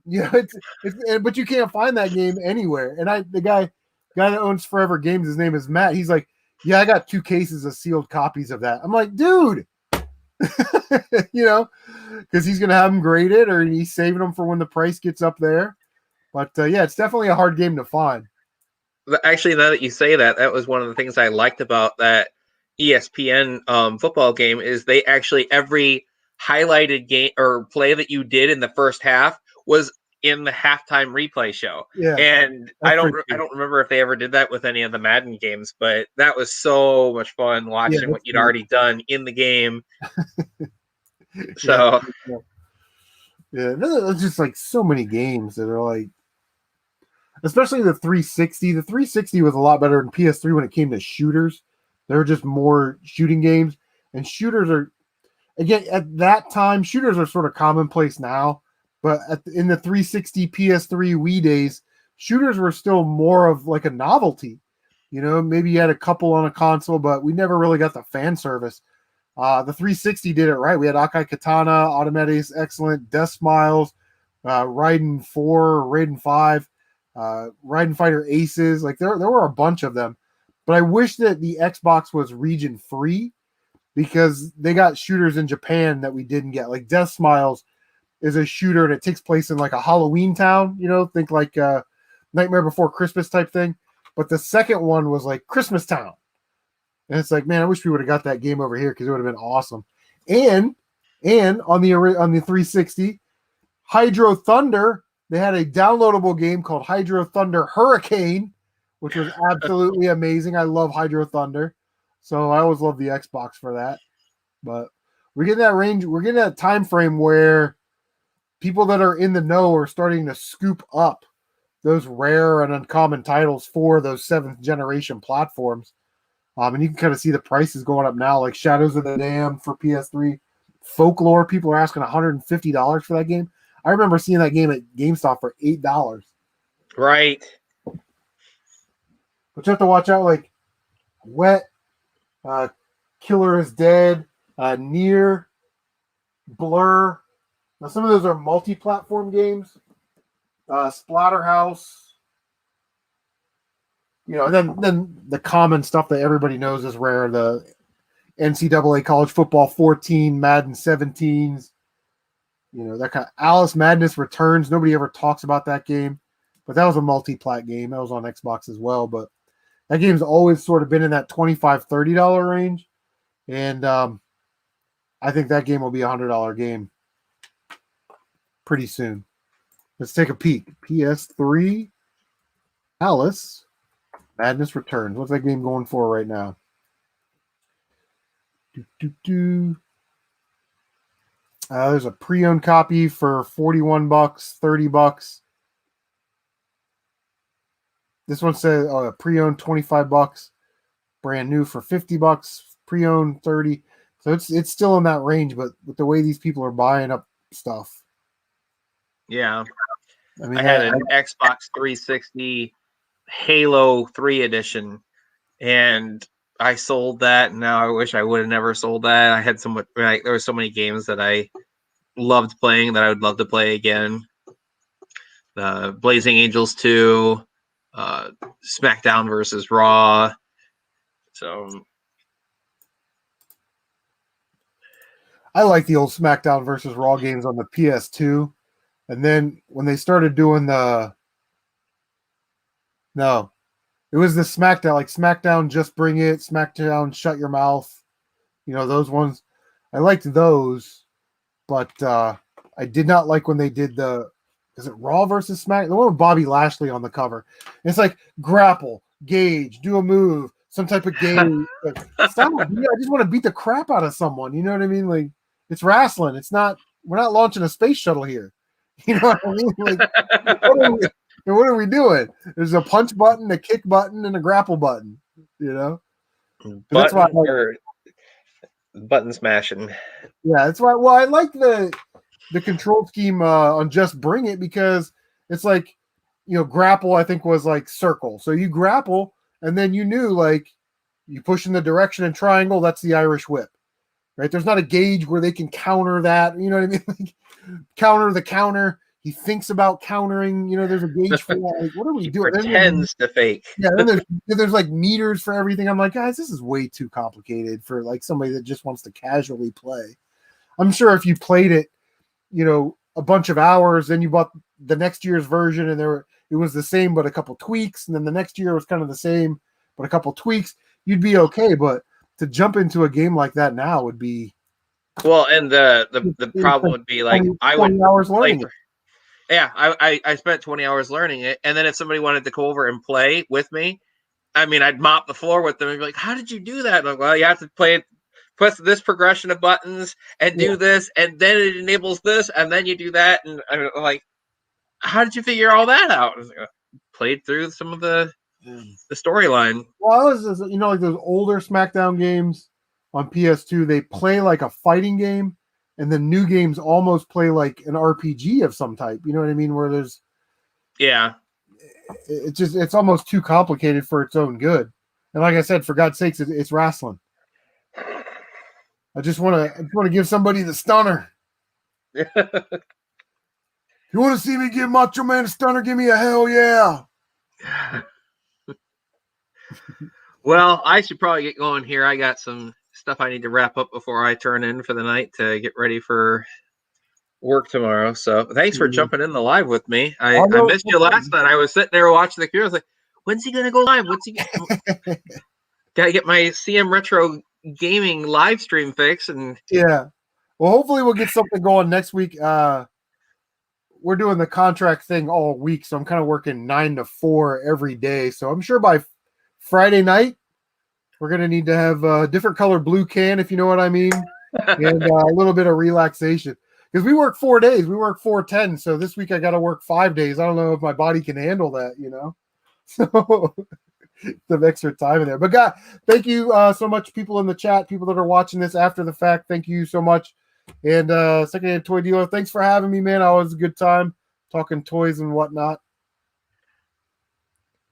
But you can't find that game anywhere. And the guy that owns Forever Games, his name is Matt. He's like, yeah, I got 2 cases of sealed copies of that. I'm like, dude, because he's gonna have them graded, or he's saving them for when the price gets up there. But yeah, it's definitely a hard game to find. Actually, now that you say that, that was one of the things I liked about that ESPN football game is they actually every highlighted game or play that you did in the first half was in the halftime replay show. Yeah, And I that's pretty don't cool. remember if they ever did that with any of the Madden games, but that was so much fun Yeah, watching what that's you'd cool. already done in the game. Yeah, So cool. Yeah, there's just like so many games that are like, especially the 360. The 360 was a lot better than PS3 when it came to shooters. There were just more shooting games, and shooters are again at that time. Shooters are sort of commonplace now, but in the 360 PS3 Wii days, shooters were still more of like a novelty. You know, maybe you had a couple on a console, but we never really got the fan service. The 360 did it right. We had Akai Katana, Automatis, Excellent, Death Smiles, Raiden 4, Raiden 5, Raiden Fighter Aces. Like there were a bunch of them. But I wish that the Xbox was region free because they got shooters in Japan that we didn't get. Like Death Smiles is a shooter and it takes place in like a Halloween town, you know, think like Nightmare Before Christmas type thing. But the second one was like Christmas Town. And it's like, man, I wish we would have got that game over here because it would have been awesome. And on the 360, Hydro Thunder, they had a downloadable game called Hydro Thunder Hurricane, which was absolutely amazing. I love Hydro Thunder, so I always love the Xbox for that. But we're getting that range. We're getting that time frame where people that are in the know are starting to scoop up those rare and uncommon titles for those seventh generation platforms. And you can kind of see the prices going up now, like Shadows of the Dam for PS3. Folklore, people are asking $150 for that game. I remember seeing that game at GameStop for $8. right. But you have to watch out, like Wet, Killer is Dead, Near, Blur. Now some of those are multi-platform games. Splatterhouse. You know, and then the common stuff that everybody knows is rare. The NCAA College Football 14, Madden 17s, you know, that kind of Alice Madness Returns. Nobody ever talks about that game, but that was a multi-plat game. That was on Xbox as well, but that game's always sort of been in that $25, $30 range. And I think that game will be $100 game pretty soon. Let's take a peek. PS3, Alice Madness Returns. What's that game going for right now? There's a pre-owned copy for $41, $30. This one says pre-owned $25, brand new for $50, pre-owned 30. So it's still in that range, but with the way these people are buying up stuff. Yeah. I mean, I had an Xbox 360 Halo 3 edition, and I sold that. And now I wish I would have never sold that. I had there were so many games that I loved playing that I would love to play again. Blazing Angels 2, SmackDown versus Raw. So I like the old SmackDown versus Raw games on the PS2. And then when they started doing it was the SmackDown, like SmackDown Just Bring It, SmackDown Shut Your Mouth. You know, those ones. I liked those, but I did not like when they did is it Raw versus Smack? The one with Bobby Lashley on the cover. It's like grapple, gauge, do a move, some type of game. Like, stop! I just want to beat the crap out of someone. You know what I mean? Like it's wrestling. It's not. We're not launching a space shuttle here. You know what I mean? Like what are we doing? There's a punch button, a kick button, and a grapple button. You know. That's why. Button smashing. Yeah, that's why. Well, I like the control scheme on Just Bring It because it's like, you know, grapple I think was like circle. So you grapple and then you knew like you push in the direction and triangle, that's the Irish whip. Right? There's not a gauge where they can counter that. You know what I mean? Like, counter the counter. He thinks about countering. You know, there's a gauge for that. Like, what are we doing? Pretends to fake. Yeah, then there's like meters for everything. I'm like, guys, this is way too complicated for like somebody that just wants to casually play. I'm sure if you played it, you know, a bunch of hours, then you bought the next year's version and it was the same but a couple tweaks, and then the next year was kind of the same but a couple tweaks, you'd be okay. But to jump into a game like that now would be well, and the problem would be like 20, I 20 would hours play learning for, yeah, I spent 20 hours learning it, and then if somebody wanted to go over and play with me, I mean, I'd mop the floor with them and be like, "How did you do that?" And I'm like, well, you have to press this progression of buttons and do this, and then it enables this, and then you do that, and I'm like, "How did you figure all that out?" I was like, played through some of the storyline. Well, like those older SmackDown games on PS2, they play like a fighting game, and the new games almost play like an RPG of some type. You know what I mean? Where Yeah. it's almost too complicated for its own good. And like I said, for God's sakes, it's wrestling. I just want to give somebody the stunner. If you want to see me give Macho Man a stunner, give me a hell yeah. Well, I should probably get going here. I got some stuff I need to wrap up before I turn in for the night to get ready for work tomorrow. So thanks for jumping in the live with me. I missed you last night. I was sitting there watching the queue. I was like, when's he gonna go live? Gotta get my CM Retro Gaming live stream fix. And yeah. Well, hopefully we'll get something going next week. We're doing the contract thing all week, so I'm kind of working 9 to 4 every day. So I'm sure by Friday night we're gonna need to have a different color blue can, if you know what I mean, and a little bit of relaxation because we work 4 days. We work 4-10. So this week I got to work 5 days. I don't know if my body can handle that, So the extra time in there. But God, thank you so much, people in the chat, people that are watching this after the fact. Thank you so much. And Secondhand Toy Dealer, thanks for having me, man. Always a good time talking toys and whatnot.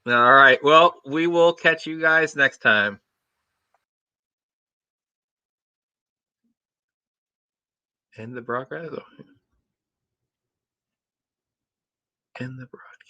All right. Well, we will catch you guys next time. End the broadcast. End the broadcast.